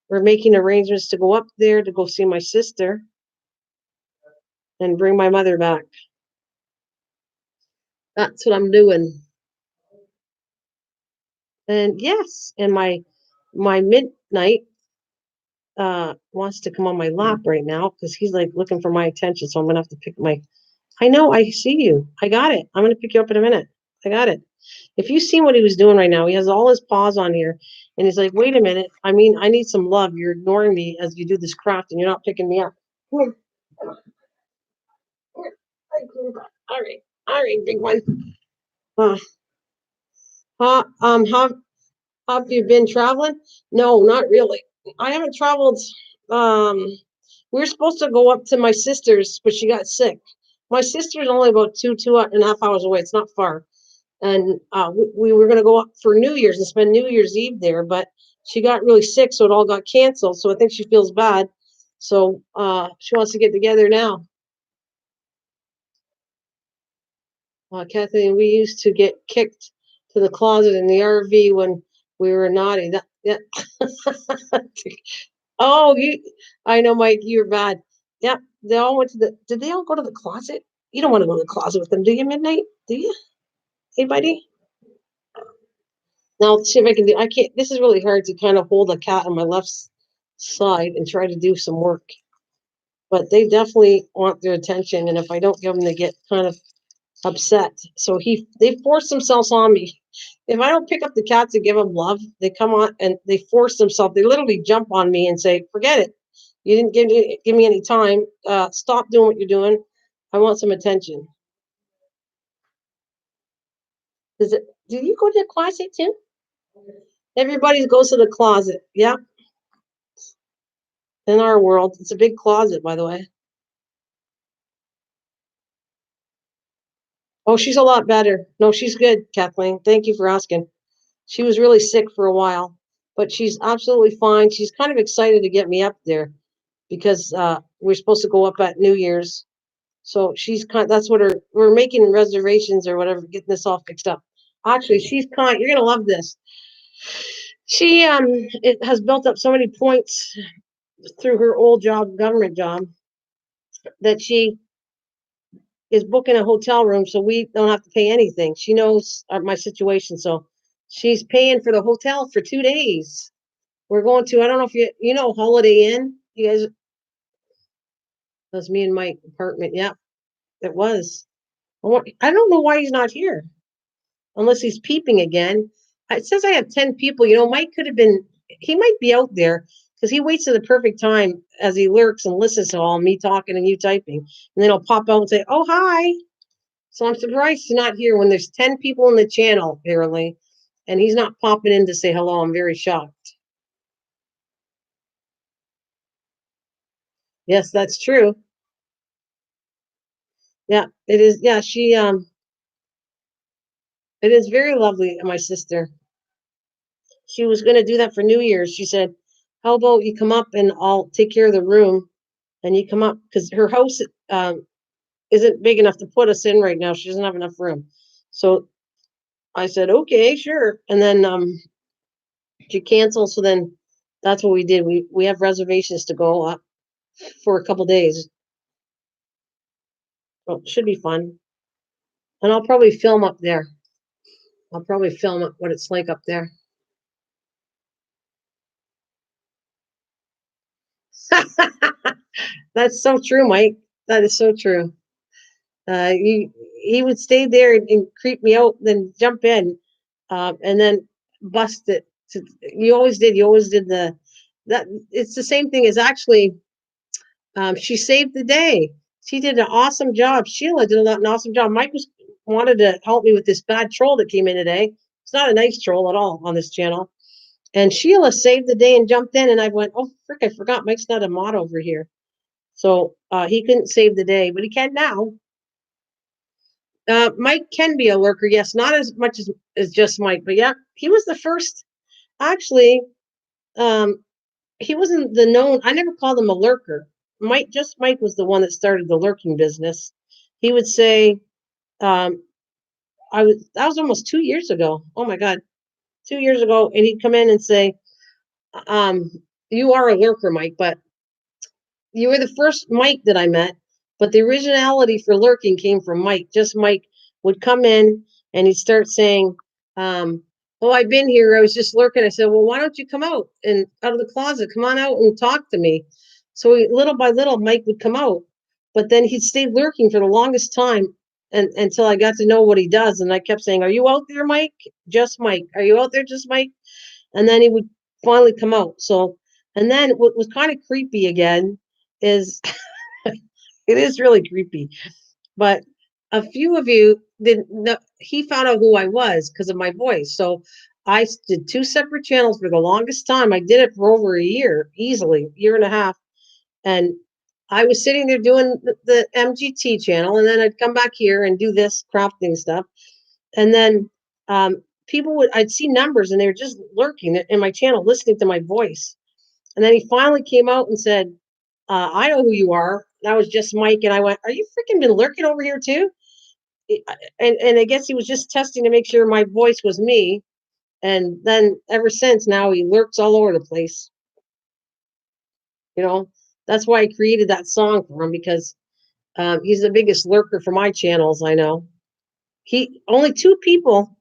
We're making arrangements to go up there to go see my sister and bring my mother back. That's what I'm doing. And yes, and my midnight wants to come on my lap right now because he's like looking for my attention. So I'm gonna have to pick my. I know, I see you. I got it. I'm gonna pick you up in a minute. I got it. If you see what he was doing right now, he has all his paws on here, and he's like, "Wait a minute. I mean, I need some love. You're ignoring me as you do this craft, and you're not picking me up." Come here, come here. All right, big one. Uh, how have you been traveling? No, not really. I haven't traveled. Um, we were supposed to go up to my sister's, but she got sick. My sister's only about two and a half hours away. It's not far. And we were going to go up for New Year's and spend New Year's Eve there, but She got really sick, so it all got canceled. So I think she feels bad. So she wants to get together now. Kathleen, we used to get kicked to the closet in the RV when we were naughty. That, yeah. Oh, I know, Mike, you're bad. Yeah, they all went to the. Did they all go to the closet? You don't want to go to the closet with them, do you? Midnight? Do you? Anybody? Now, let's see if I can do. I can't. This is really hard to kind of hold a cat on my left side and try to do some work. But they definitely want their attention, and if I don't give them, they get kind of upset. So they force themselves on me. If I don't pick up the cats and give them love, they come on and they force themselves. They literally jump on me and say, "Forget it. You didn't give me any time. Stop doing what you're doing. I want some attention." Does it? Do you go to the closet too? Everybody goes to the closet. Yeah, in our world, it's a big closet, by the way. Oh, she's a lot better. No, she's good, Kathleen. Thank you for asking. She was really sick for a while, but she's absolutely fine. She's kind of excited to get me up there because we're supposed to go up at New Year's. So she's kind. That's what we're making reservations or whatever, getting this all fixed up. Actually, she's kind. You're gonna love this. She it has built up so many points through her old job, government job, that she is booking a hotel room, so we don't have to pay anything. She knows my situation, so she's paying for the hotel for 2 days. We're going to. I don't know if you know Holiday Inn. You guys, that's me and my apartment. Yeah, it was. I don't know why he's not here, unless he's peeping again. It says I have 10 people. Mike could have been. He might be out there because he waits at the perfect time as he lurks and listens to all me talking and you typing, and then he'll pop out and say, "Oh, hi." So I'm surprised he's not here when there's 10 people in the channel, apparently, and he's not popping in to say hello. I'm very shocked. Yes, that's true. Yeah, it is. Yeah, it is very lovely, my sister. She was going to do that for New Year's. She said, "How about you come up and I'll take care of the room, and you come up because her house isn't big enough to put us in right now. She doesn't have enough room." So I said, "Okay, sure." And then she canceled. So then that's what we did. We have reservations to go up for a couple days. Well, it should be fun, and I'll probably film up there. I'll probably film up what it's like up there. That's so true, Mike. That is so true. He would stay there and creep me out, then jump in, and then bust it. You always did. You always did that. It's the same thing as actually. She saved the day. She did an awesome job. Sheila did an awesome job. Mike wanted to help me with this bad troll that came in today. It's not a nice troll at all on this channel. And Sheila saved the day and jumped in, and I went, "Oh, frick, I forgot Mike's not a mod over here." So he couldn't save the day, but he can now. Mike can be a lurker, yes, not as much as just Mike, but yeah, he was the first. Actually, um, he wasn't the known. I never called him a lurker. Mike was the one that started the lurking business. He would say, um, That was almost 2 years ago. Oh my God, 2 years ago, and he'd come in and say, um, "You are a lurker, Mike, but you were the first Mike that I met, but the originality for lurking came from Mike. Just Mike would come in and he'd start saying, "Oh, I've been here. I was just lurking." I said, "Well, why don't you come out of the closet? Come on out and talk to me." So little by little, Mike would come out, but then he'd stay lurking for the longest time, and until I got to know what he does. And I kept saying, "Are you out there, Mike? Just Mike? Are you out there, just Mike?" And then he would finally come out. So, and then what was kind of creepy again is it is really creepy, but a few of you didn't know. He found out who I was because of my voice. So I did two separate channels for the longest time. I did it for over a year, easily, year and a half. And I was sitting there doing the MGT channel, and then I'd come back here and do this crafting stuff. And then people would I'd see numbers and they were just lurking in my channel, listening to my voice. And then he finally came out and said, "I know who you are." That was just Mike, and I went, "Are you freaking been lurking over here too?" And I guess he was just testing to make sure my voice was me. And then ever since now he lurks all over the place. You know, that's why I created that song for him because he's the biggest lurker for my channels. I know he only two people.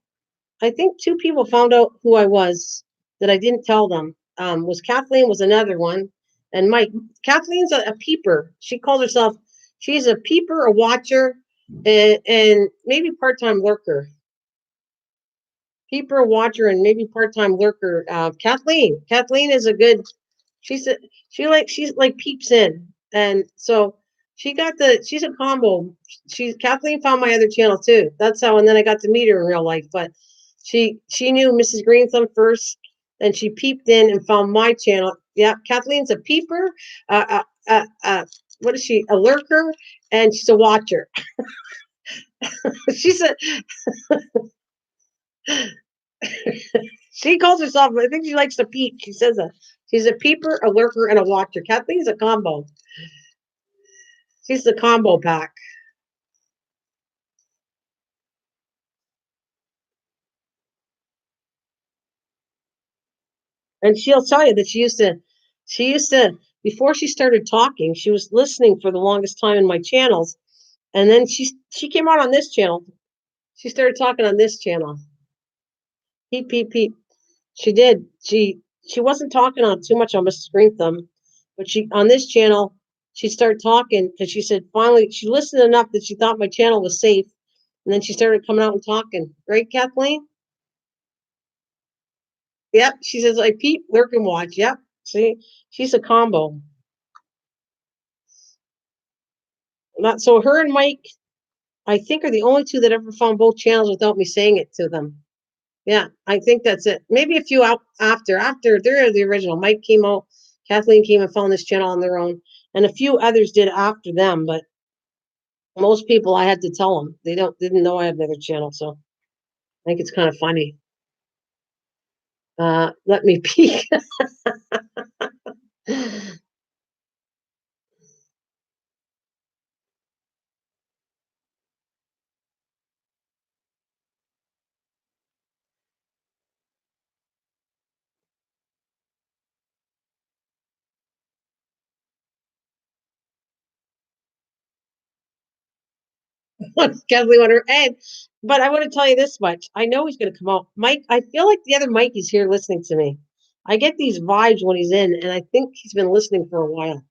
I think two people found out who I was that I didn't tell them. Was Kathleen was another one, and Mike. Kathleen's a peeper. She calls herself. She's a peeper, a watcher, and maybe part-time lurker. Peeper, watcher, and maybe part-time lurker. Kathleen. Kathleen is a good. She's a, she's like peeps in, and so she got the. She's a combo. She's Kathleen found my other channel too. That's how, and then I got to meet her in real life. But she knew Mrs. Green Thumb first, and she peeped in and found my channel. Yeah, Kathleen's a peeper. What is she? A lurker, and she's a watcher. she's a She calls herself, I think she likes to peep. She says she's a peeper, a lurker, and a watcher. Kathleen's a combo. She's the combo pack. And she'll tell you that she used to, before she started talking, she was listening for the longest time in my channels. And then she came out on this channel. She started talking on this channel. Peep, peep, peep. She did. She wasn't talking on too much on Mrs. Green Thumb, but she on this channel she started talking because she said finally she listened enough that she thought my channel was safe, and then she started coming out and talking. Right, Kathleen? Yep. She says I peep, lurk, and watch. Yep. See, she's a combo. Not so her and Mike, I think, are the only two that ever found both channels without me saying it to them. Yeah, I think that's it. Maybe a few out after they're the original. Mike came out, Kathleen came and found this channel on their own, and a few others did after them. But most people, I had to tell them didn't know I had another channel. So I think it's kind of funny. Let me peek. Kathleen went her head. But I want to tell you this much. I know he's going to come out. Mike, I feel like the other Mike is here listening to me. I get these vibes when he's in, and I think he's been listening for a while.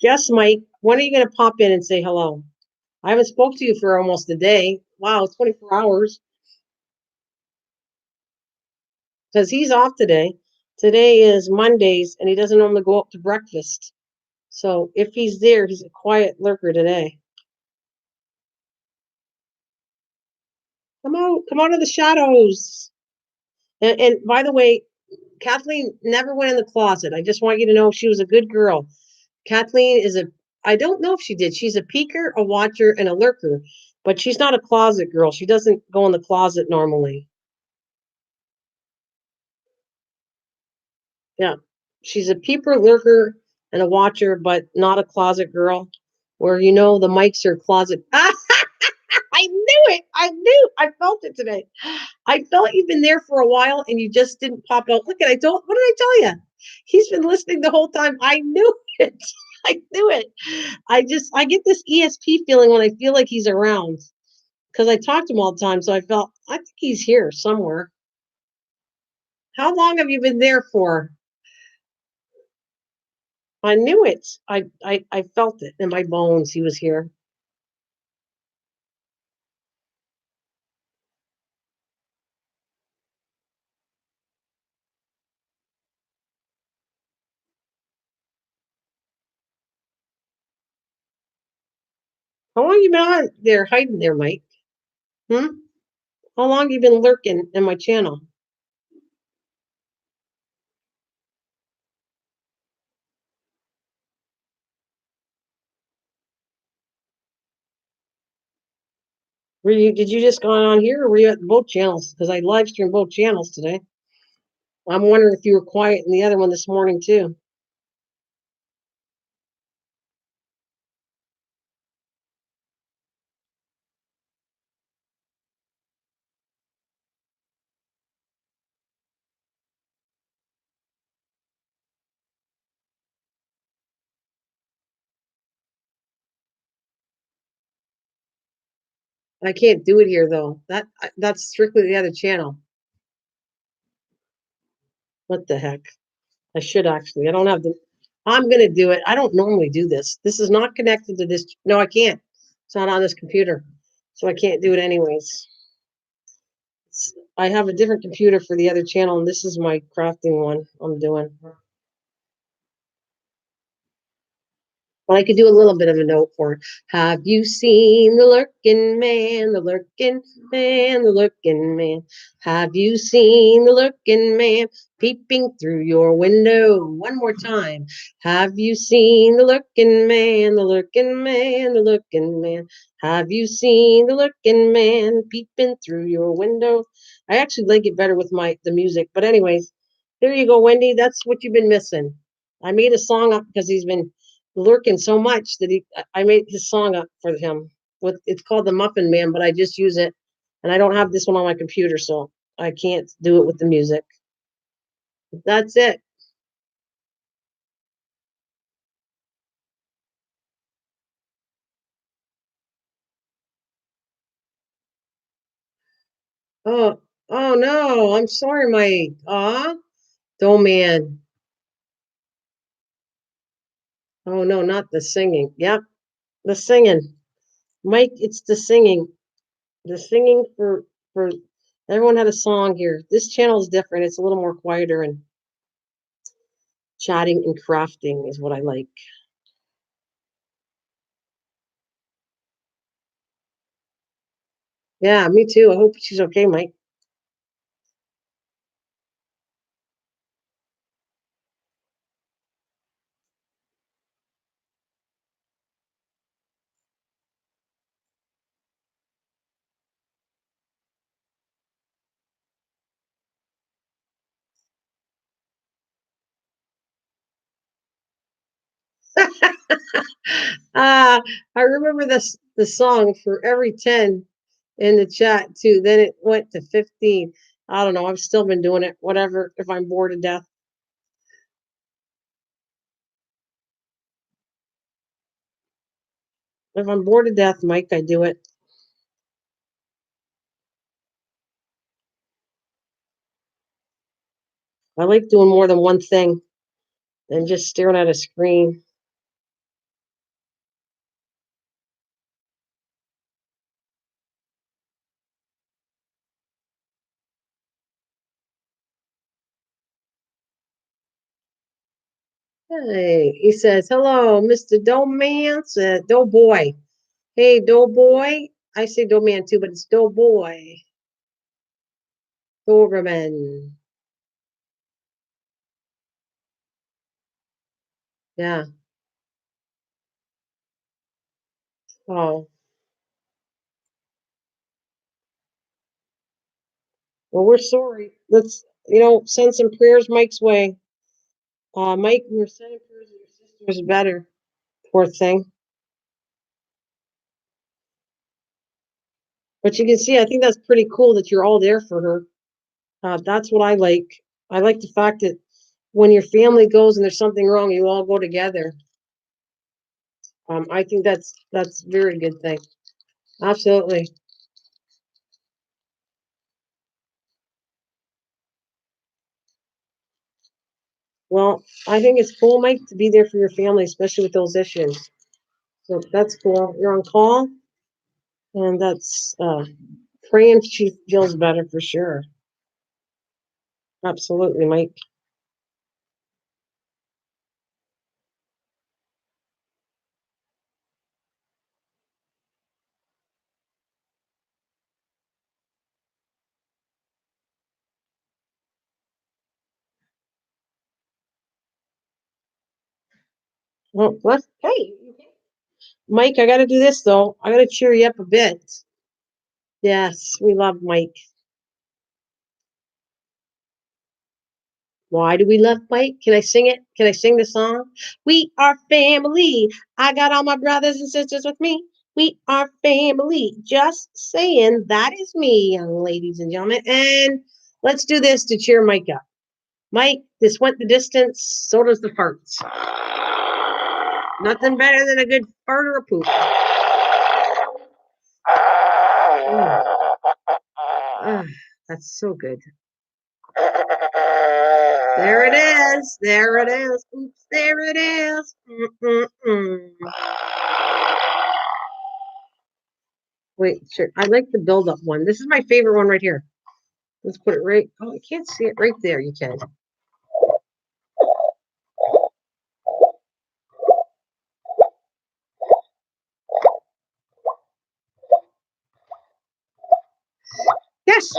Yes, Mike, when are you going to pop in and say hello? I haven't spoke to you for almost a day. Wow, 24 hours. Because he's off today. Today is Mondays, and he doesn't normally go up to breakfast. So if he's there, he's a quiet lurker today. Come out of the shadows. And by the way, Kathleen never went in the closet. I just want you to know she was a good girl. Kathleen is I don't know if she did. She's a peeker, a watcher, and a lurker, but she's not a closet girl. She doesn't go in the closet normally. Yeah. She's a peeper, lurker, and a watcher, but not a closet girl. Where the mics are closet. I knew it. I felt it today. I felt you've been there for a while and you just didn't pop out. Look at I don't what did I tell you? He's been listening the whole time. I knew it. I knew it. I get this ESP feeling when I feel like he's around. Because I talk to him all the time. So I think he's here somewhere. How long have you been there for? I knew it. I felt it in my bones. He was here. How long you been on there hiding there, Mike? Hmm? How long you been lurking in my channel? Were you? Did you just go on here, or were you at both channels? Because I live streamed both channels today. I'm wondering if you were quiet in the other one this morning too. I can't do it here though. That's strictly the other channel. What the heck? I should actually. I don't have the. I'm gonna do it. I don't normally do this. This is not connected to this. No, I can't. It's not on this computer, so I can't do it anyways. I have a different computer for the other channel, and this is my crafting one I'm doing. Well, I could do a little bit of a note for it. Have you seen the lurking man, the lurking man, the lurking man? Have you seen the lurking man peeping through your window? One more time. Have you seen the lurking man, the lurking man, the lurking man? Have you seen the lurking man peeping through your window? I actually like it better with the music. But anyways, there you go, Wendy. That's what you've been missing. I made a song up because he's been lurking so much that I made his song up for him. With it's called the Muffin Man, but I just use it, and I don't have this one on my computer, so I can't do it with the music. That's it. Oh, oh no, I'm sorry, Mike. Oh man. Oh no, not the singing. Yep, the singing, Mike. It's the singing. The singing for everyone had a song here. This channel is different. It's a little more quieter and chatting and crafting is what I like. Yeah, me too. I hope she's okay, Mike. I remember this the song for every 10 in the chat too. Then it went to 15. I don't know. I've still been doing it. Whatever. If I'm bored to death. If I'm bored to death, Mike, I do it. I like doing more than one thing than just staring at a screen. Hey, he says, hello, Mr. Doughman. Said Doughboy. Hey, Doughboy. I say Doughman too, but it's Doughboy. Doberman. Yeah. Oh, well, we're sorry. Let's, send some prayers Mike's way. Mike, we were sending prayers that your sister's better. Poor thing. But you can see, I think that's pretty cool that you're all there for her. That's what I like. I like the fact that when your family goes and there's something wrong, you all go together. I think that's a very good thing. Absolutely. Well, I think it's cool, Mike, to be there for your family, especially with those issues. So that's cool. You're on call, and that's praying she feels better for sure. Absolutely, Mike. Well, what? Hey, Mike, I got to do this though. I got to cheer you up a bit. Yes, we love Mike. Why do we love Mike? Can I sing it? Can I sing the song? We are family. I got all my brothers and sisters with me. We are family. Just saying, that is me, young ladies and gentlemen. And let's do this to cheer Mike up. Mike, this went the distance. So does the farts. Nothing better than a good fart or a poop. Mm. Ah, that's so good. There it is. There it is. Oops, there it is. Mm-mm-mm. Wait, sure. I like the build-up one. This is my favorite one right here. Let's put it right. Oh, you can't see it right there. You can. Yes.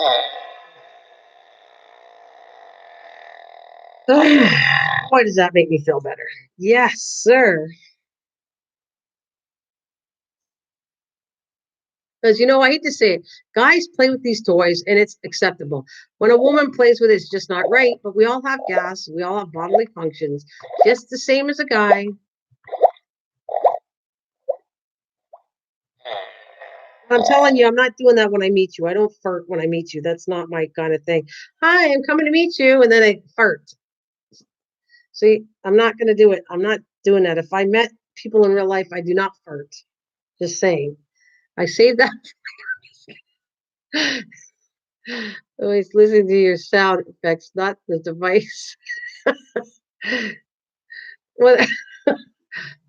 Boy, does that make me feel better. Yes, sir. Because I hate to say it, guys play with these toys and it's acceptable. When a woman plays with it, it's just not right. But we all have gas. We all have bodily functions, just the same as a guy. I'm telling you, I'm not doing that when I meet you. I don't fart when I meet you. That's not my kind of thing. Hi, I'm coming to meet you, and then I fart. See, I'm not going to do it. I'm not doing that. If I met people in real life, I do not fart. Just saying. I save that. Always listen to your sound effects, not the device. Well,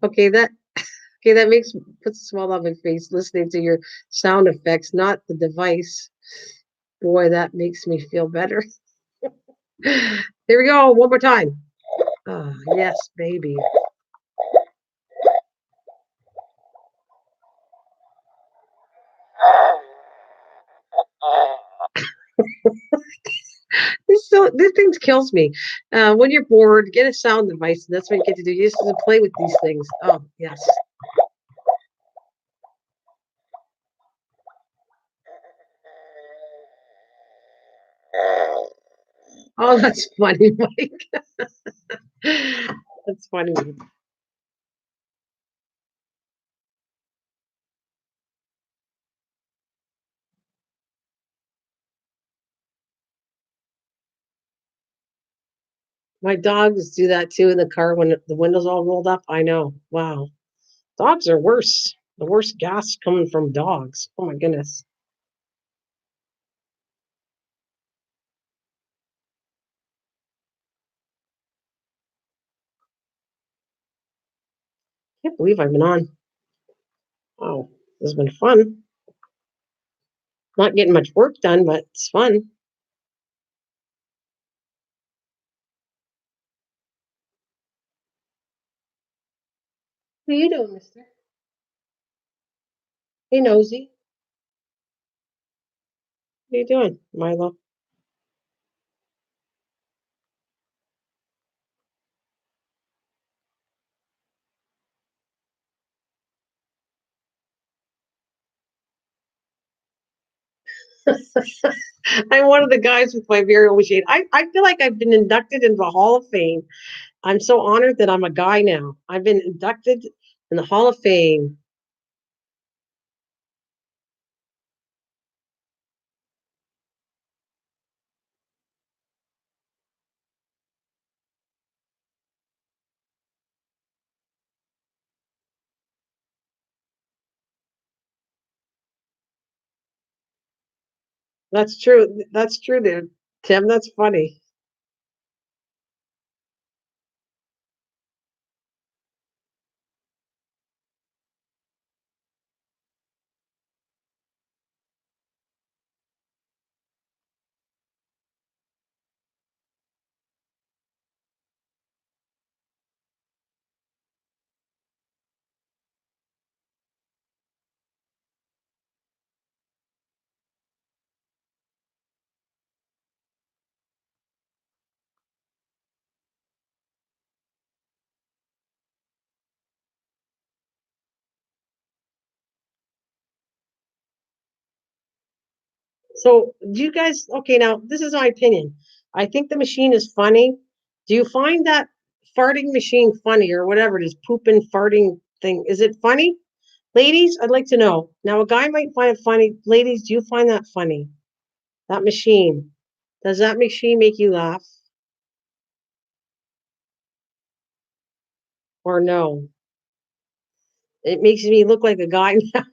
okay, that makes puts a smile on my face listening to your sound effects, not the device. Boy, that makes me feel better. Here we go, one more time. Oh, yes, baby. This thing kills me. When you're bored, get a sound device, and that's what you get to do. You just to play with these things. Oh, yes. Oh, that's funny, Mike. That's funny. My dogs do that too in the car when the windows all rolled up. I know. Wow. Dogs are worse. The worst gas coming from dogs. Oh my goodness. Can't believe I've been on. Wow. This has been fun. Not getting much work done, but it's fun. What are you doing, mister? Hey, Nosy. What are you doing, Milo? I'm one of the guys with my very own machine. I feel like I've been inducted into the Hall of Fame. I'm so honored that I'm a guy now. I've been inducted in the Hall of Fame. That's true. That's true, dude. Tim, that's funny. So, do you guys okay, now this is my opinion. I think the machine is funny. Do you find that farting machine funny or whatever it is, pooping farting thing? Is it funny? Ladies, I'd like to know. Now, a guy might find it funny. Ladies, do you find that funny? That machine. Does that machine make you laugh or no? It makes me look like a guy now.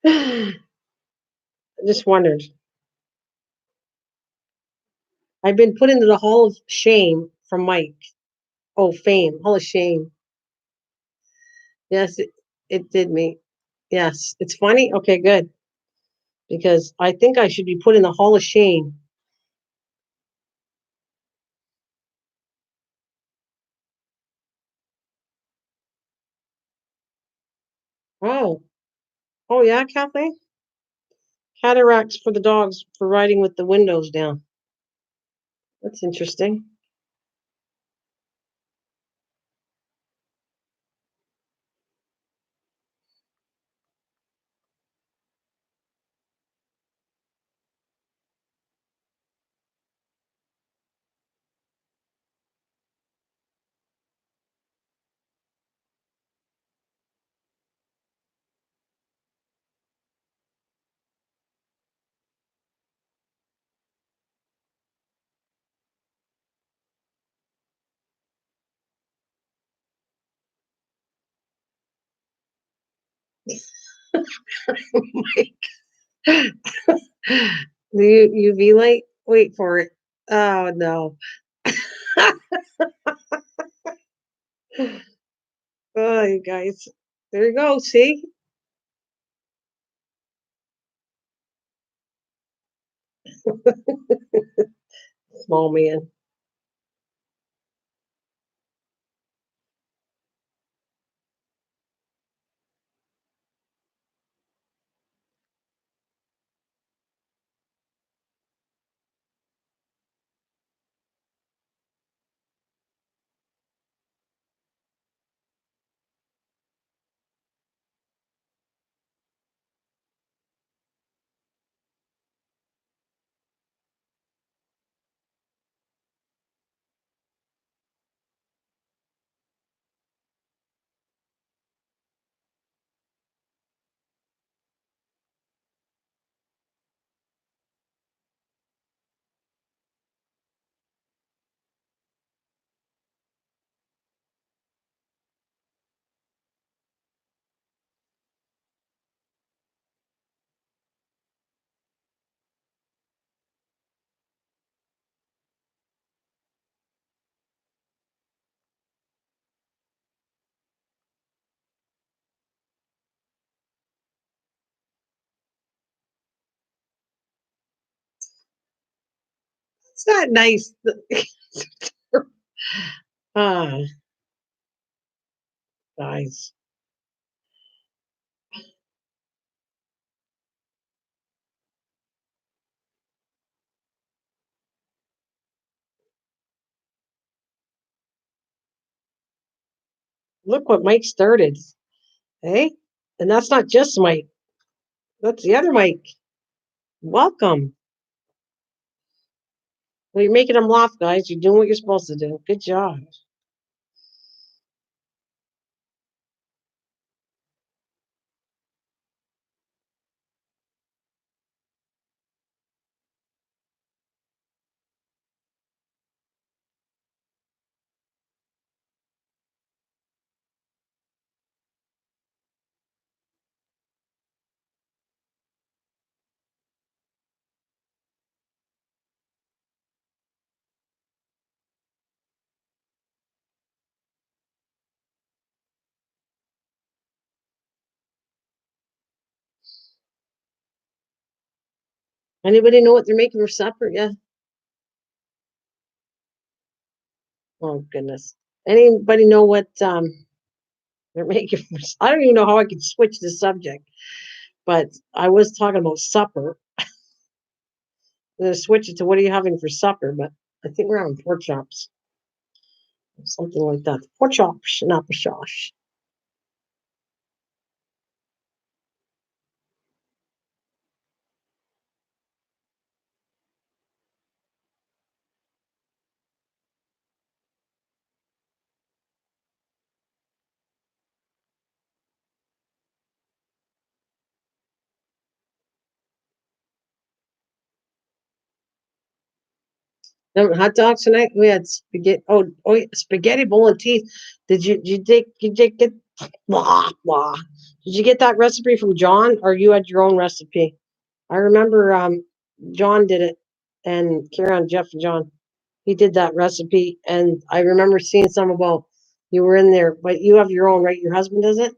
I just wondered. I've been put into the Hall of Shame from Mike. Oh, fame. Hall of Shame. Yes, it did me. Yes, it's funny. Okay, good. Because I think I should be put in the Hall of Shame. Oh, oh yeah, Kathleen. Cataracts for the dogs for riding with the windows down. That's interesting. The UV light. Wait for it. Oh no. Oh, you guys. There you go. See, small man. It's not nice. Ah, guys. Look what Mike started. Hey, and that's not just Mike. That's the other Mike. Welcome. Well, you're making them laugh, guys. You're doing what you're supposed to do. Good job. Anybody know what they're making for supper? Yeah. Oh goodness. Anybody know what they're making for? I don't even know how I could switch the subject, but I was talking about supper. I'm gonna switch it to what are you having for supper? But I think we're having pork chops, something like that. Pork chops, not the sauce. Hot dogs tonight? We had spaghetti. Oh, spaghetti bolognese. Did you get blah blah? Did you get that recipe from John, or you had your own recipe? I remember John did it, and Karen, Jeff, and John. He did that recipe, and I remember seeing some about you were in there, but you have your own, right? Your husband does it.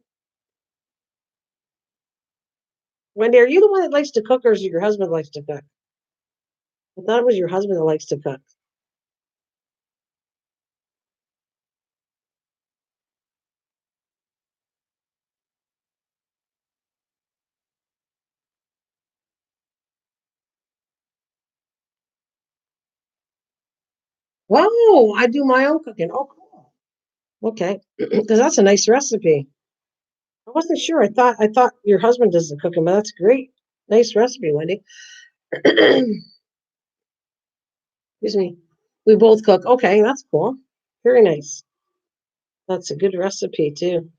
Wendy, are you the one that likes to cook, or is it your husband likes to cook? I thought it was your husband that likes to cook. Whoa, I do my own cooking. Oh, cool. Okay, because that's a nice recipe. I wasn't sure. I thought your husband does the cooking, but that's great. Nice recipe, Wendy. Excuse me. We both cook. Okay, that's cool. Very nice. That's a good recipe too.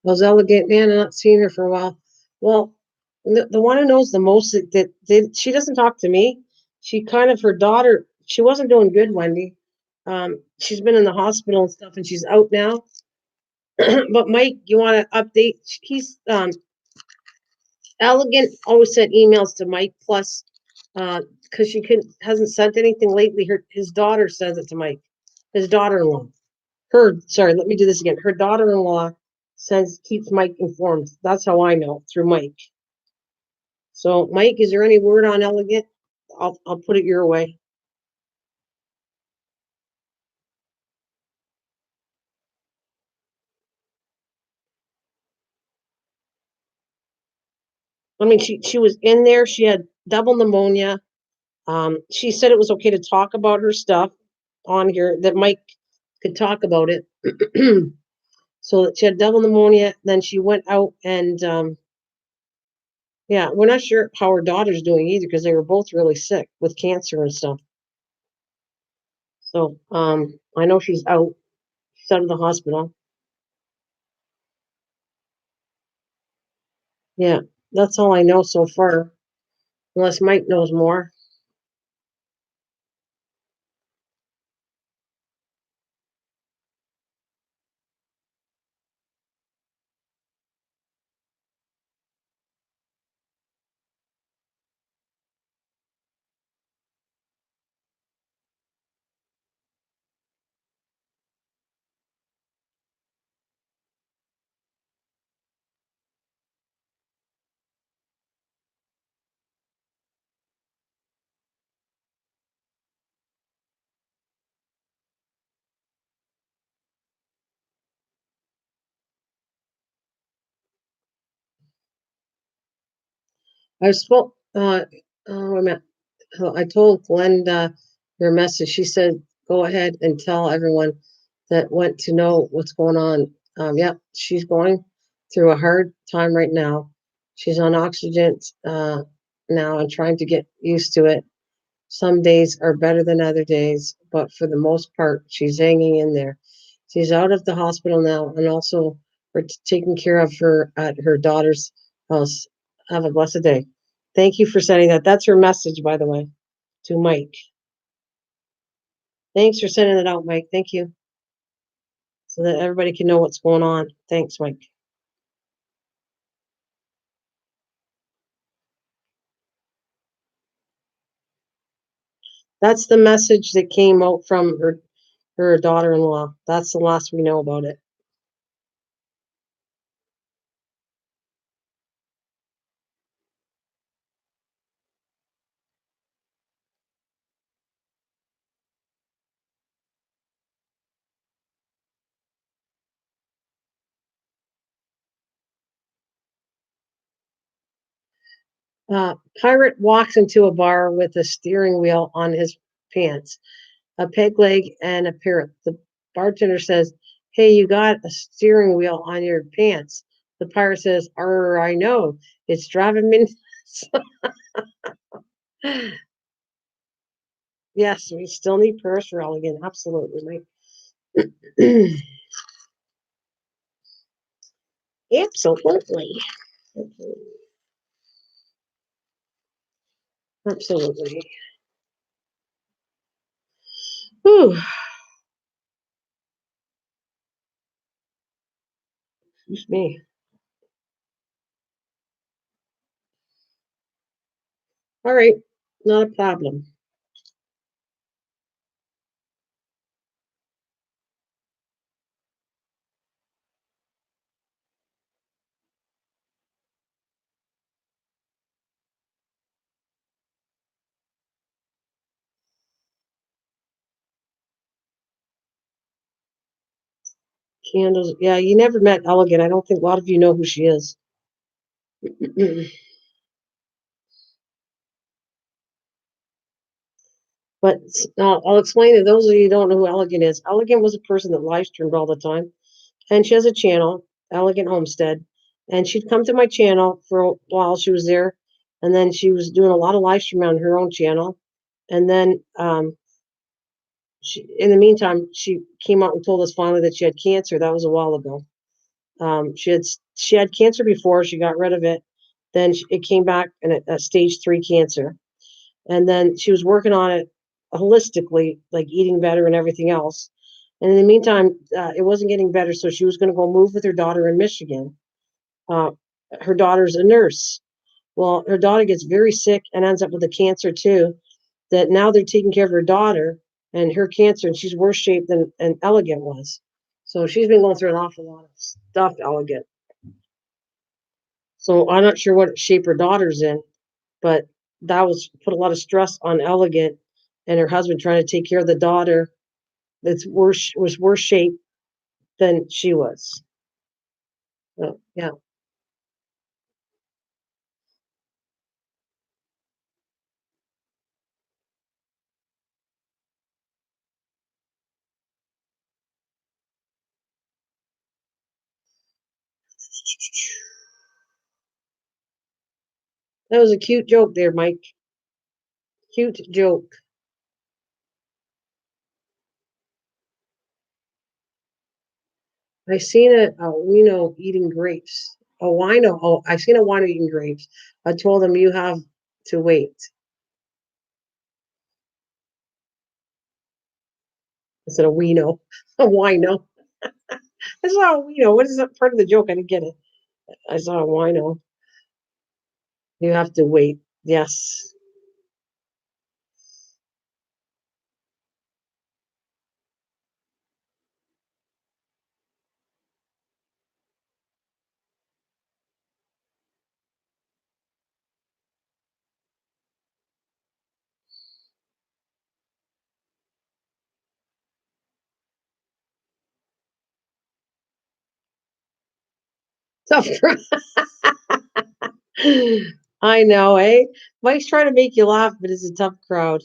Well, elegant man, I'm not seeing her for a while. Well, the one who knows the most she doesn't talk to me. She kind of her daughter. She wasn't doing good, Wendy. She's been in the hospital and stuff, and she's out now. But Mike, you want to update? He's elegant. Always sent emails to Mike. Plus, because she could hasn't sent anything lately. His daughter sends it to Mike. His daughter-in-law. Sorry, let me do this again. Her daughter-in-law sends keeps Mike informed. That's how I know through Mike. So, Mike, is there any word on elegant? I'll put it your way. I mean, she was in there. She had double pneumonia. She said it was okay to talk about her stuff on here. That Mike could talk about it. So that she had double pneumonia. Then she went out and yeah, we're not sure how her daughter's doing either because they were both really sick with cancer and stuff. So I know she's out. She's out of the hospital. Yeah, that's all I know so far. Unless Mike knows more. I spoke. Wait a minute. I told Glenda your message. She said, "Go ahead and tell everyone that want to know what's going on." Yep, she's going through a hard time right now. She's on oxygen now and trying to get used to it. Some days are better than other days, but for the most part, she's hanging in there. She's out of the hospital now, and also we're taking care of her at her daughter's house. Have a blessed day. Thank you for sending that. That's her message, by the way, to Mike. Thanks for sending it out, Mike. Thank you. So that everybody can know what's going on. Thanks, Mike. That's the message that came out from her daughter-in-law. That's the last we know about it. Pirate walks into a bar with a steering wheel on his pants, a peg leg, and a parrot. The bartender says, "Hey, you got a steering wheel on your pants." The pirate says, I know. It's driving me nuts." Yes, we still need prayers for Elegant. Absolutely. Absolutely. Absolutely. Whew. Excuse me. All right. Not a problem. Candles. Yeah, you never met Elegant. I don't think a lot of you know who she is. But I'll explain to those of you who don't know who Elegant is. Elegant was a person that live streamed all the time, and she has a channel, Elegant Homestead, and she'd come to my channel for a while. She was there, and then she was doing a lot of live streaming on her own channel, and then in the meantime, she came out and told us finally that she had cancer. That was a while ago. She had cancer before. She got rid of it. Then it came back in a stage 3 cancer, and then she was working on it holistically, like eating better and everything else. And in the meantime, it wasn't getting better, so she was going to go move with her daughter in Michigan. Uh, her daughter's a nurse. Well, her daughter gets very sick and ends up with a cancer too. That now they're taking care of her daughter and her cancer, and she's worse shape than Elegant was. So she's been going through an awful lot of stuff, Elegant. So I'm not sure what shape her daughter's in, but that was put a lot of stress on Elegant and her husband trying to take care of the daughter that's worse shape than she was. So, yeah, that was a cute joke there, Mike. Cute joke. I seen a wino eating grapes. A wino. Oh, I seen a wino eating grapes. I told him you have to wait. I said a wino. A wino. I saw a wino. What is that part of the joke? I didn't get it. I saw a wino. You have to wait. Yes. Tough crowd. I know, eh? Mike's trying to make you laugh, but it's a tough crowd.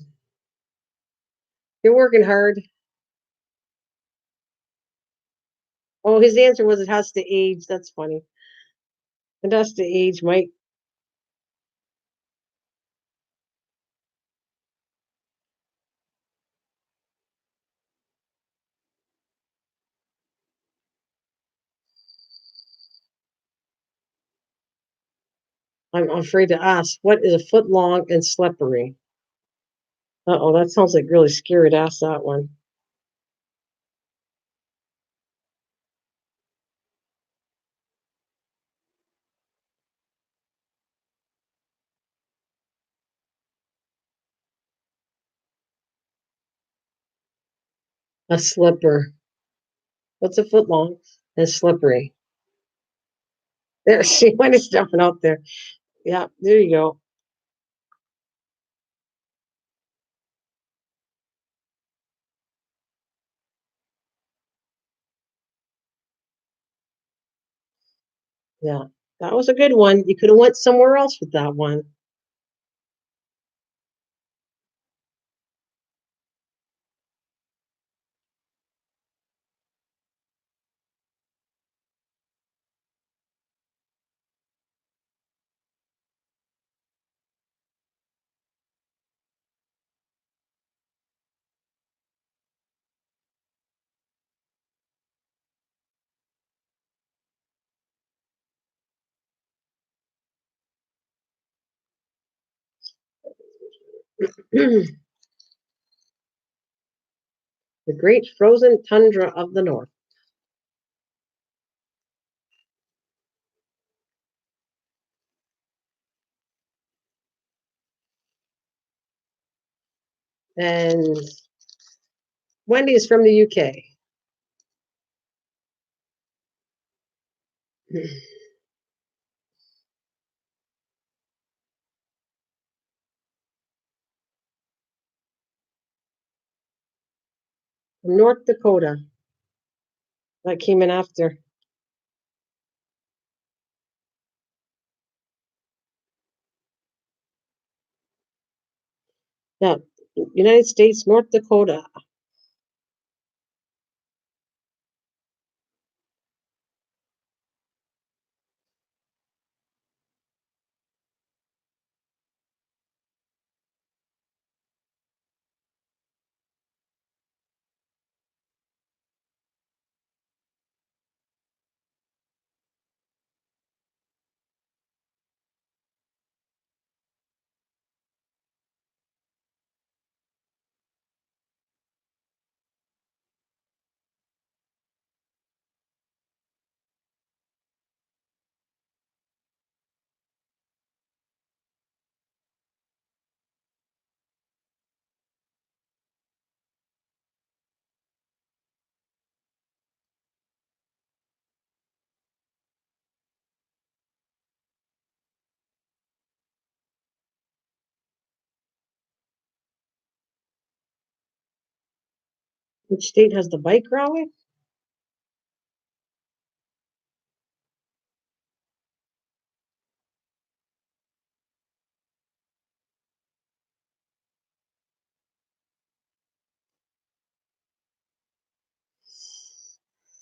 You're working hard. Oh, his answer was it has to age. That's funny. It has to age, Mike. I'm afraid to ask. What is a foot long and slippery? Uh-oh, that sounds like really scary to ask that one. A slipper. What's a foot long and slippery? There, she went is jumping out there. Yeah, there you go. Yeah, that was a good one. You could have went somewhere else with that one. The great frozen tundra of the north. And Wendy is from the UK. North Dakota. That came in after. Yeah, United States, North Dakota. Which state has the bike rally?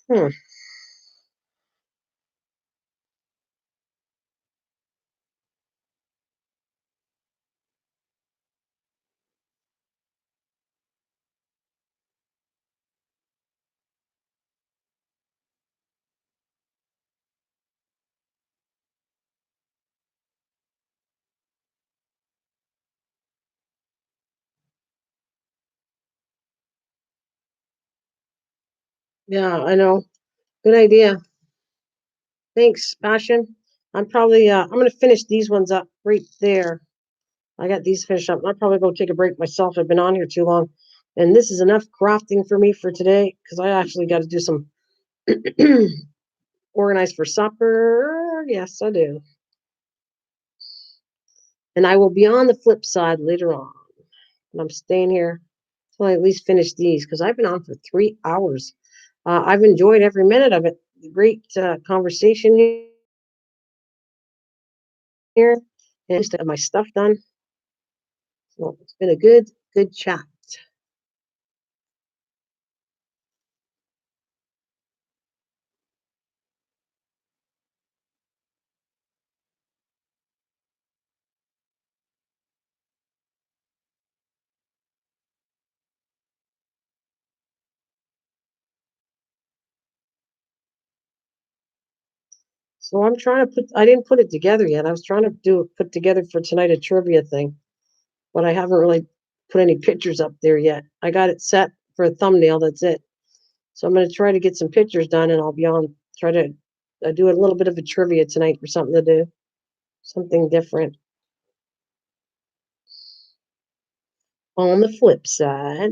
Hmm. Yeah, I know. Good idea. Thanks, Passion. I'm gonna finish these ones up right there. I got these finished up. I'll probably go take a break myself. I've been on here too long. And this is enough crafting for me for today because I actually got to do some organize for supper. Yes, I do. And I will be on the flip side later on. And I'm staying here till I at least finish these because I've been on for 3 hours. I've enjoyed every minute of it. Great conversation here. And at least I have my stuff done. So it's been a good chat. So I'm trying to I didn't put it together yet. I was trying to put together for tonight a trivia thing, but I haven't really put any pictures up there yet. I got it set for a thumbnail. That's it. So I'm going to try to get some pictures done and I'll be on, try to do a little bit of a trivia tonight for something to do, something different. On the flip side,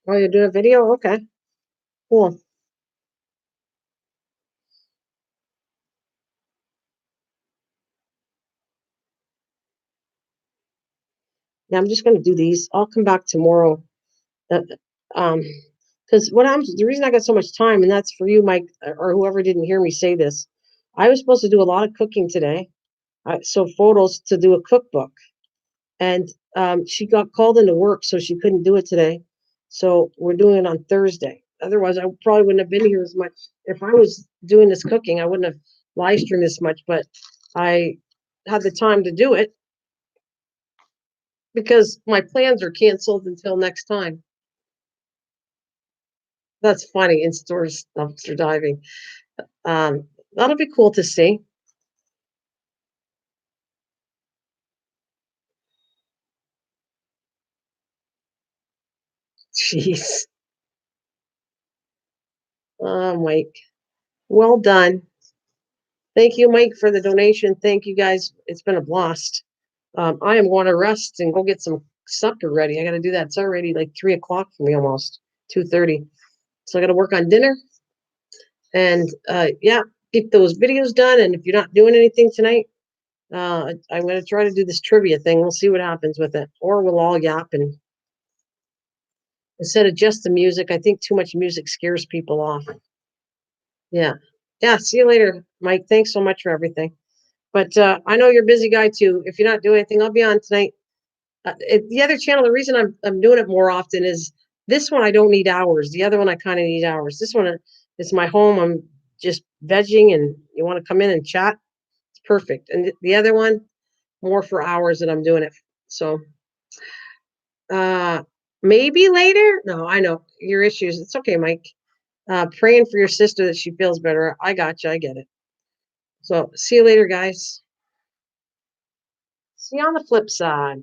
Oh, you're doing a video? Okay, cool. Yeah, I'm just gonna do these. I'll come back tomorrow. Uh, um, because the reason I got so much time, and that's for you, Mike, or whoever didn't hear me say this. I was supposed to do a lot of cooking today, so photos to do a cookbook, and she got called into work, so she couldn't do it today. So we're doing it on Thursday. Otherwise, I probably wouldn't have been here as much. If I was doing this cooking, I wouldn't have live streamed this much. But I had the time to do it because my plans are canceled until next time. That's funny. In stores dumpster diving. That'll be cool to see. Jeez. Mike. Well done. Thank you, Mike, for the donation. Thank you, guys. It's been a blast. I am going to rest and go get some supper ready. I got to do that. It's already like 3 o'clock for me, almost 2:30. So I got to work on dinner and yeah, get those videos done. And if you're not doing anything tonight, I'm going to try to do this trivia thing. We'll see what happens with it, or we'll all yap and instead of just the music. I think too much music scares people off. Yeah, yeah. See you later, Mike. Thanks so much for everything. But I know you're a busy guy too. If you're not doing anything, I'll be on tonight. The other channel, the reason I'm doing it more often is this one I don't need hours. The other one I kind of need hours. This one is my home. I'm just vegging, and you want to come in and chat. It's perfect. And the other one more for hours that I'm doing it. So uh, maybe later. No, I know your issues. It's okay, Mike. Praying for your sister that she feels better. I got you. I get it. So see you later, guys. See you on the flip side.